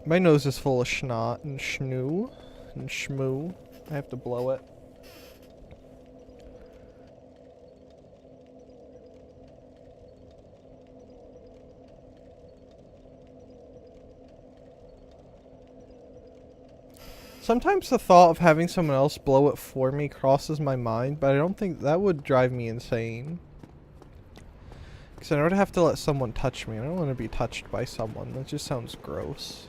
My nose is full of schnot and schnoo and schmoo. I have to blow it. Sometimes the thought of having someone else blow it for me crosses my mind, but I don't think that would drive me insane. Because I would have to let someone touch me. I don't want to be touched by someone. That just sounds gross.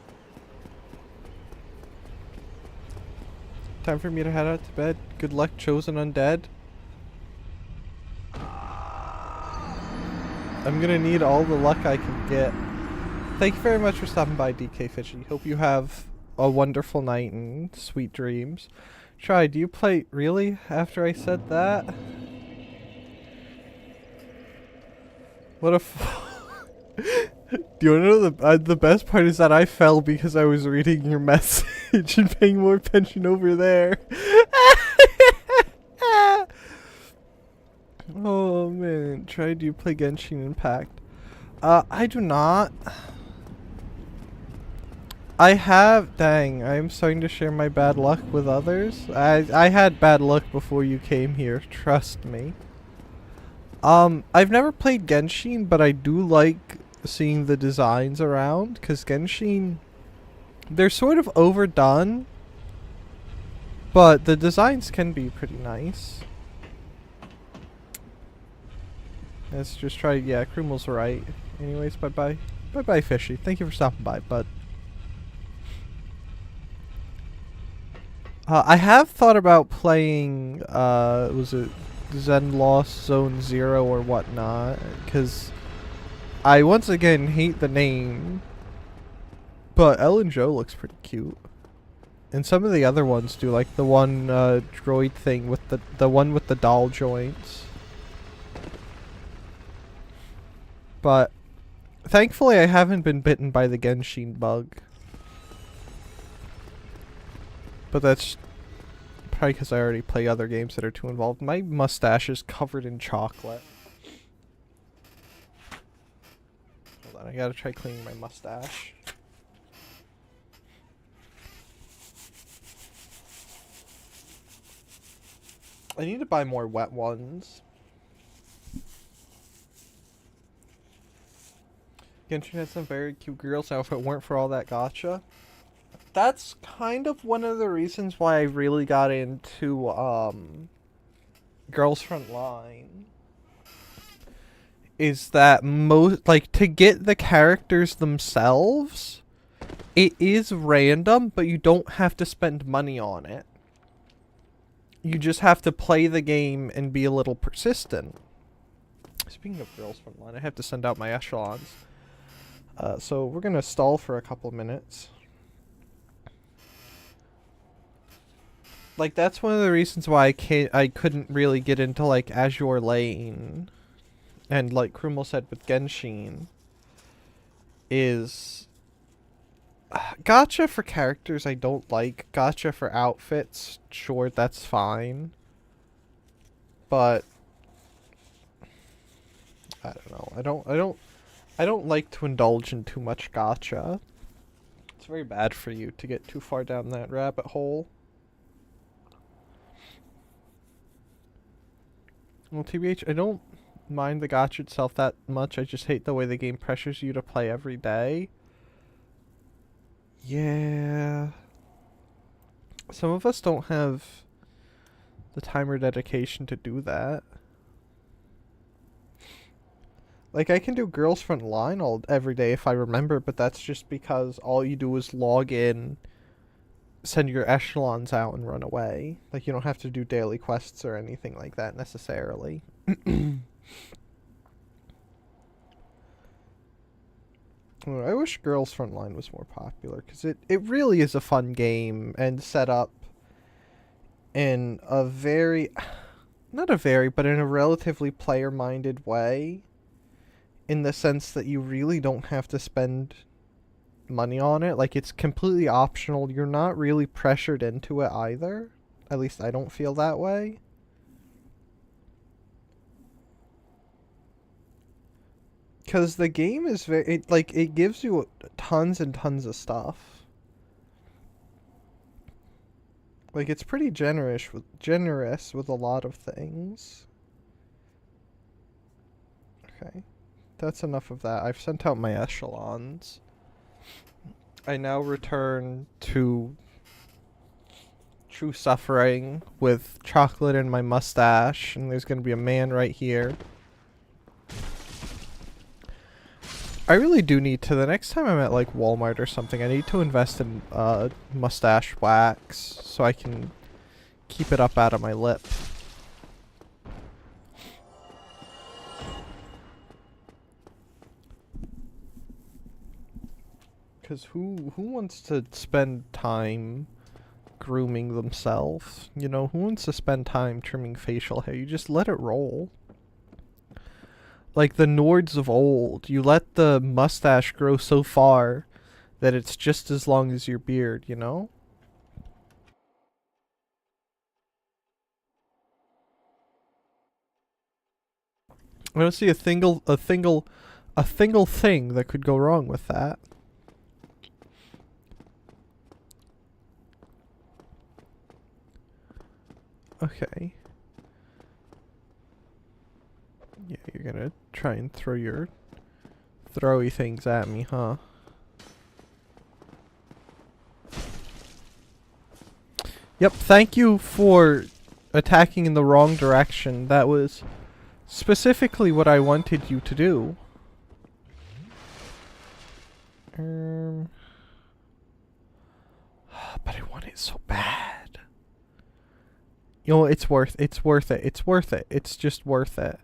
Time for me to head out to bed. Good luck, chosen undead. I'm gonna need all the luck I can get. Thank you very much for stopping by, DK Fishy. Hope you have a wonderful night and sweet dreams. Try, do you play really after I said that? What a do you want to know the best part is that I fell because I was reading your message and paying more attention over there. Oh man, try, do you play Genshin Impact? I do not. I have, dang, I'm starting to share my bad luck with others. I had bad luck before you came here, trust me. I've never played Genshin, but I do like seeing the designs around, because Genshin, they're sort of overdone, but the designs can be pretty nice. Let's just try, yeah, Krumel's right. Anyways, bye-bye. Bye-bye, Fishy. Thank you for stopping by, bud. I have thought about playing, was it Zen Lost Zone Zero or whatnot, because I once again hate the name, but Ellen Jo looks pretty cute. And some of the other ones do, like the one droid thing with the one with the doll joints. But thankfully I haven't been bitten by the Genshin bug. But that's Probably because I already play other games that are too involved. My mustache is covered in chocolate. Hold on, I gotta try cleaning my mustache. I need to buy more wet ones. Genshin has some very cute girls now if it weren't for all that gacha. That's kind of one of the reasons why I really got into Girls Front Line. Is that like to get the characters themselves, it is random, but you don't have to spend money on it. You just have to play the game and be a little persistent. Speaking of Girls Front Line, I have to send out my echelons. So we're gonna stall for a couple minutes. Like, that's one of the reasons why I couldn't really get into, like, Azure Lane. And, like Krumel said with Genshin. Is... gacha for characters I don't like. Gacha for outfits, sure, that's fine. But... I don't know. I don't like to indulge in too much gacha. It's very bad for you to get too far down that rabbit hole. Well, TBH, I don't mind the gacha itself that much. I just hate the way the game pressures you to play every day. Yeah. Some of us don't have the time or dedication to do that. Like, I can do Girls Front Line every day if I remember, but that's just because all you do is log in, send your echelons out, and run away. Like, you don't have to do daily quests or anything like that necessarily. I wish Girls Front Line was more popular, because it really is a fun game and set up in a very... not a very, but in a relatively player-minded way. In the sense that you really don't have to spend money on it. Like, it's completely optional. You're not really pressured into it either. At least I don't feel that way. Because the game is very... it gives you tons and tons of stuff. Like, it's pretty generous with a lot of things. Okay. That's enough of that. I've sent out my echelons. I now return to true suffering with chocolate in my mustache, and there's going to be a man right here. I really do need to, the next time I'm at like Walmart or something, I need to invest in mustache wax so I can keep it up out of my lip. Because who wants to spend time grooming themselves? You know, who wants to spend time trimming facial hair? You just let it roll. Like the Nords of old, you let the mustache grow so far that it's just as long as your beard, you know? I don't see a single thing that could go wrong with that. Okay. Yeah, you're gonna try and throw your throwy things at me, huh? Yep, thank you for attacking in the wrong direction. That was specifically what I wanted you to do. But I want it so bad. You know, it's worth it. It's worth it. It's just worth it.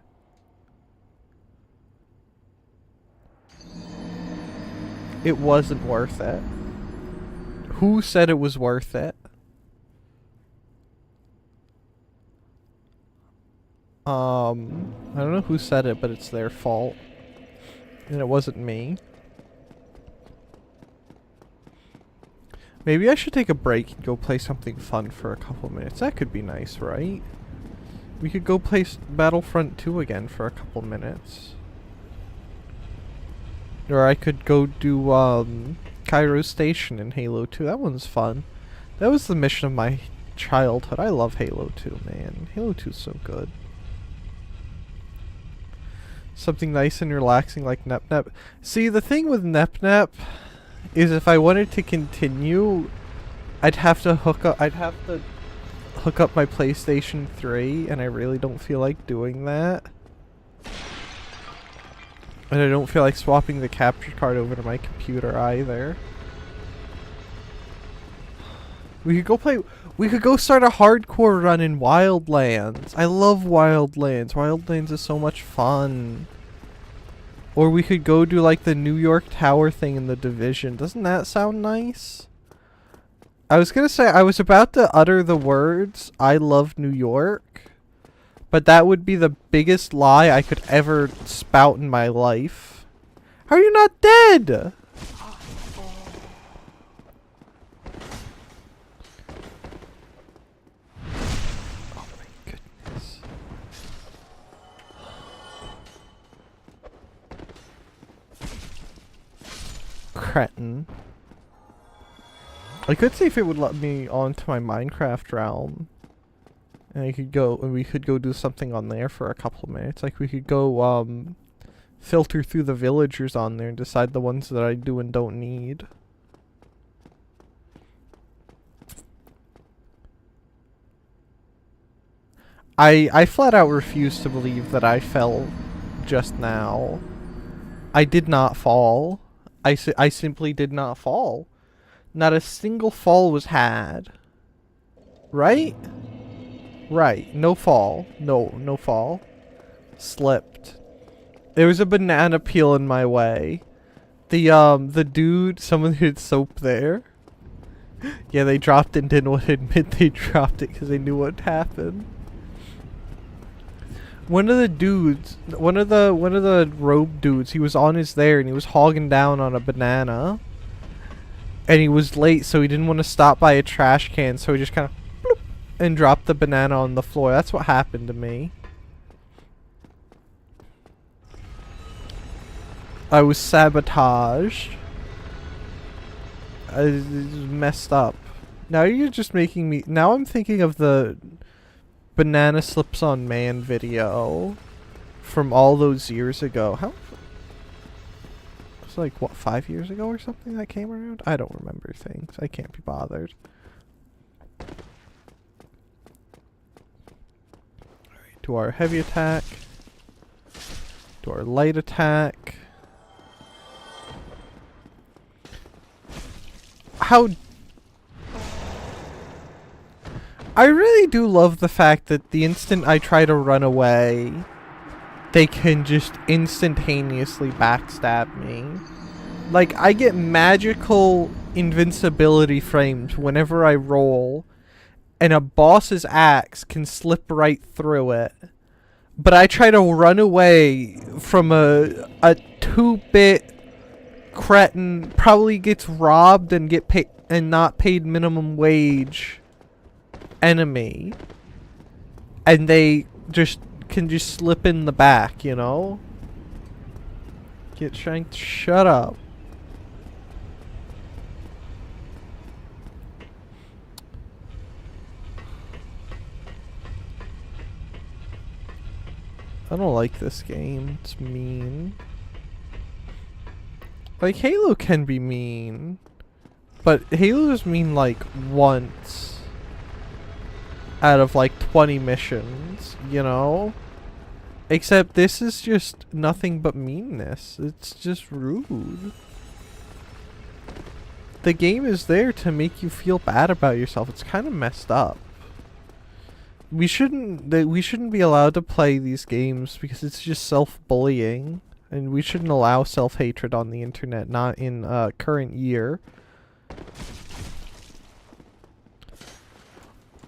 It wasn't worth it. Who said it was worth it? I don't know who said it, but it's their fault. And it wasn't me. Maybe I should take a break and go play something fun for a couple minutes. That could be nice, right? We could go play Battlefront 2 again for a couple minutes. Or I could go do Cairo Station in Halo 2. That one's fun. That was the mission of my childhood. I love Halo 2, man. Halo 2 is so good. Something nice and relaxing like Nep Nep. See, the thing with Nep Nep is if I wanted to continue, I'd have to hook up my PlayStation 3, and I really don't feel like doing that. And I don't feel like swapping the capture card over to my computer either. We could go start a hardcore run in Wildlands. I love Wildlands. Wildlands is so much fun. Or we could go do like the New York Tower thing in The Division. Doesn't that sound nice? I was gonna say, I was about to utter the words, I love New York. But that would be the biggest lie I could ever spout in my life. How are you not dead? Oh my goodness. Cretin. I could see if it would let me onto my Minecraft realm. And we could go do something on there for a couple of minutes. Like we could go filter through the villagers on there and decide the ones that I do and don't need. I flat out refuse to believe that I fell just now. I did not fall. I simply did not fall. Not a single fall was had. Right? Right. No fall. No fall. Slipped. There was a banana peel in my way. The dude, someone who had soap there. Yeah, they dropped it and didn't want to admit they dropped it because they knew what happened. One of the dudes, one of the robe dudes, he was on his there and he was hogging down on a banana. And he was late, so he didn't want to stop by a trash can, so he just kind of bloop, and dropped the banana on the floor. That's what happened to me. I was sabotaged. I was messed up. Now you're just making me... Now I'm thinking of the banana slips on man video from all those years ago. How... It's like, what, 5 years ago or something that came around? I don't remember things. I can't be bothered. Alright, do our heavy attack. Do our light attack. How... I really do love the fact that the instant I try to run away, they can just instantaneously backstab me. Like, I get magical invincibility frames whenever I roll, and a boss's axe can slip right through it. But I try to run away from a 2-bit cretin, probably gets robbed and get paid and not paid minimum wage enemy, and they can just slip in the back, you know? Get shanked. Shut up. I don't like this game. It's mean. Like, Halo can be mean, but Halo's mean like once out of like 20 missions, you know? Except this is just nothing but meanness. It's just rude. The game is there to make you feel bad about yourself. It's kind of messed up. We shouldn't be allowed to play these games because it's just self-bullying, and we shouldn't allow self-hatred on the internet, not in current year.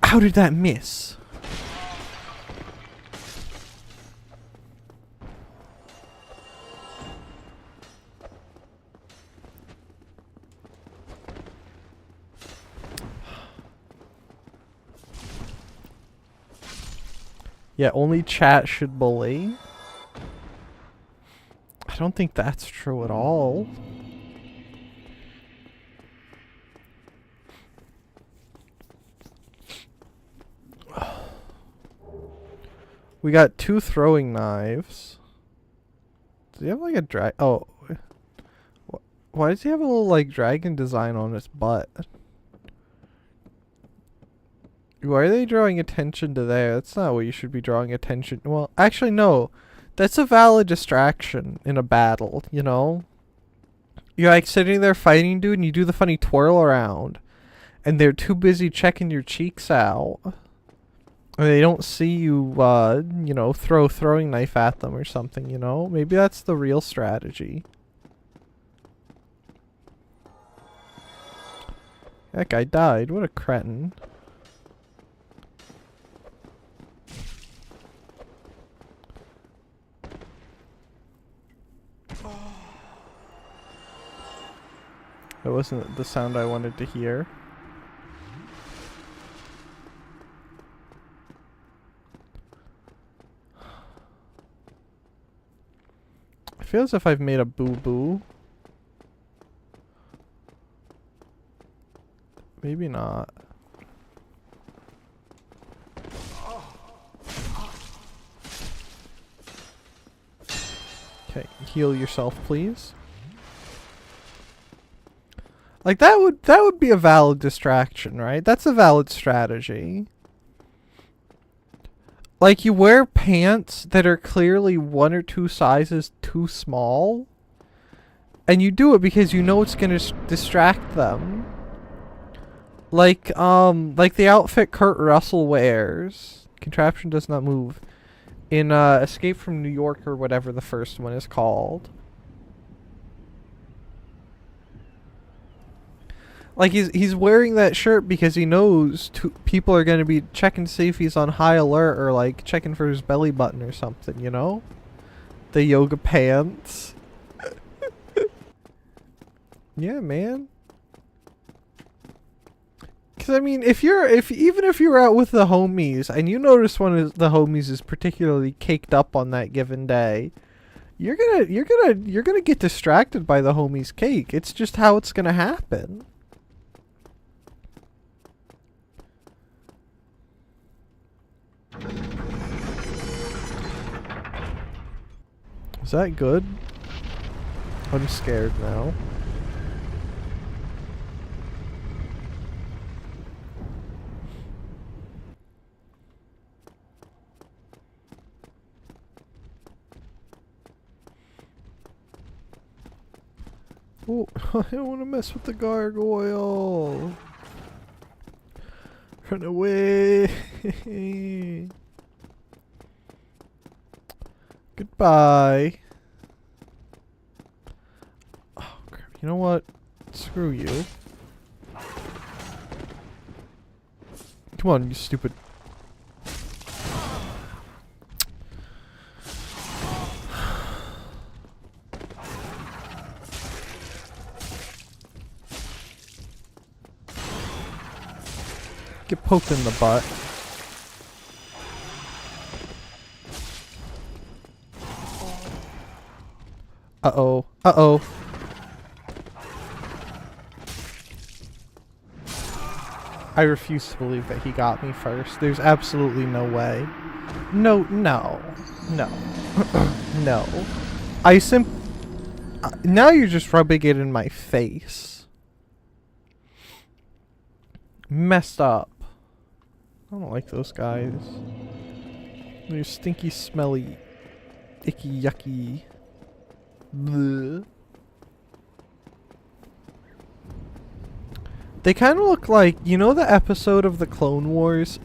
How did that miss? Yeah, only chat should bully. I don't think that's true at all. We got 2 throwing knives. Does he have like a drag? Oh. Why does he have a little like dragon design on his butt? Why are they drawing attention to there? That's not what you should be drawing attention. Well, actually no. That's a valid distraction in a battle, you know? You're like sitting there fighting dude and you do the funny twirl around. And they're too busy checking your cheeks out. Or they don't see you, you know, throw a throwing knife at them or something, you know? Maybe that's the real strategy. That guy died. What a cretin. That wasn't the sound I wanted to hear. I feel as if I've made a boo-boo. Maybe not. Okay, heal yourself, please. Like that would be a valid distraction, right? That's a valid strategy. Like you wear pants that are clearly 1 or 2 sizes too small, and you do it because you know it's gonna distract them. Like the outfit Kurt Russell wears. Contraption does not move. In Escape from New York or whatever the first one is called. Like he's wearing that shirt because he knows people are going to be checking to see if he's on high alert or like checking for his belly button or something, you know? The yoga pants. Yeah, man. Cause I mean, even if you're out with the homies and you notice one of the homies is particularly caked up on that given day, you're gonna get distracted by the homie's cake. It's just how it's gonna happen. Is that good? I'm scared now. Oh, I don't want to mess with the gargoyle. Run away. Goodbye. Oh, crap. You know what? Screw you. Come on, you stupid. Get poked in the butt. Uh-oh. Uh-oh. I refuse to believe that he got me first. There's absolutely no way. No. No. Now you're just rubbing it in my face. Messed up. I don't like those guys. They're stinky, smelly, icky, yucky. Bleh. They kind of look like, you know the episode of the Clone Wars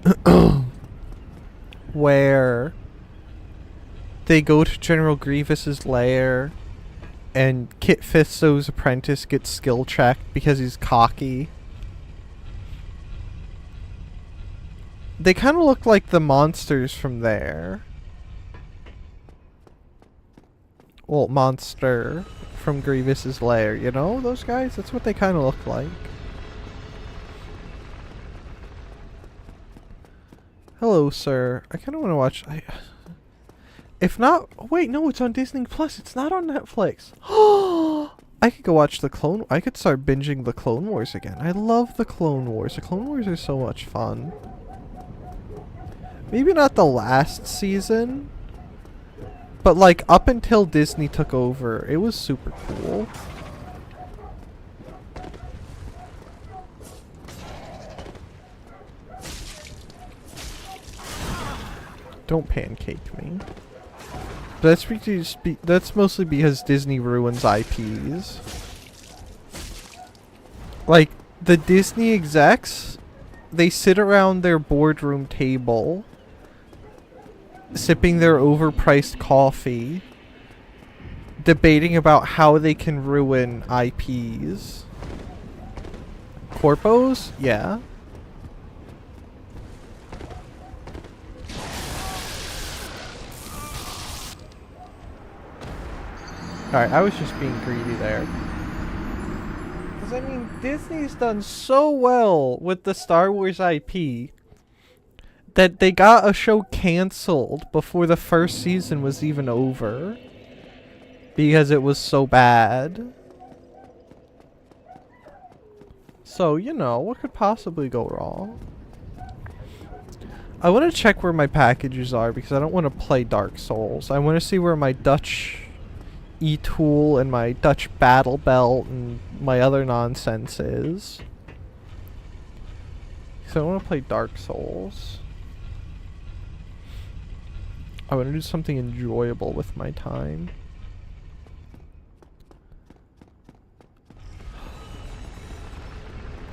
where they go to General Grievous's lair and Kit Fisto's apprentice gets skill checked because he's cocky? They kind of look like the monsters from there. Well, monster from Grievous's lair, you know? Those guys? That's what they kind of look like. Hello, sir. I kind of want to watch. If not, oh, wait, no, it's on Disney Plus. It's not on Netflix. I could go watch the Clone. I could start binging the Clone Wars again. I love the Clone Wars. The Clone Wars are so much fun. Maybe not the last season, but like up until Disney took over, it was super cool. Don't pancake me. That's mostly because Disney ruins IPs. Like, the Disney execs, they sit around their boardroom table, sipping their overpriced coffee, debating about how they can ruin IPs. Corpos? Yeah. Alright, I was just being greedy there. Because, I mean, Disney's done so well with the Star Wars IP that they got a show cancelled before the first season was even over. Because it was so bad. So, you know, what could possibly go wrong? I want to check where my packages are because I don't want to play Dark Souls. I want to see where my Dutch E-tool and my Dutch battle belt and my other nonsense is. So I want to play Dark Souls. I want to do something enjoyable with my time.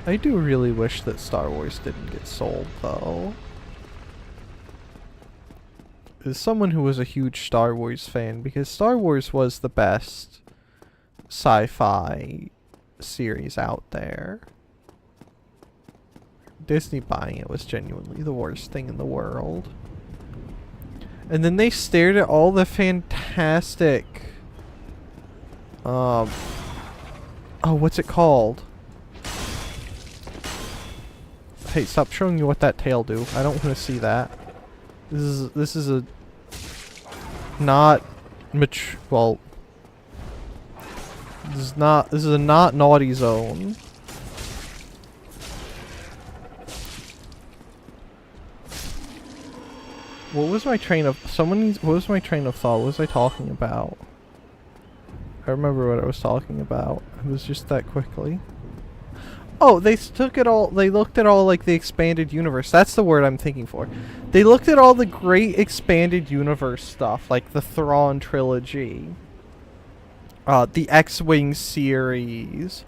I do really wish that Star Wars didn't get sold, though. As someone who was a huge Star Wars fan, because Star Wars was the best sci-fi series out there. Disney buying it was genuinely the worst thing in the world. And then they stared at all the fantastic... oh, what's it called? Hey, stop showing me what that tail do. I don't want to see that. This is a not mature. Well, this is a not naughty zone. What was my train of what was my train of thought? What was I talking about? I remember what I was talking about. It was just that quickly. Oh, they took it all. They looked at all like the expanded universe. That's the word I'm thinking for. They looked at all the great expanded universe stuff, like the Thrawn trilogy, the X-Wing series,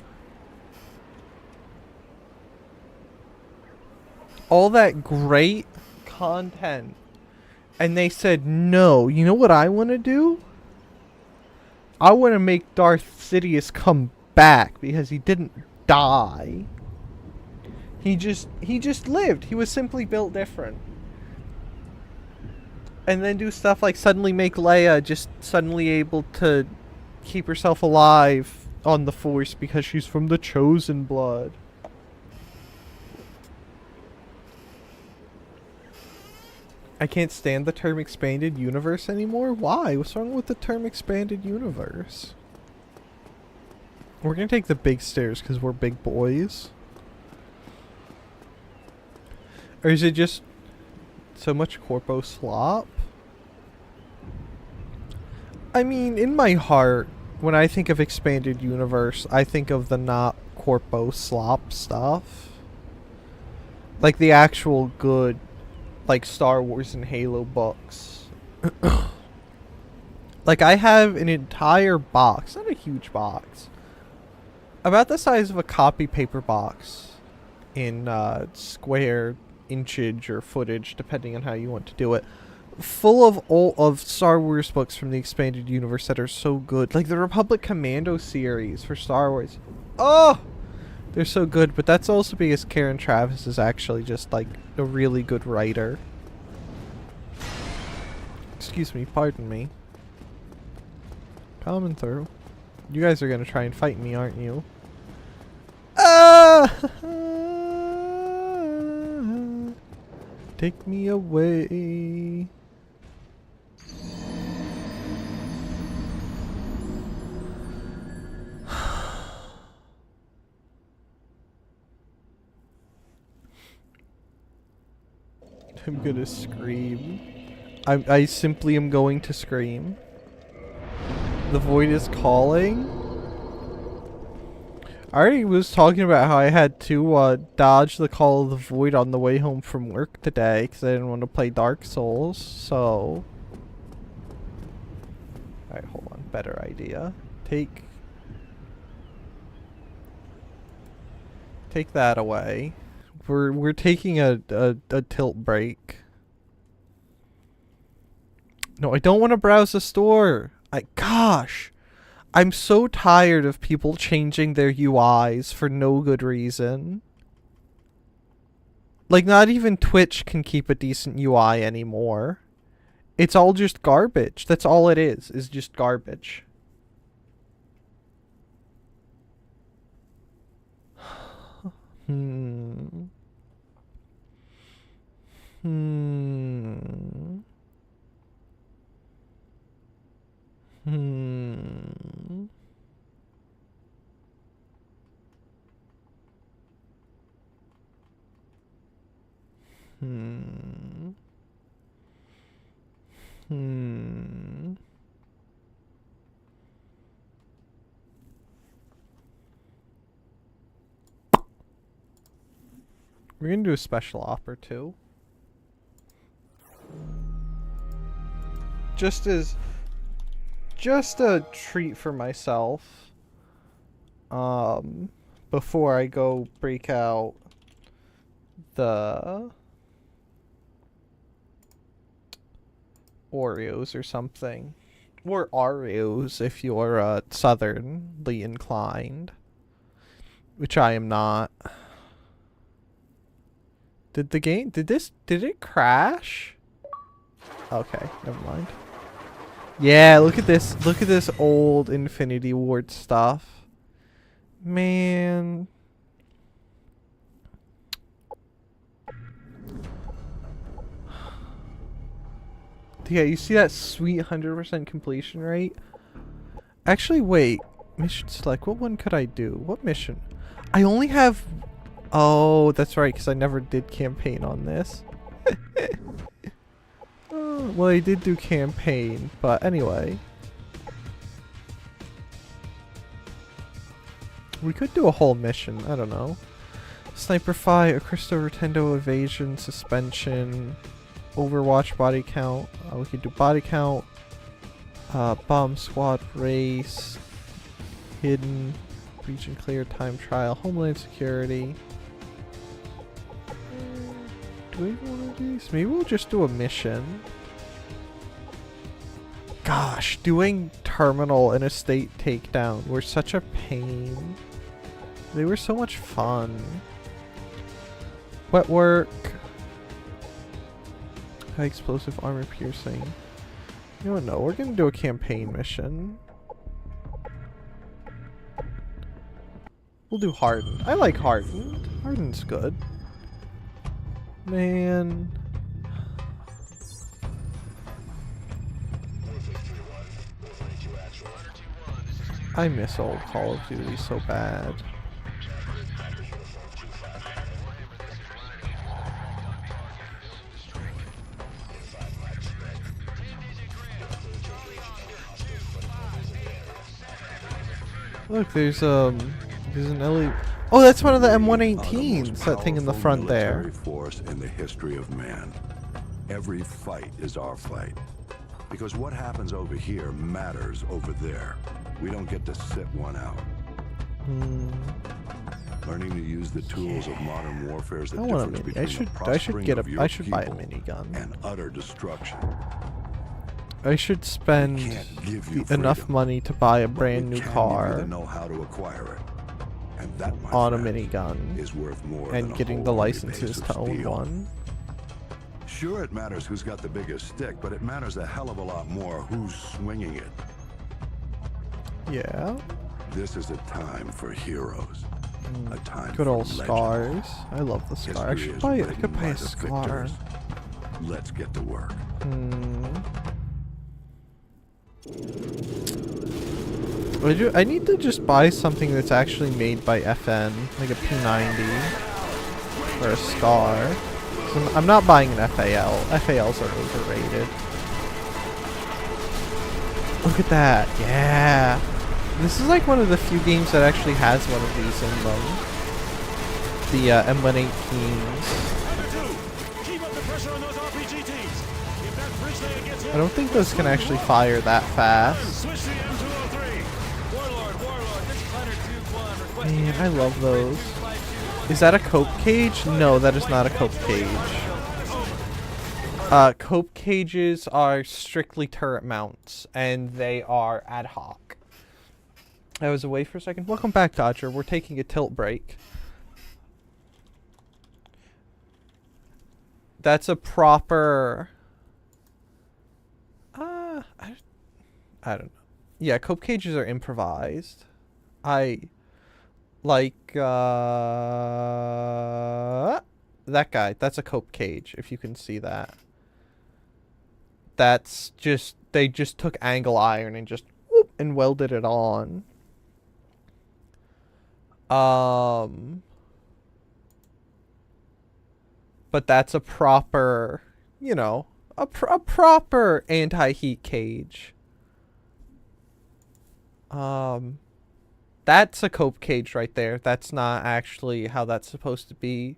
all that great content, and they said, "No, you know what I want to do? I want to make Darth Sidious come back because he didn't die. He just lived. He was simply built different." And then do stuff like suddenly make Leia just suddenly able to keep herself alive on the Force because she's from the chosen blood. I can't stand the term expanded universe anymore. Why? What's wrong with the term expanded universe? We're gonna take the big stairs because we're big boys. Or is it just so much corpo slop? I mean, in my heart, when I think of expanded universe, I think of the not corpo slop stuff. Like the actual good, like Star Wars and Halo books. Like I have an entire box, not a huge box, about the size of a copy paper box in square inchage or footage, depending on how you want to do it, full of all of Star Wars books from the expanded universe that are so good. Like the Republic Commando series for Star Wars. Oh! They're so good, but that's also because Karen Travis is actually just like a really good writer. Excuse me, pardon me. Coming through. You guys are gonna try and fight me, aren't you? Ah! Take me away. I'm gonna scream. I simply am going to scream. The void is calling. I already was talking about how I had to dodge the call of the void on the way home from work today because I didn't want to play Dark Souls, so... Alright, hold on. Better idea. Take that away. We're taking a tilt break. No, I don't want to browse the store. Gosh. I'm so tired of people changing their UIs for no good reason. Like, not even Twitch can keep a decent UI anymore. It's all just garbage. That's all it is just garbage. Hmm. Hmm. Hmm. Hmm. Hmm. We're gonna do a special op or two. Just a treat for myself. Before I go break out the Oreos or something. Or Oreos if you're southernly inclined. Which I am not. Did it crash? Okay, never mind. Yeah, look at this old Infinity Ward stuff. Man. Yeah, you see that sweet 100% completion rate? Actually, wait. Mission select. What one could I do? What mission? I only have... Oh, that's right, because I never did campaign on this. Well, I did do campaign, but anyway. We could do a whole mission. I don't know. Sniper fight, a Cristo Rotendo evasion, suspension, Overwatch body count. We could do body count, bomb squad race, hidden, region clear, time trial, homeland security. Do we want to do this? Maybe we'll just do a mission. Gosh, doing terminal and estate takedown were such a pain. They were so much fun. Wet work. High explosive armor piercing. You don't know. We're gonna do a campaign mission. We'll do hardened. I like hardened. Hardened's good. Man. I miss old Call of Duty so bad. Look, there's an LE. Oh, that's one of the M118s. That thing in the front there. Military force in the history of man. Every fight is our fight, because what happens over here matters over there. We don't get to sit one out. Learning to use the tools of modern warfare is the difference between the prospering of your people buy a minigun and utter destruction. I should spend enough money to buy a brand new car know how to acquire it. And that, my on a friend, minigun is worth more and than getting a the whole licenses database to of own steel. one. Sure, it matters who's got the biggest stick, but it matters a hell of a lot more who's swinging it. Yeah. This is a time for heroes. A time Good for old legends. scars. I love the scar. I History should is buy. I written could buy by a the scar. victors, Let's get to work. I need to just buy something that's actually made by FN, like a P90 or a Scar. So I'm not buying an FAL. FALs are overrated. Look at that. Yeah. This is like one of the few games that actually has one of these in them. The M118s. I don't think those can actually fire that fast. Man, I love those. Is that a cope cage? No, that is not a cope cage. Cope cages are strictly turret mounts, and they are ad hoc. I was away for a second. Welcome back, Dodger. We're taking a tilt break. That's a proper... I don't know. Yeah, cope cages are improvised. I like that guy. That's a cope cage, if you can see that. That's just, they just took angle iron and just whoop, and welded it on. But that's a proper, you know, a proper anti-heat cage. That's a cope cage right there. That's not actually how that's supposed to be.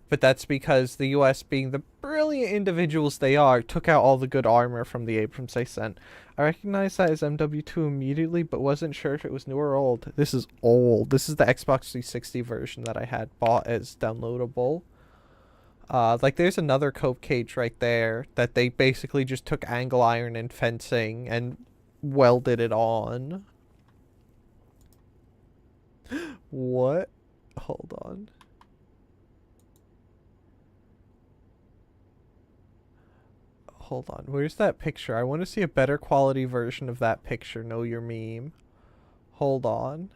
But that's because the US, being the brilliant individuals they are, took out all the good armor from the Abrams they sent. I recognized that as MW2 immediately, but wasn't sure if it was new or old. This is old. This is the Xbox 360 version that I had bought as downloadable. Like, there's another cope cage right there that they basically just took angle iron and fencing and welded it on. What? Hold on. Hold on. Where's that picture? I want to see a better quality version of that picture. Know your meme. Hold on.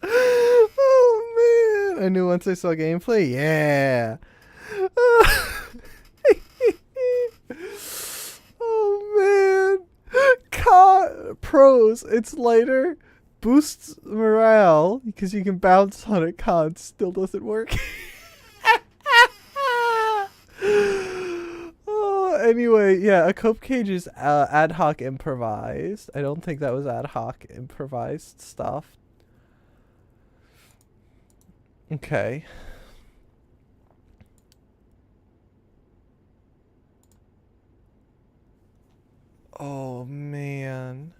Oh man. I knew once I saw gameplay. Yeah. Oh man. Pros. It's lighter. Boosts morale because you can bounce on it. Cons still doesn't work. Oh, anyway, yeah, a cope cage is ad hoc improvised. I don't think that was ad hoc improvised stuff. Okay. Oh man.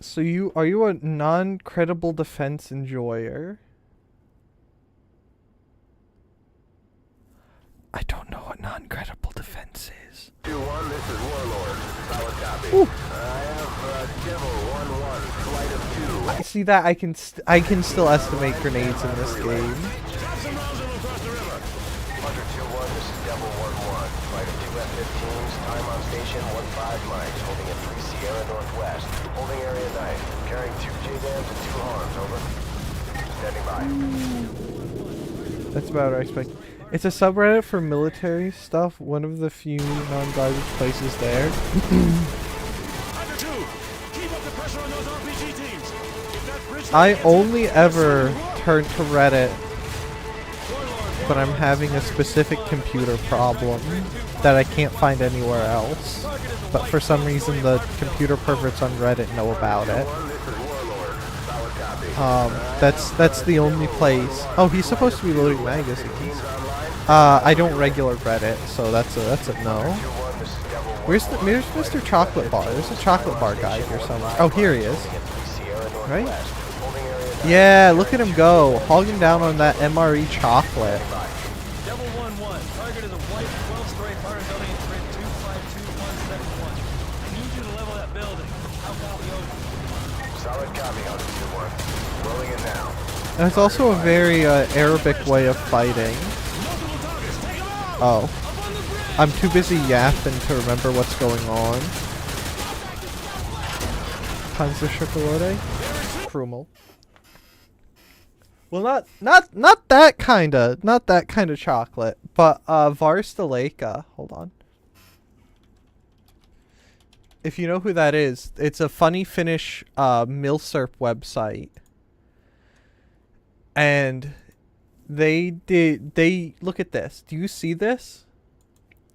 So are you a non-credible defense enjoyer? I don't know what non-credible defense is. 2-1, this is Warlord. Solid copy. Ooh. I have Devil 1-1, flight of 2. I see that I can still estimate grenades in this game. Hunter 2-1, this is Devil 1-1, flight of 2 F-15s, time on station 15 mics, holding at 3 Sierra Northwest, holding area knife, carrying 2 J-dams and 2 harms, over. Standing by. That's about what I expect. It's a subreddit for military stuff, one of the few non-garbage places there. I only ever turn to Reddit when I'm having a specific computer problem that I can't find anywhere else. But for some reason the computer perverts on Reddit know about it. That's the only place. Oh, he's supposed to be loading magazines. I don't regular Reddit, so that's a no. Where's Mr. Chocolate Bar? There's a chocolate bar guy here somewhere. Oh, here he is. Right? Yeah, look at him go, hogging down on that MRE chocolate. Devil 1-1. Target is a white 12-story apartment building in grid 252171. I need you to level that building. How copy over? Solid copy, Hunter 2-1. Rolling in now. And it's also a very Arabic way of fighting. Oh. I'm too busy yapping to remember what's going on. Panzer Chocolate. Krumel. Well, not that kind of chocolate, but Varstaleka. Hold on. If you know who that is, it's a funny Finnish Milsurp website. And they look at this. Do you see this?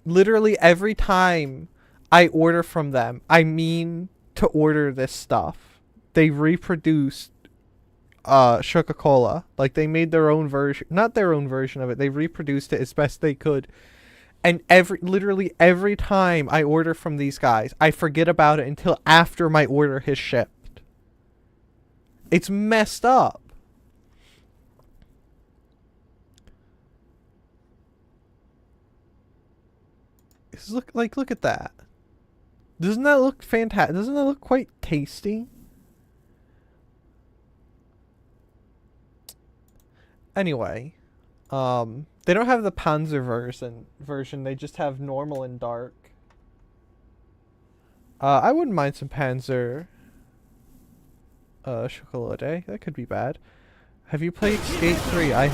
Literally every time I order from them, I mean to order this stuff, they reproduced Coca-Cola. Like, they made their own version, not their own version of it, they reproduced it as best they could. And literally every time I order from these guys, I forget about it until after my order has shipped. It's messed up. Look at that. Doesn't that look fantastic? Doesn't that look quite tasty? Anyway, they don't have the Panzer version. They just have normal and dark. I wouldn't mind some Panzer Chocolate. That could be bad. Have you played Skate 3? I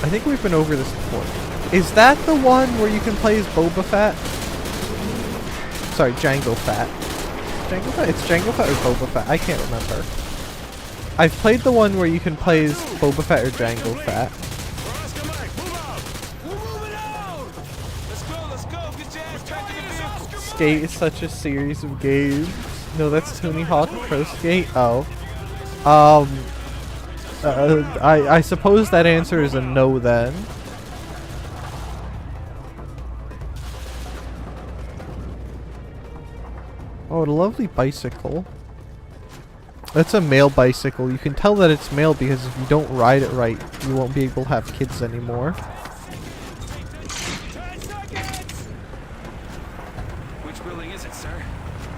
think we've been over this before. Is that the one where you can play as Boba Fett? Sorry, Jango Fett. Jango Fett? It's Jango Fett or Boba Fett? I can't remember. I've played the one where you can play as Boba Fett or Jango Fett. Skate is such a series of games. No, that's Tony Hawk Pro Skate. Oh. I suppose that answer is a no then. Oh, what a lovely bicycle. That's a male bicycle. You can tell that it's male because if you don't ride it right, you won't be able to have kids anymore. Which building is it, sir?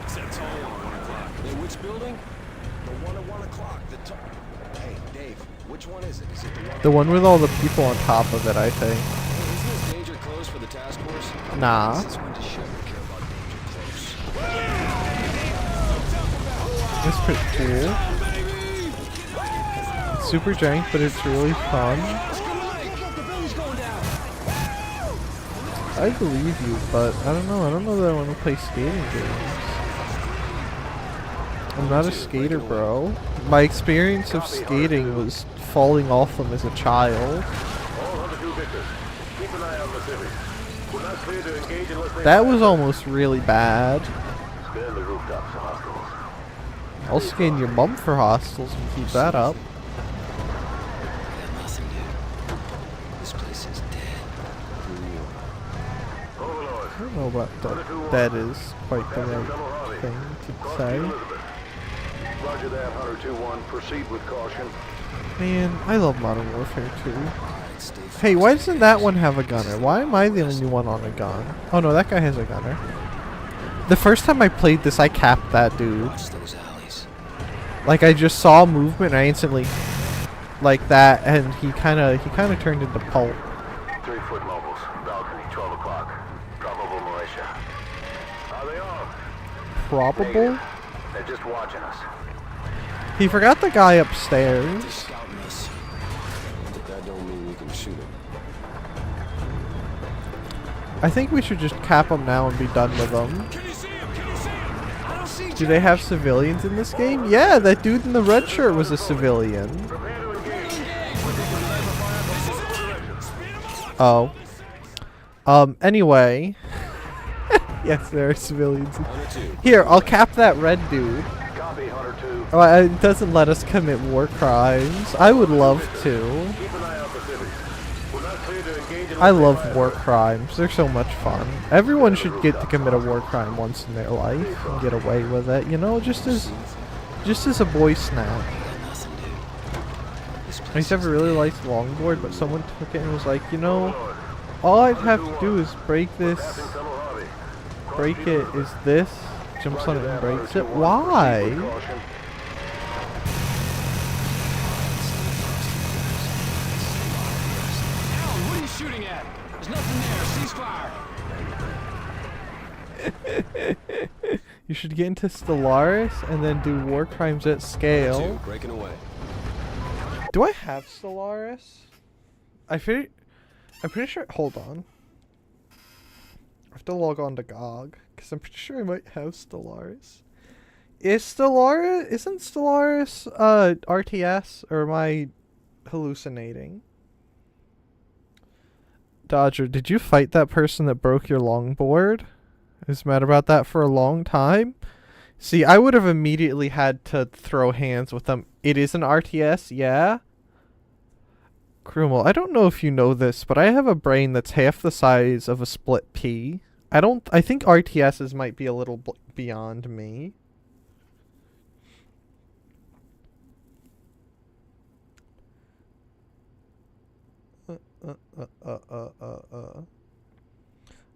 It's all 1 o'clock. Which building? The one at 1 o'clock. Hey, Dave, which one is it? Is it the one with all the people on top of it, I think. Isn't this danger close for the task force? Nah. This is when to show you care about danger close. It's pretty cool. It's super jank, but it's really fun. I believe you, but I don't know. I don't know that I want to play skating games. I'm not a skater, bro. My experience of skating was falling off them as a child. That was almost really bad. I'll scan your mum for hostels and keep that up. I don't know about that is quite the right thing to say. Roger that, Hunter 2-1. Proceed with caution. Man, I love Modern Warfare 2. Hey, why doesn't that one have a gunner? Why am I the only one on a gun? Oh no, that guy has a gunner. The first time I played this, I capped that dude. Like, I just saw movement and I instantly like that, and he kind of turned into pulp. 3-foot mobiles, balcony, 12 o'clock. Probable militia. Are they on? Probable? They're just watching us. He forgot the guy upstairs. That don't mean we can shoot him. I think we should just cap him now and be done with him. Do they have civilians in this game? Yeah, that dude in the red shirt was a civilian. Oh. Anyway. Yes, there are civilians. Here, I'll cap that red dude. Oh, it doesn't let us commit war crimes. I would love to. I love war crimes. They're so much fun. Everyone should get to commit a war crime once in their life and get away with it. You know, just as a boy snack. I used to have a really nice longboard, but someone took it and was like, you know, all I'd have to do is break it is this, jumps on it and breaks it. Why? Alan, what are you shooting at? There's nothing there. Ceasefire. You should get into Stellaris and then do war crimes at scale. Two, breaking away. Do I have Stellaris? I'm pretty sure. Hold on. I have to log on to GOG because I'm pretty sure I might have Stellaris. Isn't Stellaris RTS, or am I hallucinating? Dodger, did you fight that person that broke your longboard? I was mad about that for a long time. See, I would have immediately had to throw hands with them. It is an RTS, yeah? Krumel, I don't know if you know this, but I have a brain that's half the size of a split pea. I think RTSs might be a little beyond me.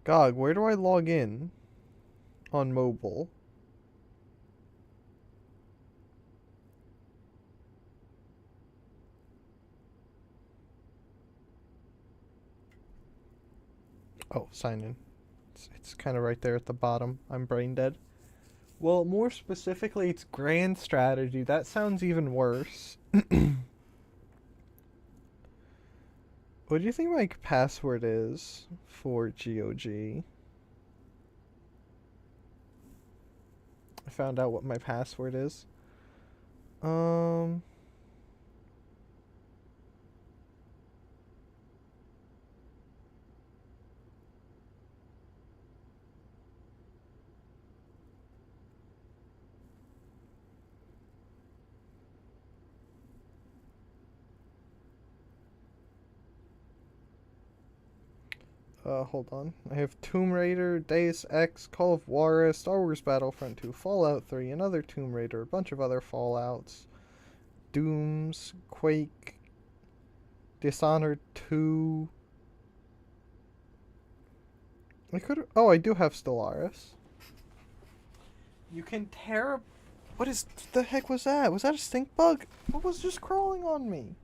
GOG, where do I log in on mobile? Oh, sign in. It's kind of right there at the bottom. I'm brain dead. Well, more specifically, it's grand strategy. That sounds even worse. What do you think my password is for GOG? I found out what my password is. Hold on. I have Tomb Raider, Deus Ex, Call of Juarez, Star Wars Battlefront 2, Fallout 3, another Tomb Raider, a bunch of other Fallouts, Dooms, Quake, Dishonored 2. I do have Stellaris. You can tear... What the heck was that? Was that a stink bug? What was just crawling on me?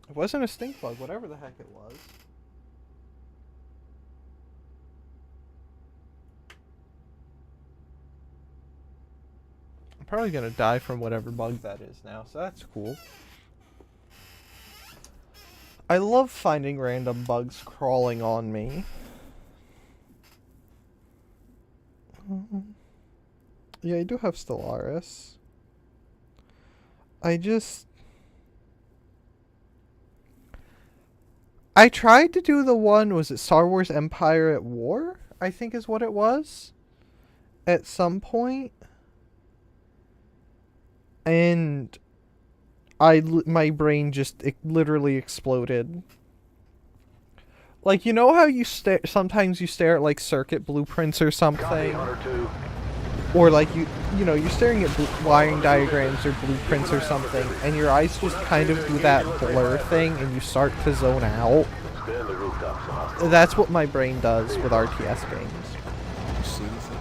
It wasn't a stink bug, whatever the heck it was. I'm probably gonna die from whatever bug that is now, so that's cool. I love finding random bugs crawling on me. Yeah, I do have Stellaris. I tried to do the one, was it Star Wars Empire at War? I think is what it was. At some point. And my brain just literally exploded. Like, you know how you sometimes you stare at like circuit blueprints or something? Or like you're staring at wiring diagrams or blueprints or something, and your eyes just kind of do that blur thing, and you start to zone out. That's what my brain does with RTS games. You see anything?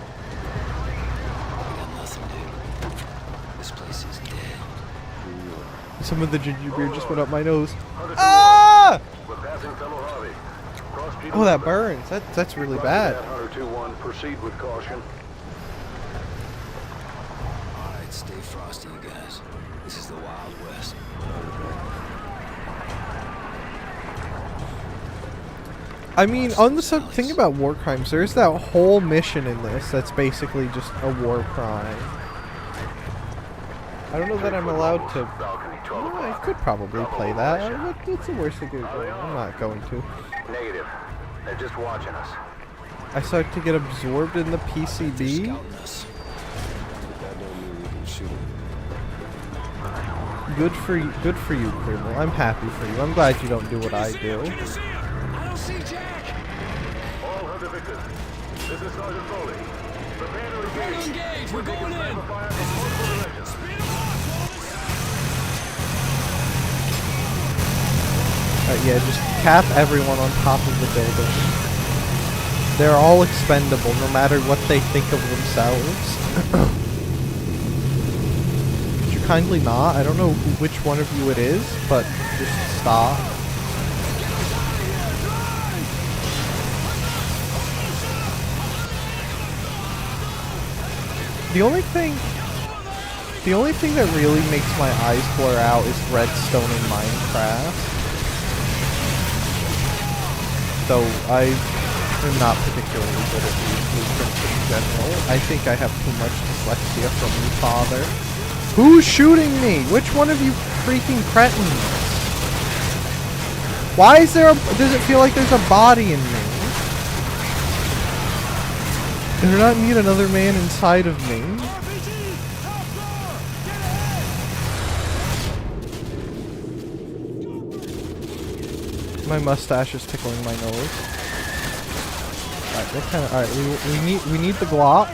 I got nothing, dude. This place is dead. Some of the ginger beer just went up my nose. Ah! Oh, that burns. That's really bad. Proceed with caution. Alright, stay frosty, you guys. This is the Wild West. I mean, on the thing about war crimes, there's that whole mission in this that's basically just a war crime. I don't know that I'm allowed to... I could probably play that. What's the worst that could go? I'm not going to. Negative. They're just watching us. I start to get absorbed in the PCB. Scouting us. But that don't mean we can shoot them. Good for you, Krumel. I'm happy for you. I'm glad you don't do what I do. I don't see Jack. All Hunter victors. This is Sergeant Foley. Prepare to Ready to engage. engage. We're going in. Fire from multiple directions. Speed them up, Yeah, just cap everyone on top of the building. They're all expendable, no matter what they think of themselves. Could you kindly not? I don't know which one of you it is, but just stop. The only thing that really makes my eyes blur out is redstone in Minecraft. Though I am not particularly good at these blueprints in general. I think I have too much dyslexia from you, Father. Who's shooting me? Which one of you freaking cretins? Why is there does it feel like there's a body in me? I do not need another man inside of me. My mustache is tickling my nose. Alright, what kind of we need the Glock.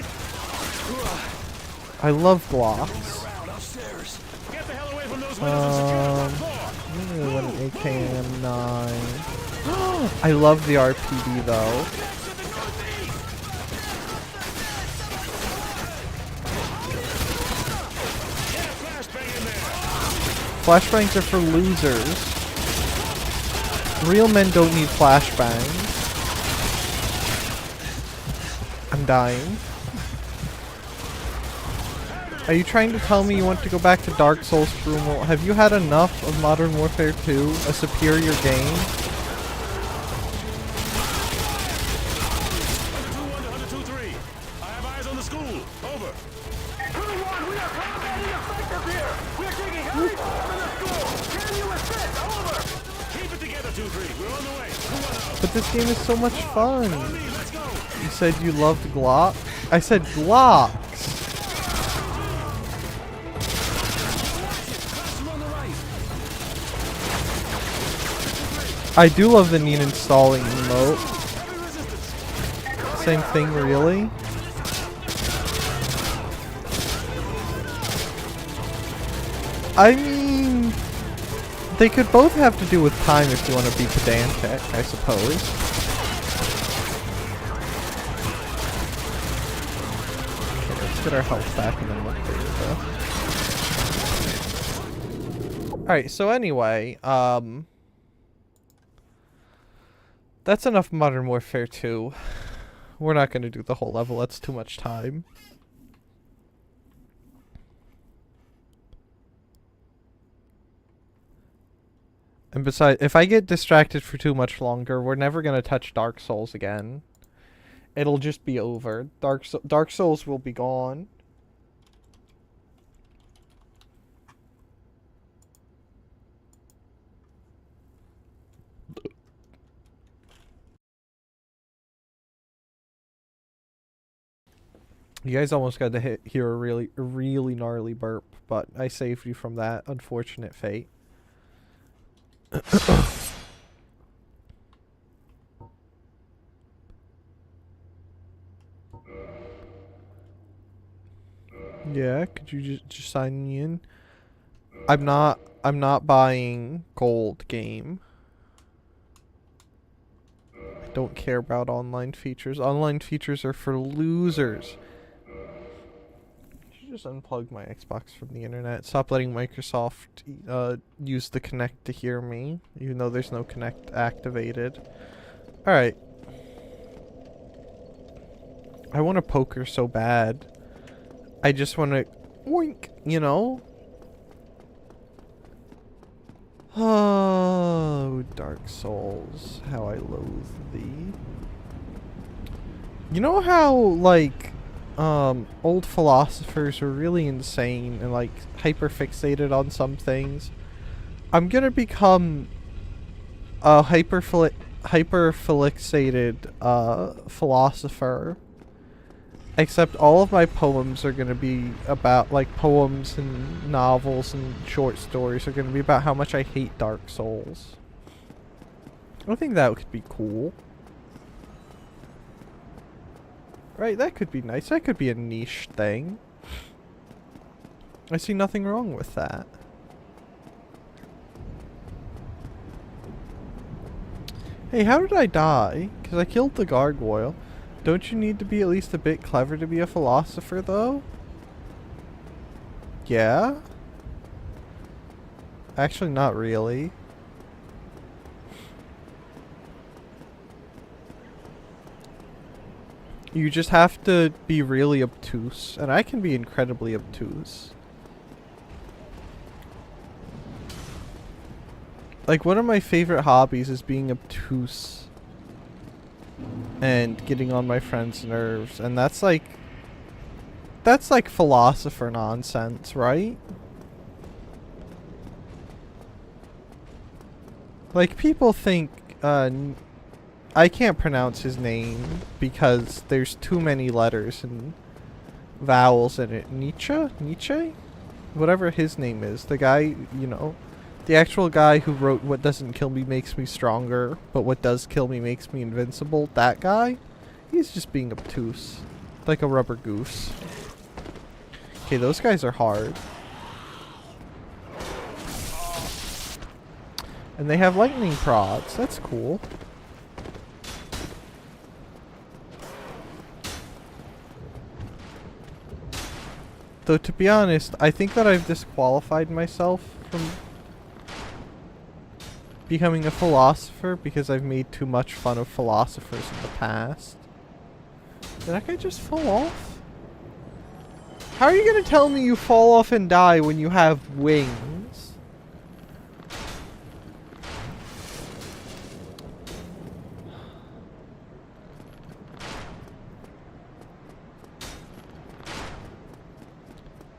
I love Glocks. I really want an AKM-9. I love the RPD though. Flashbangs are for losers. Real men don't need flashbangs. I'm dying. Are you trying to tell me you want to go back to Dark Souls, Brumal? Have you had enough of Modern Warfare 2, a superior game? I have eyes on the school. Over. 2-1, we are combat ineffective here. We are taking heavy fire from the school. Can you assist? Over. Keep it together, 2-3. We're on the way. 2-1 out. But this game is so much fun. Let's go. You said you loved Glock? I said Glocks. I do love the need installing emote. Same thing, really? I mean, they could both have to do with time if you want to be pedantic, I suppose. Okay, let's get our health back and then look there. Alright, so anyway, that's enough Modern Warfare 2. We're not going to do the whole level, that's too much time. And besides, if I get distracted for too much longer, we're never going to touch Dark Souls again. It'll just be over. Dark Souls will be gone. You guys almost got to hear a really gnarly burp, but I saved you from that unfortunate fate. Yeah, could you just sign me in? I'm not buying gold game. I don't care about online features. Online features are for losers. Just unplug my Xbox from the internet. Stop letting Microsoft use the Kinect to hear me, even though there's no Kinect activated. Alright. I want a poker so bad. I just want to wink, you know? Oh, Dark Souls. How I loathe thee. You know how, like, old philosophers were really insane and like hyper fixated on some things? I'm gonna become a hyper fixated philosopher, except all of my poems are gonna be about, like, poems and novels and short stories are gonna be about how much I hate Dark Souls. I think that could be cool. Right, that could be nice. That could be a niche thing. I see nothing wrong with that. Hey, how did I die? Because I killed the gargoyle. Don't you need to be at least a bit clever to be a philosopher, though? Yeah? Actually, not really. You just have to be really obtuse, and I can be incredibly obtuse. Like, one of my favorite hobbies is being obtuse and getting on my friends' nerves, and that's like philosopher nonsense, right? Like, people think, I can't pronounce his name because there's too many letters and vowels in it. Nietzsche? Whatever his name is. The guy, you know, the actual guy who wrote What Doesn't Kill Me Makes Me Stronger, but What Does Kill Me Makes Me Invincible. That guy, he's just being obtuse. Like a rubber goose. Okay, those guys are hard. And they have lightning prods. That's cool. Though, to be honest, I think that I've disqualified myself from becoming a philosopher because I've made too much fun of philosophers in the past. Did that guy just fall off? How are you gonna tell me you fall off and die when you have wings?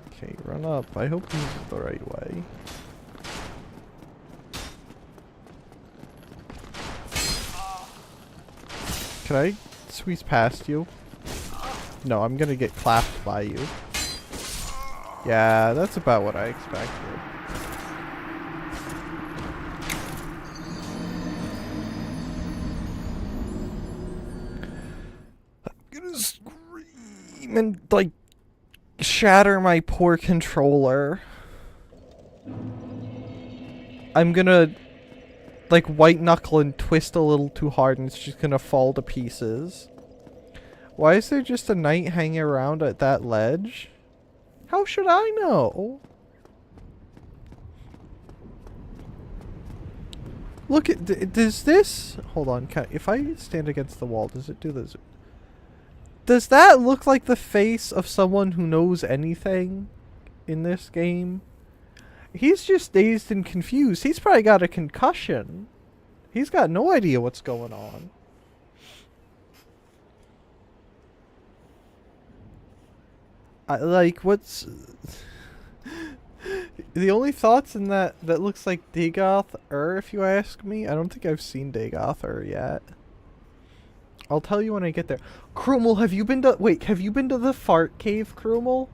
Okay, run up. I hope this is the right way. Can I squeeze past you? No, I'm gonna get clapped by you. Yeah, that's about what I expected. I'm gonna scream and, like, shatter my poor controller. I'm gonna, like, white knuckle and twist a little too hard and it's just gonna fall to pieces. Why is there just a knight hanging around at that ledge? How should I know? Look at, does this, hold on, if I stand against the wall, does it do this? Does that look like the face of someone who knows anything in this game? He's just dazed and confused. He's probably got a concussion. He's got no idea what's going on. Like, what's... The only thoughts in that looks like Dagoth if you ask me. I don't think I've seen Dagoth yet. I'll tell you when I get there. Krumel, have you been to... Wait, have you been to the fart cave, Krumel?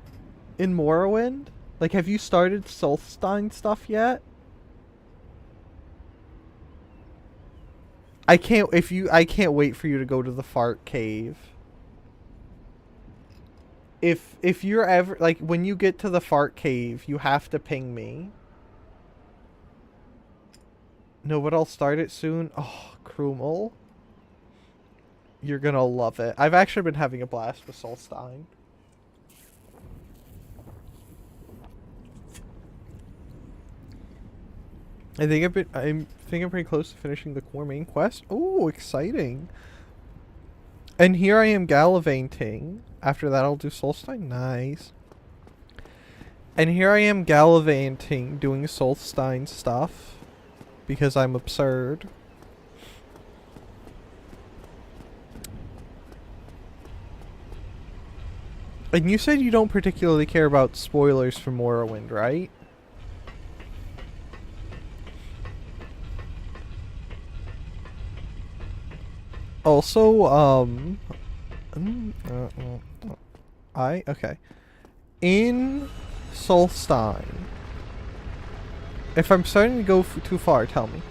In Morrowind? Like, have you started Solstein stuff yet? I can't wait for you to go to the fart cave. If you're ever, like, when you get to the fart cave, you have to ping me. No, but I'll start it soon. Oh, Krumel. You're gonna love it. I've actually been having a blast with Solstein. I think I'm pretty close to finishing the core main quest. Oh, exciting. And here I am gallivanting. After that, I'll do Solstein. Nice. And here I am gallivanting, doing Solstein stuff. Because I'm absurd. And you said you don't particularly care about spoilers for Morrowind, right? Also, okay. In Solstein, if I'm starting to go too far, tell me.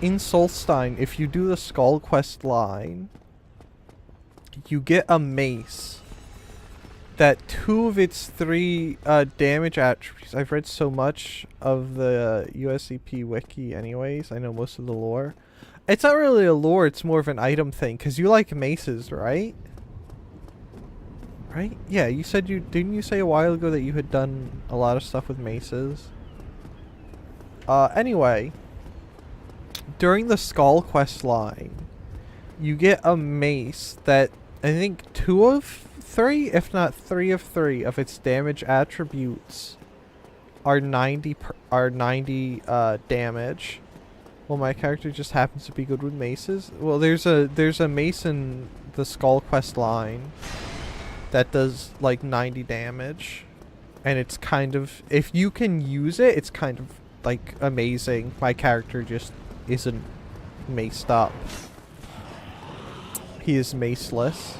In Solstein, if you do the Skull Quest line, you get a mace that 2 of its 3 damage attributes. I've read so much of the USCP wiki anyways. I know most of the lore. It's not really a lore, it's more of an item thing, because you like maces, right? Right? Yeah, you said didn't you say a while ago that you had done a lot of stuff with maces? Anyway, during the Skull Quest line, you get a mace that I think 2 of 3, if not 3 of 3 of its damage attributes are 90 damage. Well, my character just happens to be good with maces. Well, there's a mace in the Skull Quest line that does like 90 damage, and it's kind of, if you can use it, it's kind of like amazing. My character just isn't maced up. He is maceless.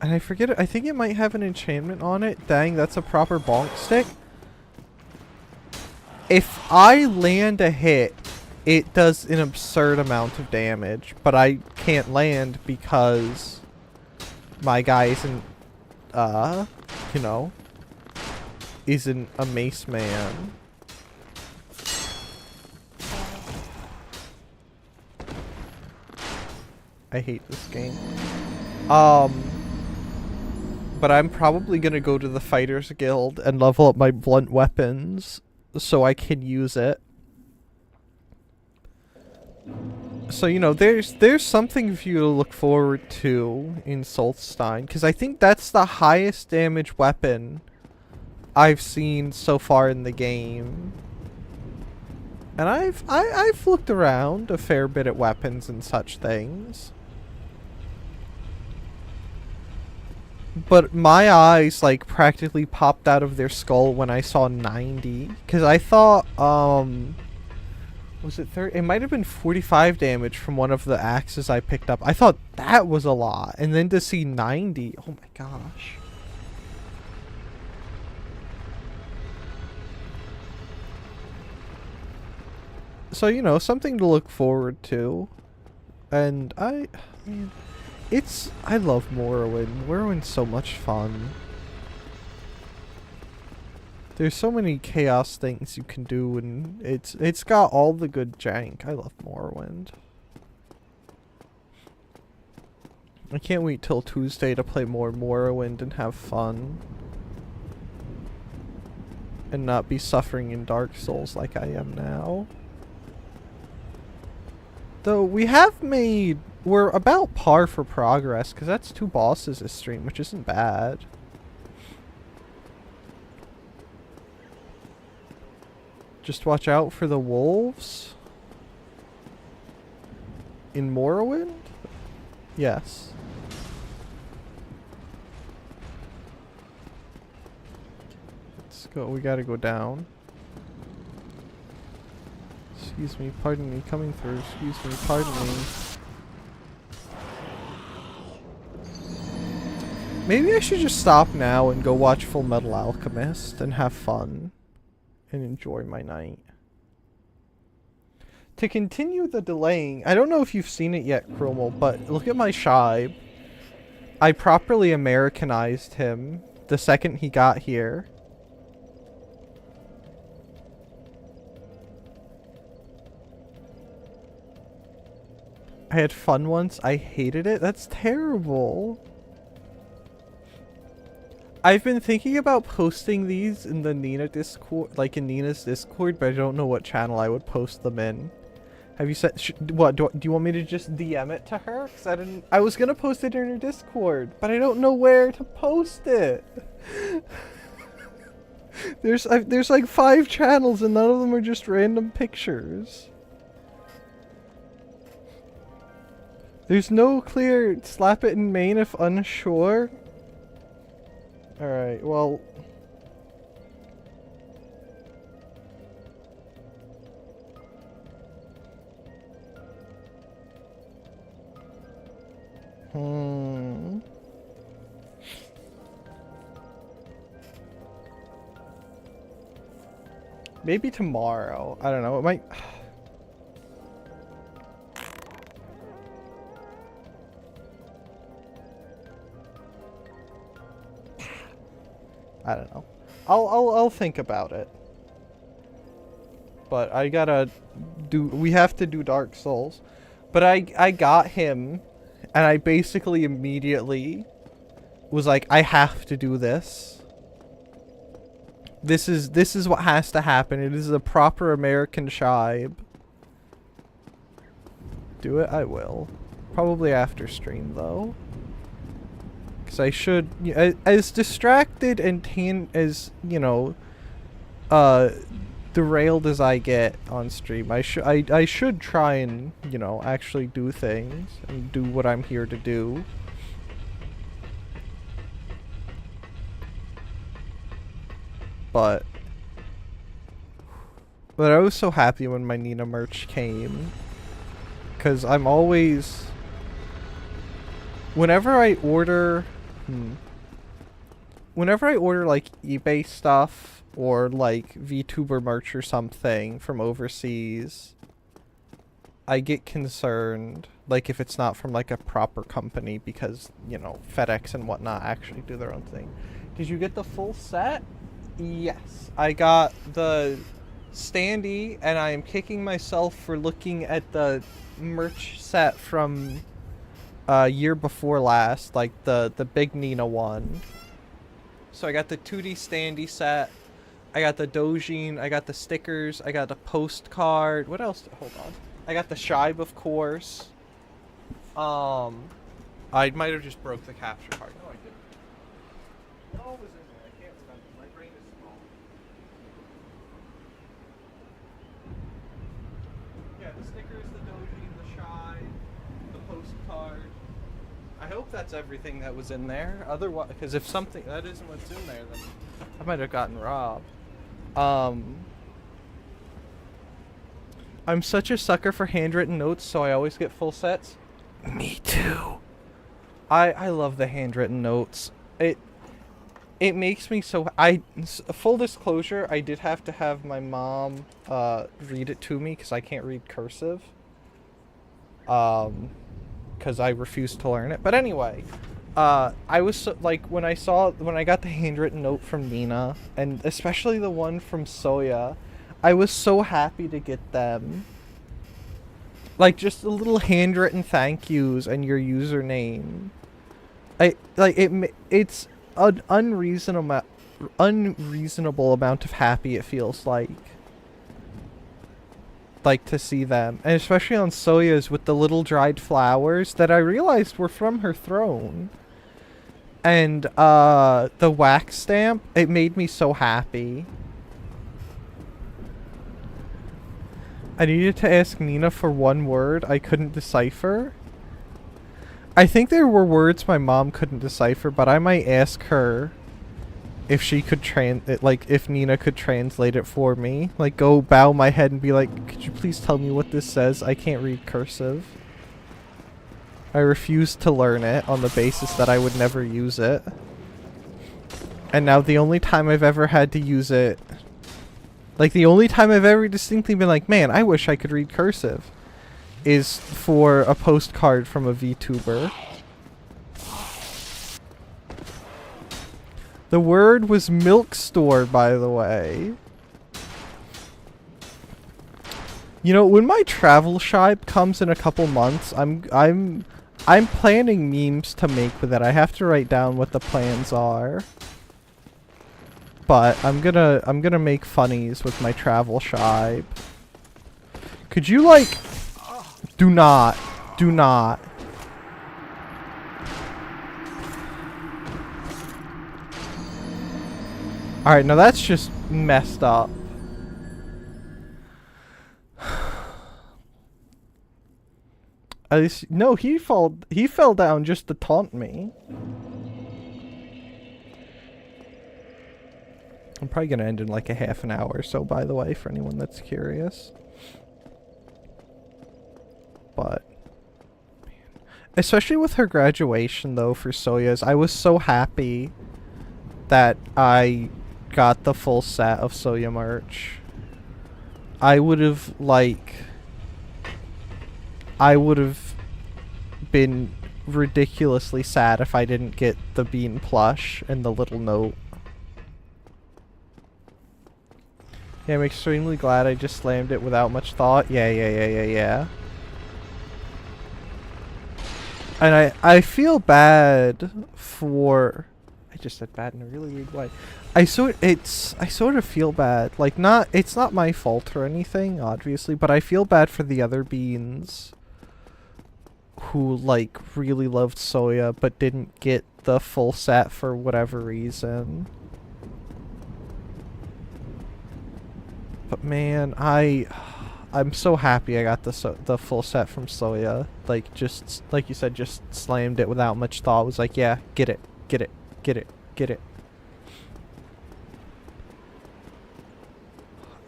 And I forget it. I think it might have an enchantment on it. Dang, that's a proper bonk stick. If I land a hit, it does an absurd amount of damage. But I can't land because my guy isn't, you know, isn't a mace man. I hate this game. But I'm probably gonna go to the Fighters Guild and level up my blunt weapons so I can use it. So, you know, there's something for you to look forward to in Solstein, because I think that's the highest damage weapon I've seen so far in the game. And I've looked around a fair bit at weapons and such things. But my eyes, like, practically popped out of their skull when I saw 90. Because I thought, was it 30? It might have been 45 damage from one of the axes I picked up. I thought that was a lot. And then to see 90, oh my gosh. So, you know, something to look forward to. And I mean, I love Morrowind. Morrowind's so much fun. There's so many chaos things you can do, and it's got all the good jank. I love Morrowind. I can't wait till Tuesday to play more Morrowind and have fun. And not be suffering in Dark Souls like I am now. Though we're about par for progress, because that's 2 bosses this stream, which isn't bad. Just watch out for the wolves. In Morrowind? Yes. Let's go, we gotta go down. Excuse me, pardon me, coming through. Excuse me, pardon me. Maybe I should just stop now and go watch Full Metal Alchemist and have fun. And enjoy my night. To continue the delaying, I don't know if you've seen it yet, Chromel, but look at my Shibe. I properly Americanized him the second he got here. I had fun once. I hated it. That's terrible. I've been thinking about posting these in the Nina Discord, like in Nina's Discord, but I don't know what channel I would post them in. Have you said, what, do you want me to just DM it to her? Because I was going to post it in her Discord, but I don't know where to post it. There's like 5 channels and none of them are just random pictures. There's no clear slap it in main if unsure. Alright, well... Maybe tomorrow. I don't know. It might... I don't know. I'll think about it. But I gotta do... We have to do Dark Souls. But I got him, and I basically immediately was like, I have to do this. This is what has to happen. It is a proper American Shibe. Do it? I will. Probably after stream, though. Because I should... as distracted and derailed as I get on stream, I should try and, actually do things and do what I'm here to do. But I was so happy when my Nina merch came, because I'm always, whenever I order like eBay stuff or like VTuber merch or something from overseas, I get concerned, like if it's not from like a proper company, because, FedEx and whatnot actually do their own thing. Did you get the full set? Yes. I got the standee, and I am kicking myself for looking at the merch set from year before last, like the big Nina one. So I got the 2D standee set, I got the dojin, I got the stickers, I got a postcard. What else? Hold on. I got the shibe, of course. I might have just broke the capture card. No, I didn't. What all was in there? I can't remember. My brain is small. Yeah, the stickers, the dojin, the shibe, the postcard. I hope that's everything that was in there. Otherwise, because if something that isn't what's in there, then I might have gotten robbed. I'm such a sucker for handwritten notes, so I always get full sets. Me too. I love the handwritten notes. It makes me so... full disclosure, I did have to have my mom read it to me because I can't read cursive. Because I refused to learn it. But anyway, I was so, like, when I got the handwritten note from Nina, and especially the one from Soya, I was so happy to get them. Like, just the little handwritten thank yous and your username. It's an unreasonable amount of happy it feels like to see them, and especially on Soya's with the little dried flowers that I realized were from her throne, and the wax stamp. It made me so happy. I needed to ask Nina for one word I couldn't decipher. I think there were words my mom couldn't decipher, but I might ask her if she could if Nina could translate it for me. Like, go bow my head and be like, could you please tell me what this says? I can't read cursive. I refuse to learn it on the basis that I would never use it. And now the only time I've ever had to use it, like the only time I've ever distinctly been like, man, I wish I could read cursive, is for a postcard from a VTuber. The word was milk store, by the way. When my travel shibe comes in a couple months, I'm planning memes to make with it. I have to write down what the plans are. But I'm gonna make funnies with my travel shibe. Could you do not. Alright, now that's just messed up. At least, no, he fell down just to taunt me. I'm probably gonna end in like a half an hour or so, by the way, for anyone that's curious. But, man. Especially with her graduation, though, for Soya's, I was so happy that I got the full set of Soya merch. I would have been ridiculously sad if I didn't get the bean plush and the little note. Yeah, I'm extremely glad I just slammed it without much thought. Yeah. And I feel bad for... I just said bad in a really weird way. I sort of feel bad. Like, it's not my fault or anything, obviously, but I feel bad for the other beans who like really loved Soya but didn't get the full set for whatever reason. But man, I'm so happy I got the full set from Soya. Like, just like you said, just slammed it without much thought. Was like, yeah, get it, get it, get it, get it.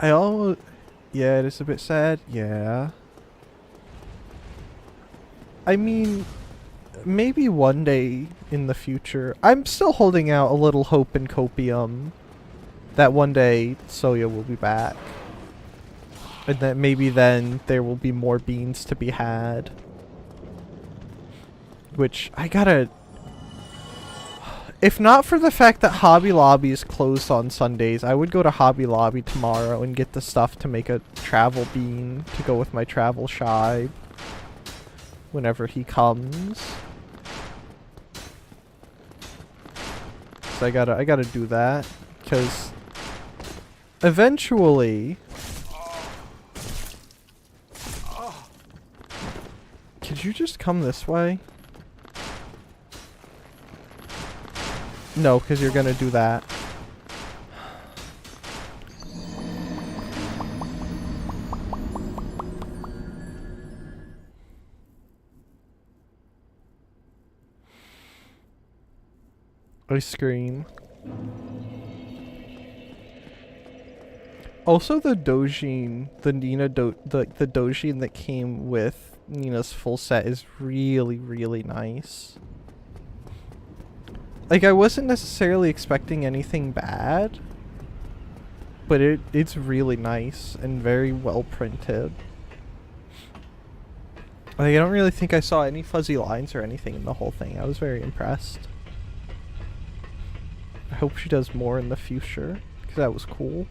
Yeah, it is a bit sad. Yeah. I mean, maybe one day in the future. I'm still holding out a little hope in copium that one day Soya will be back. And that maybe then there will be more beans to be had. Which, I gotta... If not for the fact that Hobby Lobby is closed on Sundays, I would go to Hobby Lobby tomorrow and get the stuff to make a travel bean to go with my travel shy whenever he comes. So I gotta do that, because eventually... Could you just come this way? No, because you're gonna do that. I scream. Also, the Dojin, the Dojin that came with Nina's full set is really, really nice. Like, I wasn't necessarily expecting anything bad, but it's really nice and very well printed. Like, I don't really think I saw any fuzzy lines or anything in the whole thing. I was very impressed. I hope she does more in the future, because that was cool.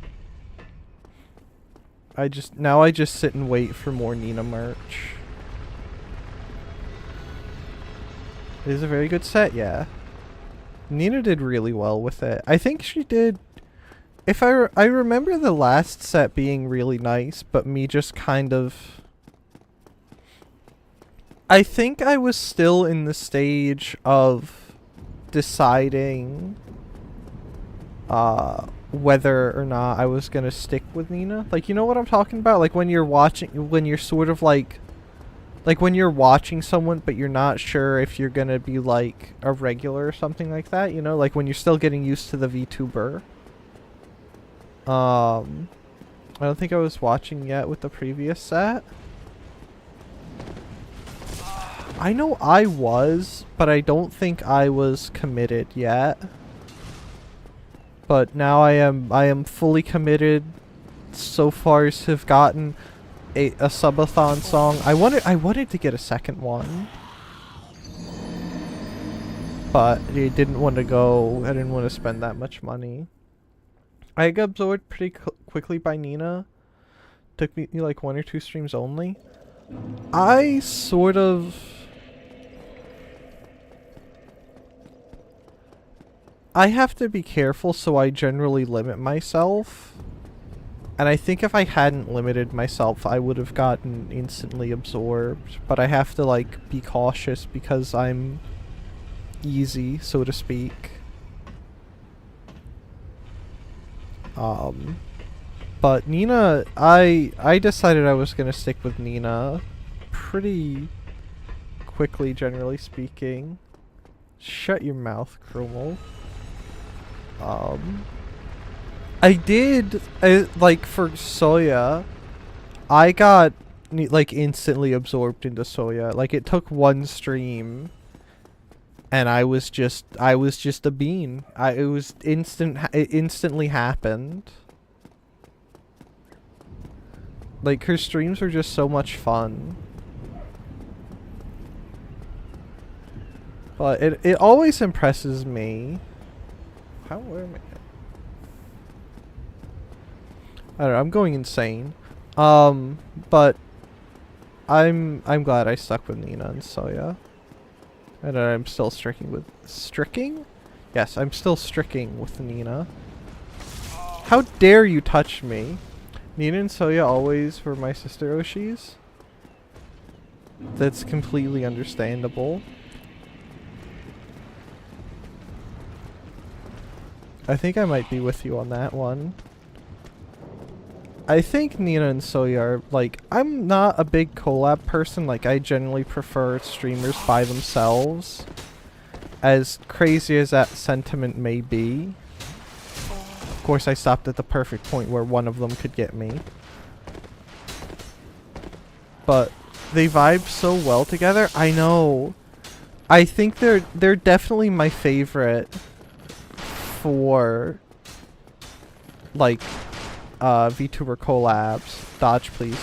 Now I just sit and wait for more Nina merch. It is a very good set, yeah. Nina did really well with it. I think she did... If I remember the last set being really nice, but me just kind of... I think I was still in the stage of deciding whether or not I was gonna stick with Nina. Like, you know what I'm talking about? Like, when you're watching... When you're sort of like... Like, when you're watching someone, but you're not sure if you're gonna be, like, a regular or something like that, you know? Like, when you're still getting used to the VTuber. I don't think I was watching yet with the previous set. I know I was, but I don't think I was committed yet. But now I am fully committed so far as to have gotten a subathon song. I wanted to get a second one, but I didn't want to go. I didn't want to spend that much money. I got absorbed pretty quickly by Nina. Took me like 1 or 2 streams only. I have to be careful, so I generally limit myself. And I think if I hadn't limited myself, I would have gotten instantly absorbed. But I have to, like, be cautious because I'm easy, so to speak. But Nina, I decided I was gonna stick with Nina pretty quickly, generally speaking. Shut your mouth, Chromel. I did, like, for Soya, I got, like, instantly absorbed into Soya. Like, it took 1 stream, and I was just a bean. It instantly happened. Like, her streams were just so much fun. But it always impresses me. Where am I? I don't know, I'm going insane. But I'm glad I stuck with Nina and Soya. And I'm still stricking? Yes, I'm still stricking with Nina. How dare you touch me? Nina and Soya always were my sister Oshis. That's completely understandable. I think I might be with you on that one. I think Nina and Soya are, like, I'm not a big collab person. Like, I generally prefer streamers by themselves. As crazy as that sentiment may be. Of course, I stopped at the perfect point where one of them could get me. But they vibe so well together. I know. I think they're definitely my favorite for, like, VTuber collabs. Dodge, please.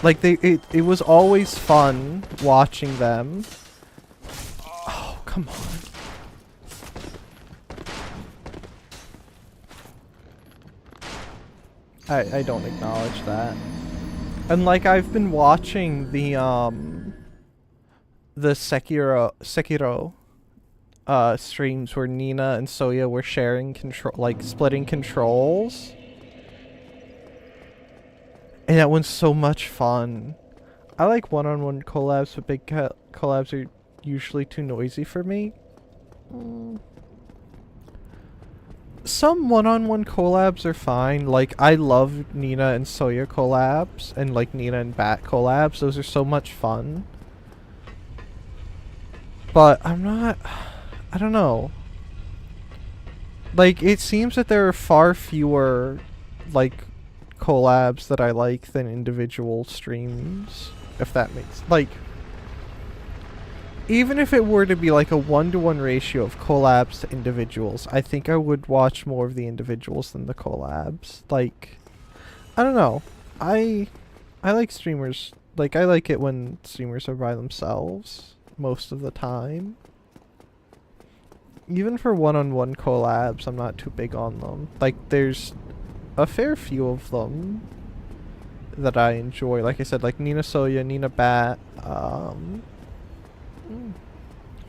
Like, it was always fun watching them. Oh, come on. I don't acknowledge that. And like, I've been watching the Sekiro streams where Nina and Soya were sharing control, like splitting controls. And that one's so much fun. I like one-on-one collabs, but big collabs are usually too noisy for me. Some one-on-one collabs are fine. Like, I love Nina and Soya collabs, and like Nina and Bat collabs. Those are so much fun. But I'm not... I don't know. Like, it seems that there are far fewer, like, collabs that I like than individual streams. If that makes... Like... Even if it were to be like a 1-to-1 ratio of collabs to individuals, I think I would watch more of the individuals than the collabs. Like, I don't know. I like streamers. Like, I like it when streamers are by themselves most of the time. Even for one-on-one collabs, I'm not too big on them. Like, there's a fair few of them that I enjoy. Like I said, like Nina Soya, Nina Bat,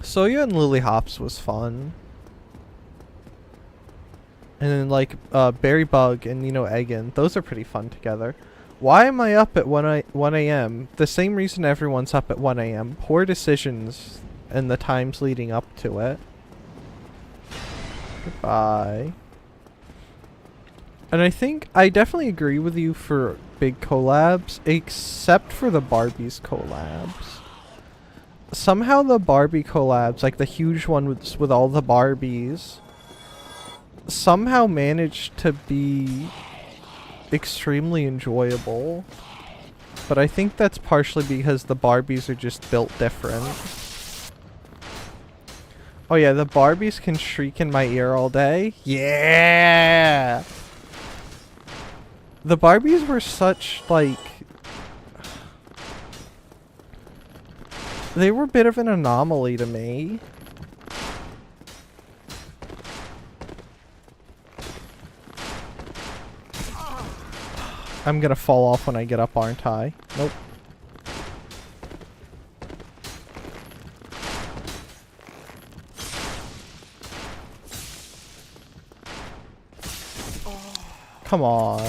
Soya and Lily Hops was fun. And then like Berry Bug and Nino Egan, those are pretty fun together. Why am I up at 1 a.m.? The same reason everyone's up at 1 a.m. Poor decisions and the times leading up to it. Goodbye. And I think I definitely agree with you for big collabs, except for the Barbies collabs. Somehow the Barbie collabs, like the huge one with all the Barbies, somehow managed to be extremely enjoyable. But I think that's partially because the Barbies are just built different. Oh yeah, the Barbies can shriek in my ear all day. Yeah! The Barbies were such, like... They were a bit of an anomaly to me. I'm gonna fall off when I get up, aren't I? Nope. Come on.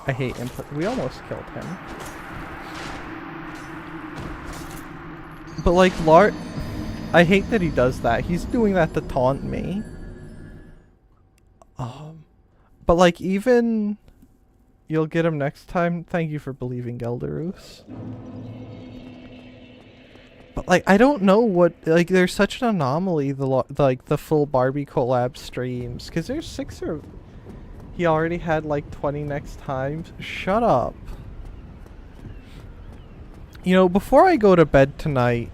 I hate input. We almost killed him. But like, I hate that he does that. He's doing that to taunt me. But like, even... You'll get him next time. Thank you for believing, Gelderus. But like, I don't know what... Like, there's such an anomaly, the full Barbie collab streams. Because there's 6 or... He already had like 20 next times. Shut up. You know, before I go to bed tonight,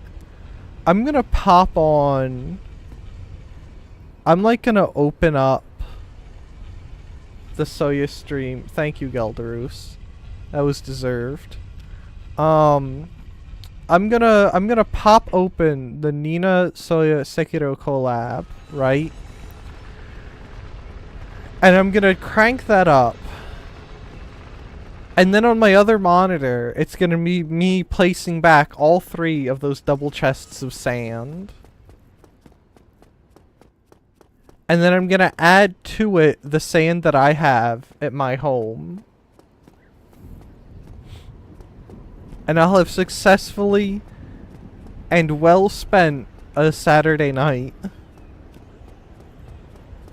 I'm gonna pop on... I'm like gonna open up the Soya stream. Thank you, Gelderus. That was deserved. I'm gonna pop open the Nina Soya Sekiro collab, right? And I'm gonna crank that up. And then on my other monitor, it's gonna be me placing back all 3 of those double chests of sand. And then I'm gonna add to it the sand that I have at my home. And I'll have successfully and well spent a Saturday night.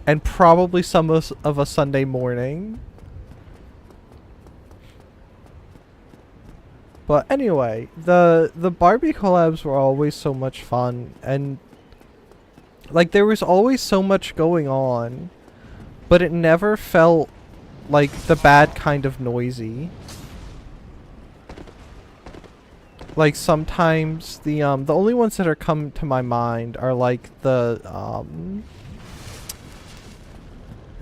And probably some of a Sunday morning. But anyway, the Barbie collabs were always so much fun, and like there was always so much going on, but it never felt like the bad kind of noisy. Like sometimes the only ones that are come to my mind are like the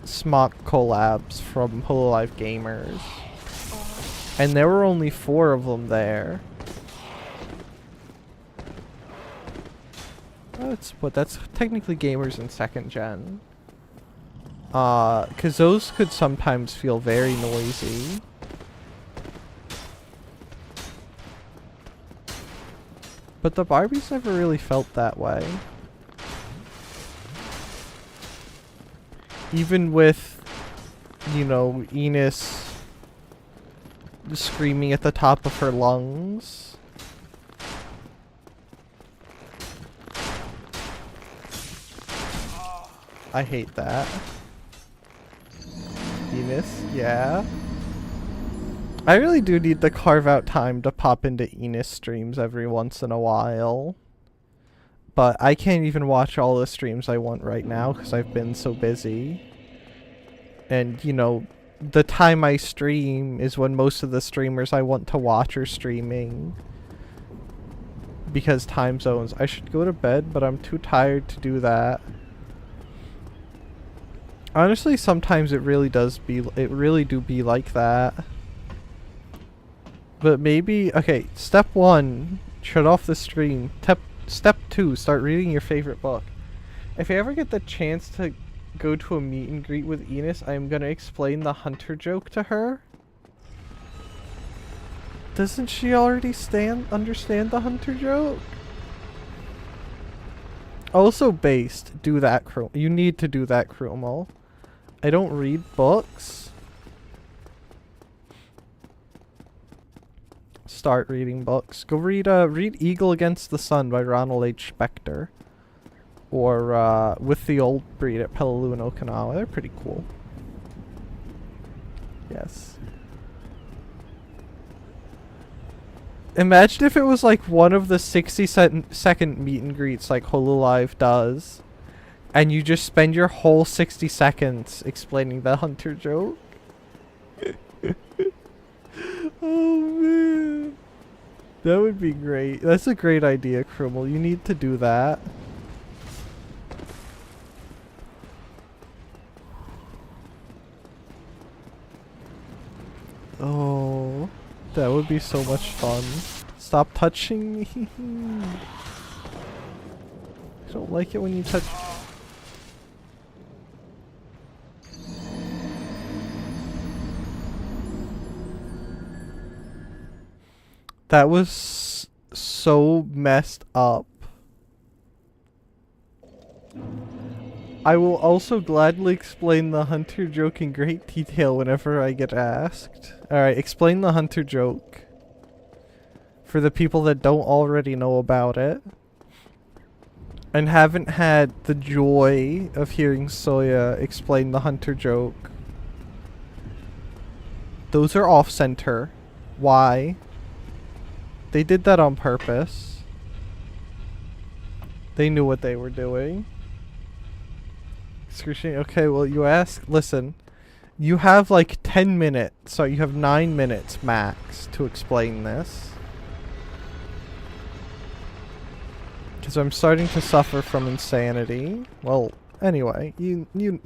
Smock collabs from RElife Gamers. And there were only 4 of them there. That's technically Gamers in 2nd gen. 'Cause those could sometimes feel very noisy. But the Barbies never really felt that way. Even with, you know, Enos screaming at the top of her lungs. I hate that. Enos, yeah. I really do need to carve out time to pop into Enos streams every once in a while. But I can't even watch all the streams I want right now because I've been so busy. And, you know, the time I stream is when most of the streamers I want to watch are streaming. Because time zones. I should go to bed, but I'm too tired to do that. Honestly, sometimes it really do be like that. But maybe, okay, step 1, shut off the stream. Step 2, start reading your favorite book. If you ever get the chance to go to a meet and greet with Enos, I am going to explain the hunter joke to her. Doesn't she already understand the hunter joke? Also based, do that, you need to do that, Chromo. I don't read books. Start reading books. Go read Eagle Against the Sun by Ronald H. Spector. Or With the Old Breed at Peleliu and Okinawa. They're pretty cool. Yes. Imagine if it was like one of the 60-second meet and greets like RElife does. And you just spend your whole 60 seconds explaining the hunter joke. Oh man. That would be great. That's a great idea, Krimmel. You need to do that. Oh, that would be so much fun. Stop touching me. I don't like it when you touch. That was so messed up. I will also gladly explain the hunter joke in great detail whenever I get asked. Alright, explain the hunter joke. For the people that don't already know about it. And haven't had the joy of hearing Soya explain the hunter joke. Those are off-center. Why? They did that on purpose. They knew what they were doing. Okay, well, you ask. Listen, you have like 10 minutes, so you have 9 minutes max to explain this. Because I'm starting to suffer from insanity. Well, anyway, you know.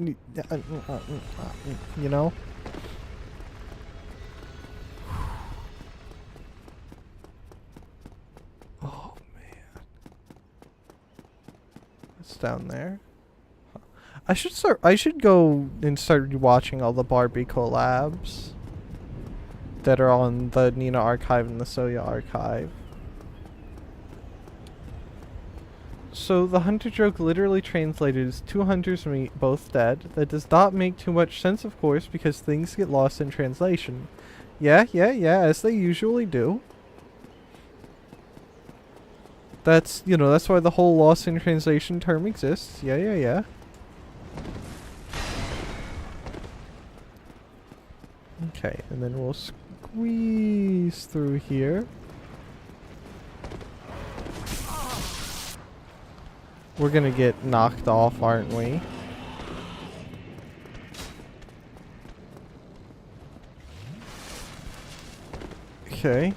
Oh man, it's down there. I should go and start watching all the Barbie collabs that are on the Nina archive and the Soya archive. So the hunter joke literally translated is 2 hunters meet, both dead. That does not make too much sense, of course, because things get lost in translation. Yeah, as they usually do. That's, you know, that's why the whole lost in translation term exists. Yeah. Okay, and then we'll squeeze through here. We're gonna get knocked off, aren't we? Okay.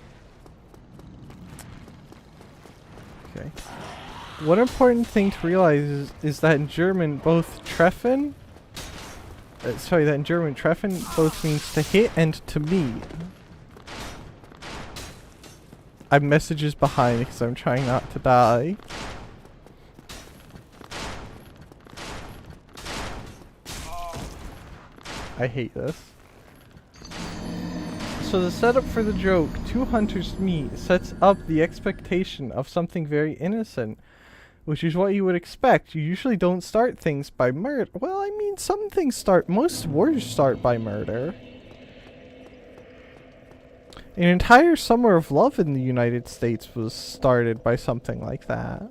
One important thing to realize is that in German, both treffen... that in German, treffen both means to hit and to meet. I have messages behind because I'm trying not to die. I hate this. So the setup for the joke, 2 hunters meet, sets up the expectation of something very innocent, which is what you would expect. You usually don't start things by murder. Well, I mean, some things start, most wars start by murder. An entire summer of love in the United States was started by something like that.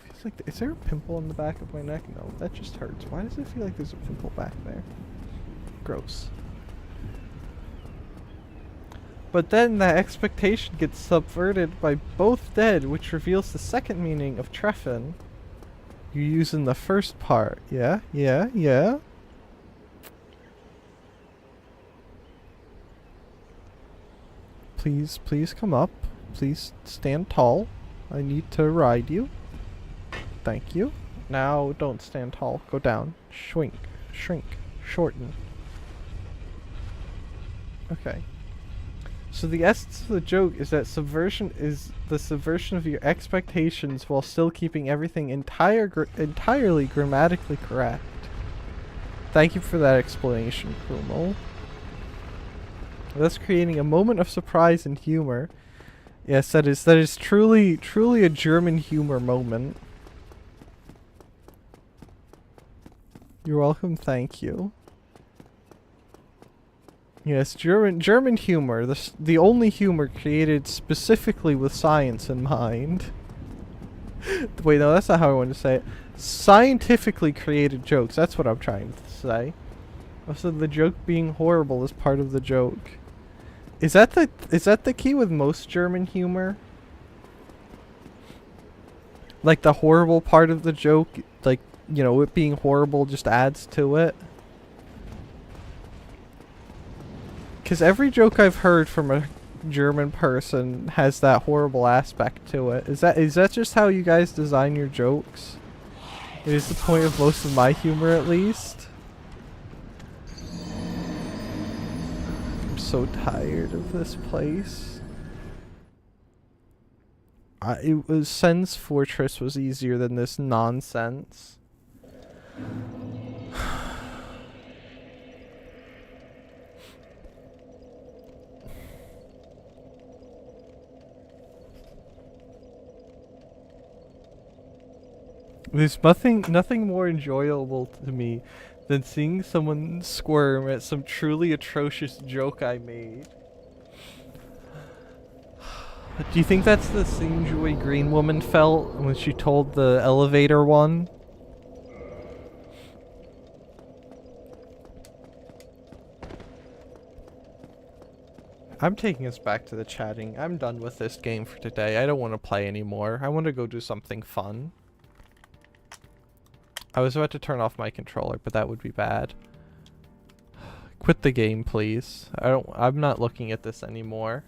Feels like, is there a pimple on the back of my neck? No, that just hurts. Why does it feel like there's a pimple back there? Gross. But then that expectation gets subverted by both dead, which reveals the second meaning of treffen you use in the first part. Yeah. Please come up. Please stand tall. I need to ride you. Thank you. Now don't stand tall. Go down. Shrink. Shorten. Okay. So the essence of the joke is that subversion is the subversion of your expectations while still keeping everything entirely grammatically correct. Thank you for that explanation, Kumo. Thus creating a moment of surprise and humor. Yes, that is truly a German humor moment. You're welcome, thank you. Yes, German humor, the only humor created specifically with science in mind. Wait, no, that's not how I wanted to say it. Scientifically created jokes, that's what I'm trying to say. Also, the joke being horrible is part of the joke. Is that the key with most German humor? Like the horrible part of the joke, like, you know, it being horrible just adds to it? Because every joke I've heard from a German person has that horrible aspect to it. Is that just how you guys design your jokes? It is the point of most of my humor, at least. I'm so tired of this place. Sen's Fortress was easier than this nonsense. There's nothing more enjoyable to me than seeing someone squirm at some truly atrocious joke I made. Do you think that's the same joy Green Woman felt when she told the elevator one? I'm taking us back to the chatting. I'm done with this game for today. I don't want to play anymore. I want to go do something fun. I was about to turn off my controller, but that would be bad. Quit the game, please. I'm not looking at this anymore.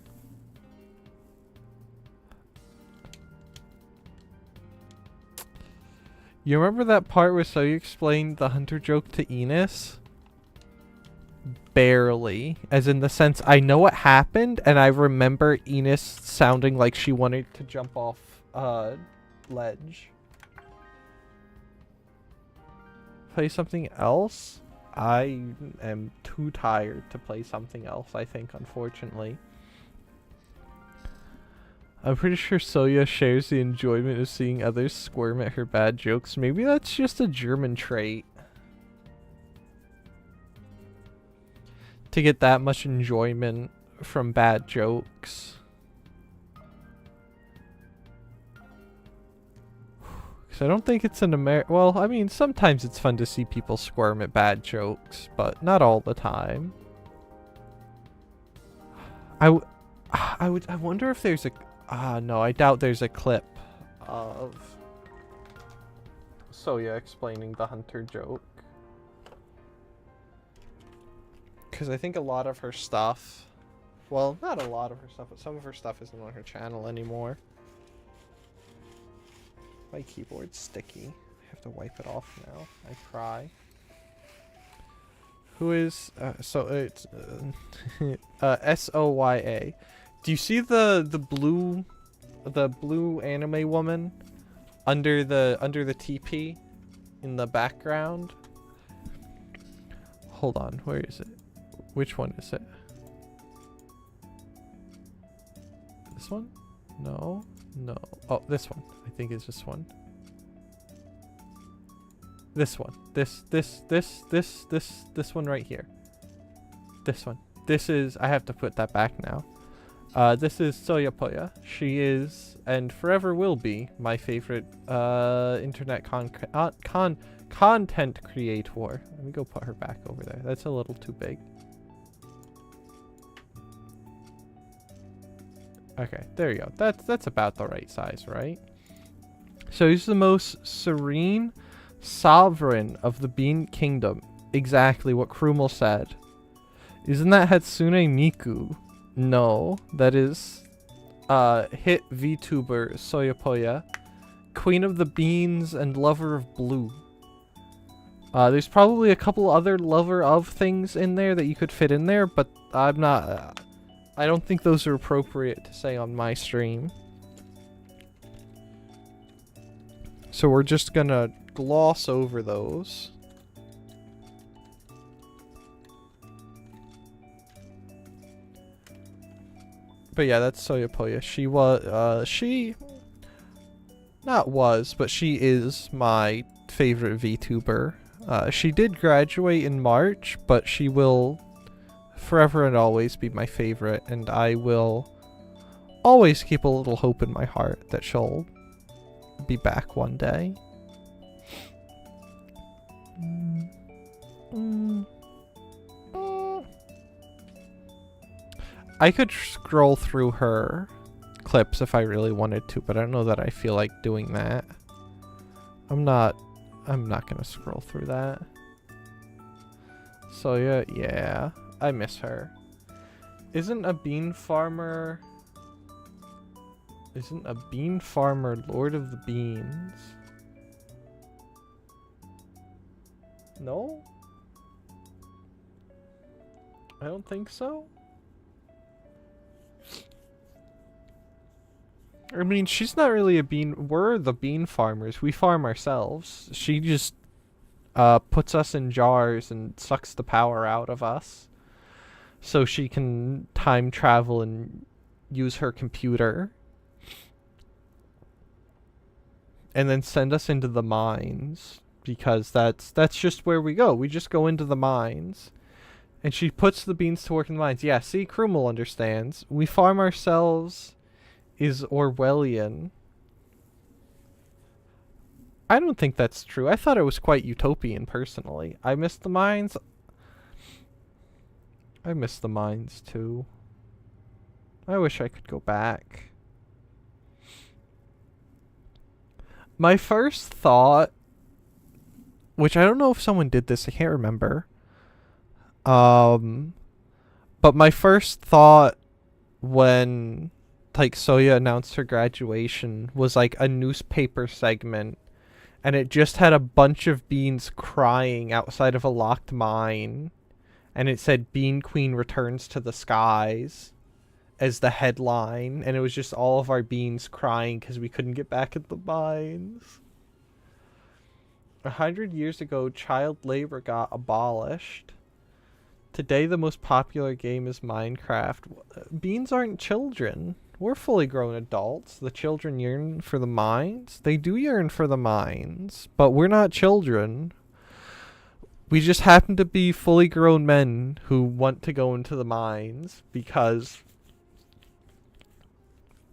You remember that part where Soyu explained the hunter joke to Enos? Barely. As in the sense, I know what happened, and I remember Enos sounding like she wanted to jump off ledge. Play something else? I am too tired to play something else, I think, unfortunately. I'm pretty sure Soya shares the enjoyment of seeing others squirm at her bad jokes. Maybe that's just a German trait. To get that much enjoyment from bad jokes. Because I don't think it's an well, I mean, sometimes it's fun to see people squirm at bad jokes, but not all the time. I wonder if there's a... no, I doubt there's a clip of Soya explaining the hunter joke. Because I think a lot of her stuff... Well, not a lot of her stuff, but some of her stuff isn't on her channel anymore. My keyboard's sticky. I have to wipe it off now. I cry. Who is... so it's... Soya. Do you see the blue anime woman under the TP in the background? Hold on, where is it? Which one is it? This one? No. No. Oh, this one. I think it's this one. This one. This one right here. This one. This is... I have to put that back now. This is Soyapoya. She is, and forever will be, my favorite internet content creator. Let me go put her back over there. That's a little too big. Okay, there you go. That's about the right size, right? So he's the most serene sovereign of the Bean Kingdom. Exactly what Krumel said. Isn't that Hatsune Miku? No, that is hit VTuber Soyapoya, Queen of the Beans and Lover of Blue. There's probably a couple other lover of things in there that you could fit in there, but I'm not... I don't think those are appropriate to say on my stream. So we're just gonna gloss over those. But yeah, that's Soyapoya. She was, but she is my favorite VTuber. She did graduate in March, but she will forever and always be my favorite, and I will always keep a little hope in my heart that she'll be back one day. I could scroll through her clips if I really wanted to, but I don't know that I feel like doing that. I'm not gonna scroll through that. So yeah, I miss her. Isn't a bean farmer Lord of the Beans? No? I don't think so. I mean, she's not really a bean. We're the bean farmers. We farm ourselves. She just puts us in jars and sucks the power out of us so she can time travel and use her computer and then send us into the mines, because that's just where we go. We just go into the mines and she puts the beans to work in the mines. Yeah, see, Krumel understands. We farm ourselves is Orwellian. I don't think that's true. I thought it was quite utopian, personally. I miss the mines. I miss the mines, too. I wish I could go back. My first thought, which I don't know if someone did this, I can't remember. But my first thought when like Soya announced her graduation was like a newspaper segment, and it just had a bunch of beans crying outside of a locked mine, and it said Bean Queen returns to the skies as the headline, and it was just all of our beans crying because we couldn't get back at the mines. 100 years ago, child labor got abolished. Today, the most popular game is Minecraft. Beans aren't children. We're fully grown adults. The children yearn for the mines. They do yearn for the mines, but we're not children. We just happen to be fully grown men who want to go into the mines because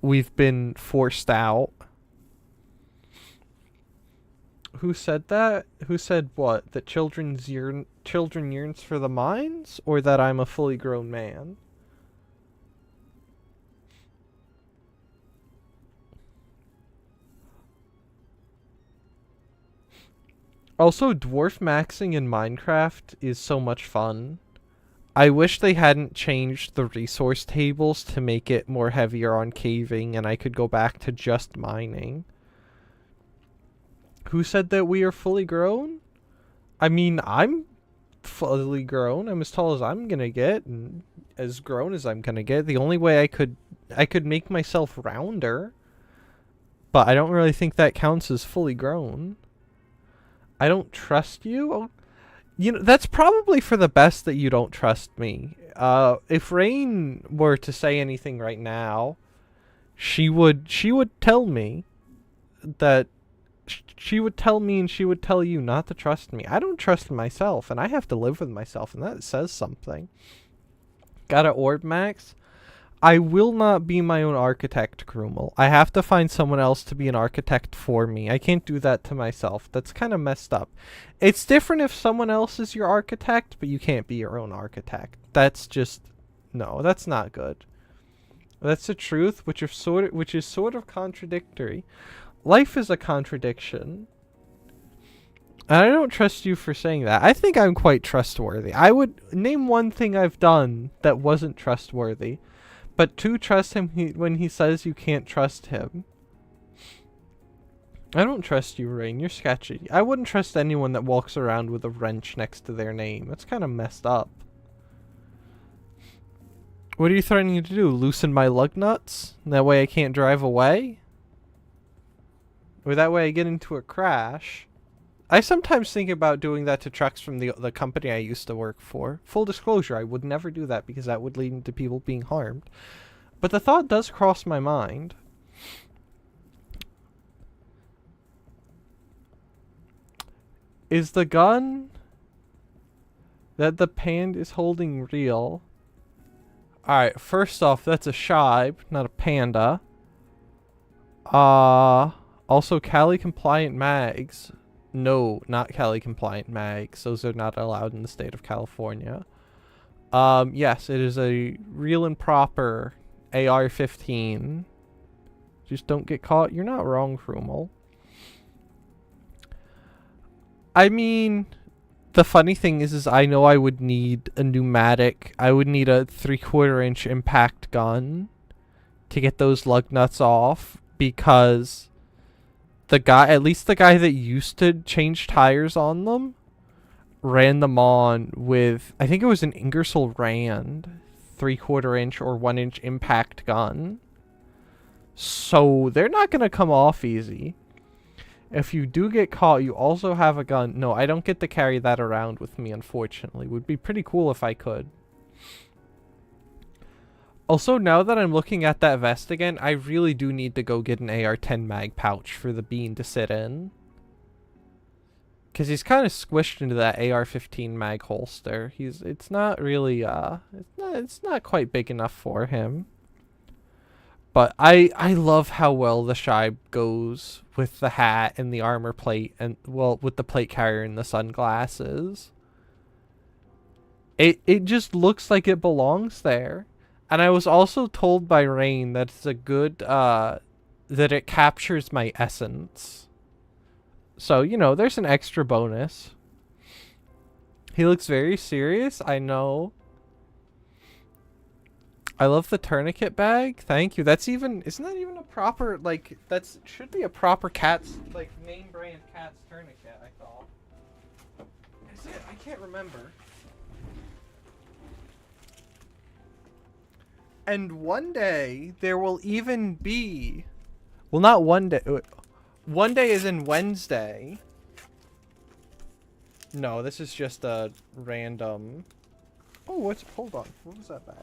we've been forced out. Who said that? Who said what? That children yearns for the mines, or that I'm a fully grown man? Also, dwarf maxing in Minecraft is so much fun. I wish they hadn't changed the resource tables to make it more heavier on caving and I could go back to just mining. Who said that we are fully grown? I mean, I'm fully grown. I'm as tall as I'm gonna get and as grown as I'm gonna get. The only way I could make myself rounder, but I don't really think that counts as fully grown. I don't trust you? Oh, you know, that's probably for the best that you don't trust me. If Rain were to say anything right now, she would tell me that she would tell me and she would tell you not to trust me. I don't trust myself, and I have to live with myself, and that says something. Got an orb max? I will not be my own architect, Krumel. I have to find someone else to be an architect for me. I can't do that to myself. That's kind of messed up. It's different if someone else is your architect, but you can't be your own architect. That's just... no, that's not good. That's the truth, which is sort of contradictory. Life is a contradiction. And I don't trust you for saying that. I think I'm quite trustworthy. I would name one thing I've done that wasn't trustworthy. But to trust him when he says you can't trust him. I don't trust you, Rain. You're sketchy. I wouldn't trust anyone that walks around with a wrench next to their name. That's kind of messed up. What are you threatening to do? Loosen my lug nuts? That way I can't drive away? Or that way I get into a crash? I sometimes think about doing that to trucks from the company I used to work for. Full disclosure, I would never do that because that would lead to people being harmed. But the thought does cross my mind. Is the gun that the panda is holding real? Alright, first off, that's a shibe, not a panda. Also Cali compliant mags. No, not Cali compliant mags. Those are not allowed in the state of California. Yes, it is a real and proper AR-15. Just don't get caught. You're not wrong, Krumel. I mean, the funny thing is I know I would need a pneumatic. I would need a 3/4 inch impact gun to get those lug nuts off because the guy, at least the guy that used to change tires on them, ran them on with, I think it was an Ingersoll Rand 3/4 inch or 1 inch impact gun. So they're not going to come off easy. If you do get caught, you also have a gun. No, I don't get to carry that around with me, unfortunately. Would be pretty cool if I could. Also, now that I'm looking at that vest again, I really do need to go get an AR-10 mag pouch for the bean to sit in. Because he's kind of squished into that AR-15 mag holster. It's not really, it's not quite big enough for him. But I love how well the shibe goes with the hat and the armor plate and, well, with the plate carrier and the sunglasses. It just looks like it belongs there. And I was also told by Rain that it's a good, that it captures my essence. So, you know, there's an extra bonus. He looks very serious, I know. I love the tourniquet bag. Thank you. That's even, isn't that even a proper, like, that's, should be a proper cat's, like, name brand cat's tourniquet, I thought. Is it? I can't remember. And one day, there will even be, well, not one day, one day is in Wednesday. No, this is just a random, oh, hold on, what was that bag?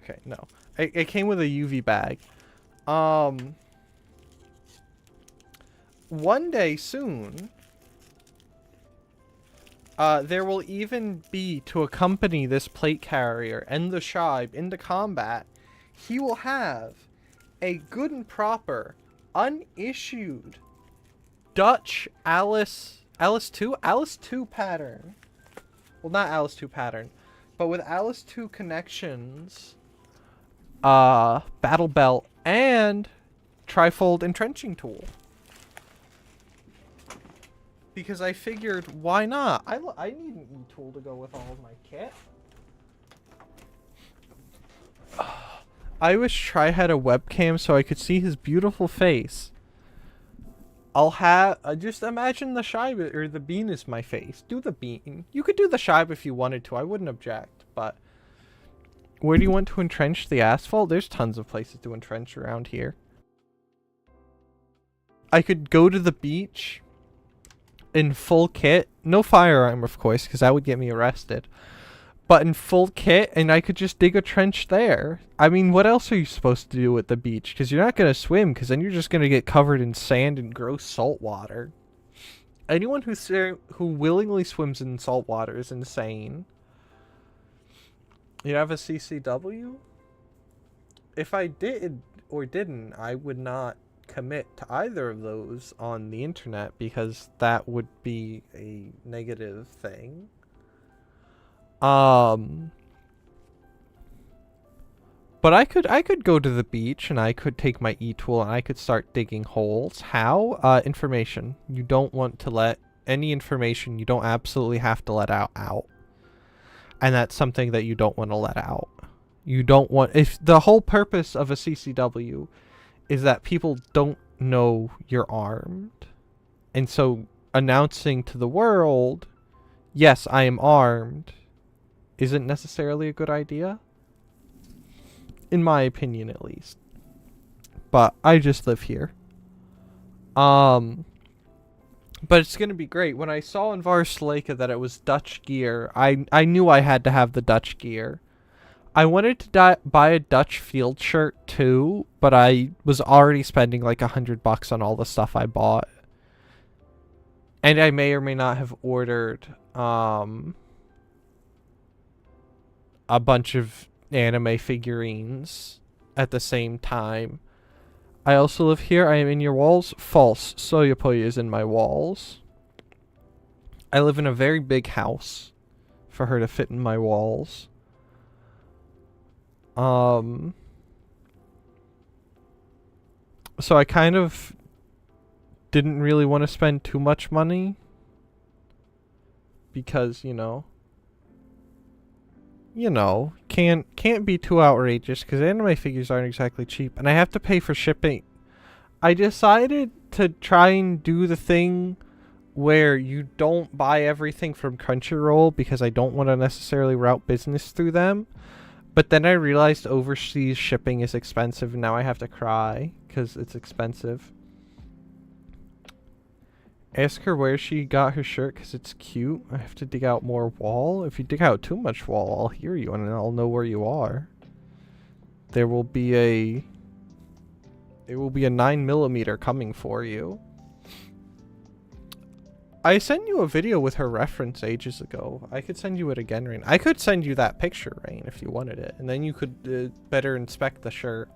Okay, no. It came with a UV bag. One day soon, there will even be, to accompany this plate carrier and the Shibe into combat, he will have a good and proper, unissued Dutch Alice 2 pattern. Well, not Alice 2 pattern, but with Alice 2 connections, battle belt, and trifold entrenching tool. Because I figured, why not? I need an E-tool to go with all of my kit. I wish Try had a webcam so I could see his beautiful face. I'll have... just imagine the Shibe, or the bean is my face. Do the bean. You could do the Shibe if you wanted to. I wouldn't object, but... Where do you want to entrench the asphalt? There's tons of places to entrench around here. I could go to the beach in full kit. No firearm, of course, because that would get me arrested. But in full kit, and I could just dig a trench there. I mean, what else are you supposed to do at the beach? Because you're not going to swim, because then you're just going to get covered in sand and gross salt water. Anyone who willingly swims in salt water is insane. You have a CCW? If I did or didn't, I would not commit to either of those on the internet, because that would be a negative thing. But I could go to the beach and I could take my E-tool and I could start digging holes. How? Information. You don't want to let any information you don't absolutely have to let out. And that's something that you don't want to let out. You don't want... If the whole purpose of a CCW is that people don't know you're armed. And so announcing to the world, yes, I am armed, isn't necessarily a good idea. In my opinion, at least. But I just live here. But it's going to be great. When I saw in Varsleka that it was Dutch gear, I knew I had to have the Dutch gear. I wanted to buy a Dutch field shirt too, but I was already spending like $100 on all the stuff I bought. And I may or may not have ordered a bunch of anime figurines at the same time. I also live here. I am in your walls. False. Soyapoya is in my walls. I live in a very big house for her to fit in my walls. So I kind of didn't really want to spend too much money because, you know, can't be too outrageous because anime figures aren't exactly cheap and I have to pay for shipping. I decided to try and do the thing where you don't buy everything from Crunchyroll because I don't want to necessarily route business through them. But then I realized overseas shipping is expensive and now I have to cry because it's expensive. Ask her where she got her shirt because it's cute. I have to dig out more wall. If you dig out too much wall, I'll hear you and I'll know where you are. There will be a 9mm coming for you. I sent you a video with her reference ages ago. I could send you it again, Rain. I could send you that picture, Rain, if you wanted it. And then you could better inspect the shirt.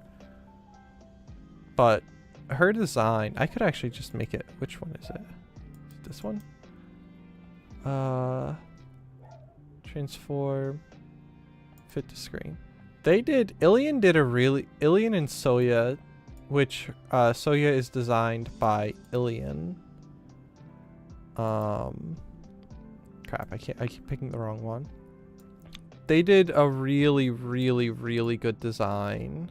But her design, I could actually just make it. Which one is it? This one? Transform. Fit to screen. Ilian and Soya, which Soya is designed by Ilian. Crap, I keep picking the wrong one. They did a really, really, really good design.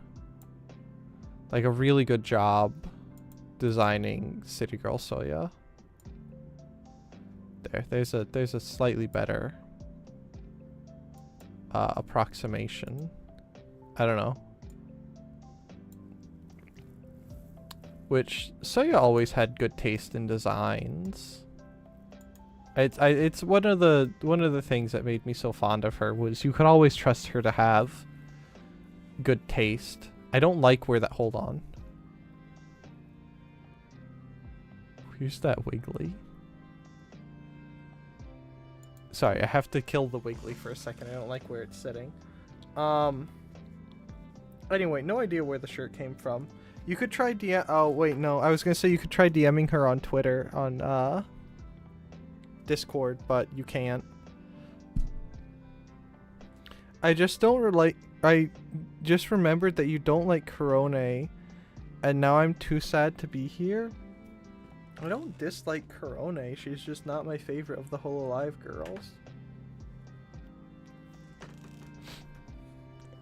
Like a really good job designing City Girl Soya. There's a slightly better approximation. I don't know. Which Soya always had good taste in designs. It's one of the things that made me so fond of her was you could always trust her to have good taste. I don't like where that... Hold on. Here's that Wiggly. Sorry, I have to kill the Wiggly for a second. I don't like where it's sitting. Anyway, no idea where the shirt came from. You could try DM... Oh, wait, no. I was going to say you could try DMing her on Twitter, on Discord, but you can't. I just don't relate... I just remembered that you don't like Korone, and now I'm too sad to be here. I don't dislike Korone. She's just not my favorite of the Hololive girls.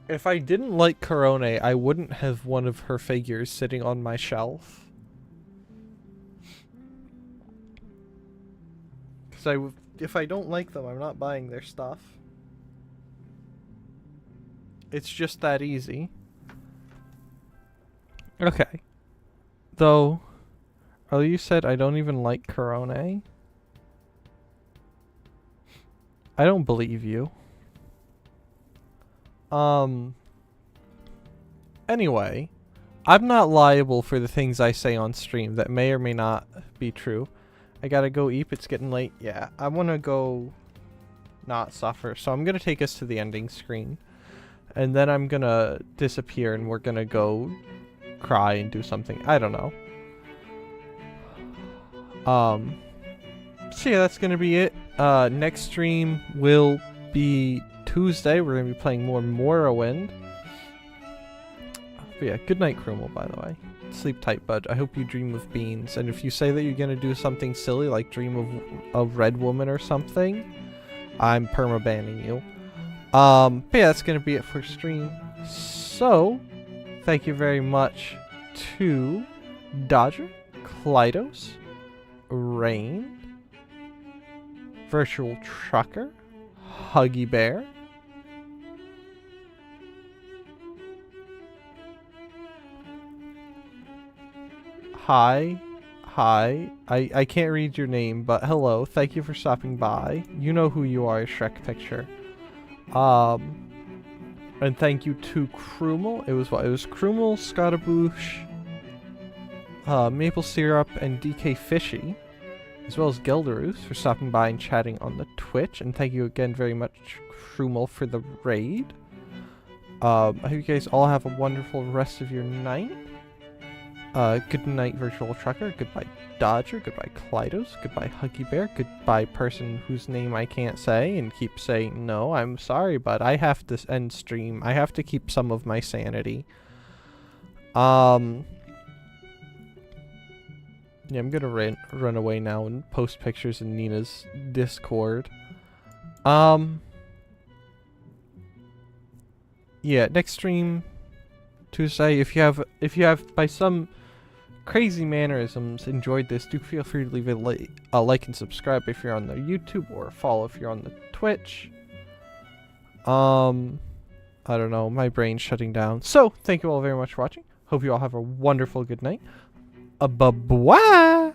If I didn't like Korone, I wouldn't have one of her figures sitting on my shelf. Because if I don't like them, I'm not buying their stuff. It's just that easy. Okay. Though, earlier you said I don't even like Korone. I don't believe you. Anyway, I'm not liable for the things I say on stream that may or may not be true. I gotta go eat. It's getting late. Yeah, I wanna go not suffer. So I'm gonna take us to the ending screen. And then I'm gonna disappear and we're gonna go cry and do something. I don't know. So yeah, that's gonna be it. Next stream will be Tuesday. We're gonna be playing more Morrowind. But yeah, good night, Krumel, by the way. Sleep tight, bud. I hope you dream of beans. And if you say that you're gonna do something silly, like dream of Red Woman or something, I'm perma-banning you. But yeah, that's gonna be it for stream. So, thank you very much to Dodger, Klydos, Rain, Virtual Trucker, Huggy Bear, Hi. I can't read your name, but hello. Thank you for stopping by. You know who you are, Shrek Picture. And thank you to Krumel. It was what? It was Krumel, Scottaboosh, Maple Syrup, and DK Fishy, as well as Gelderus for stopping by and chatting on the Twitch. And thank you again very much, Krumel, for the raid. I hope you guys all have a wonderful rest of your night. Good night, Virtual Trucker. Goodbye, Dodger. Goodbye, Klydos. Goodbye, Huggy Bear. Goodbye, person whose name I can't say and keep saying no. I'm sorry, but I have to end stream. I have to keep some of my sanity. Yeah, I'm gonna run away now and post pictures in Nina's Discord. Yeah, next stream Tuesday. If you have by some crazy mannerisms enjoyed this, do feel free to leave a like and subscribe if you're on the YouTube, or a follow if you're on the Twitch. I don't know, my brain's shutting down. So thank you all very much for watching. Hope you all have a wonderful good night. Bye-bye.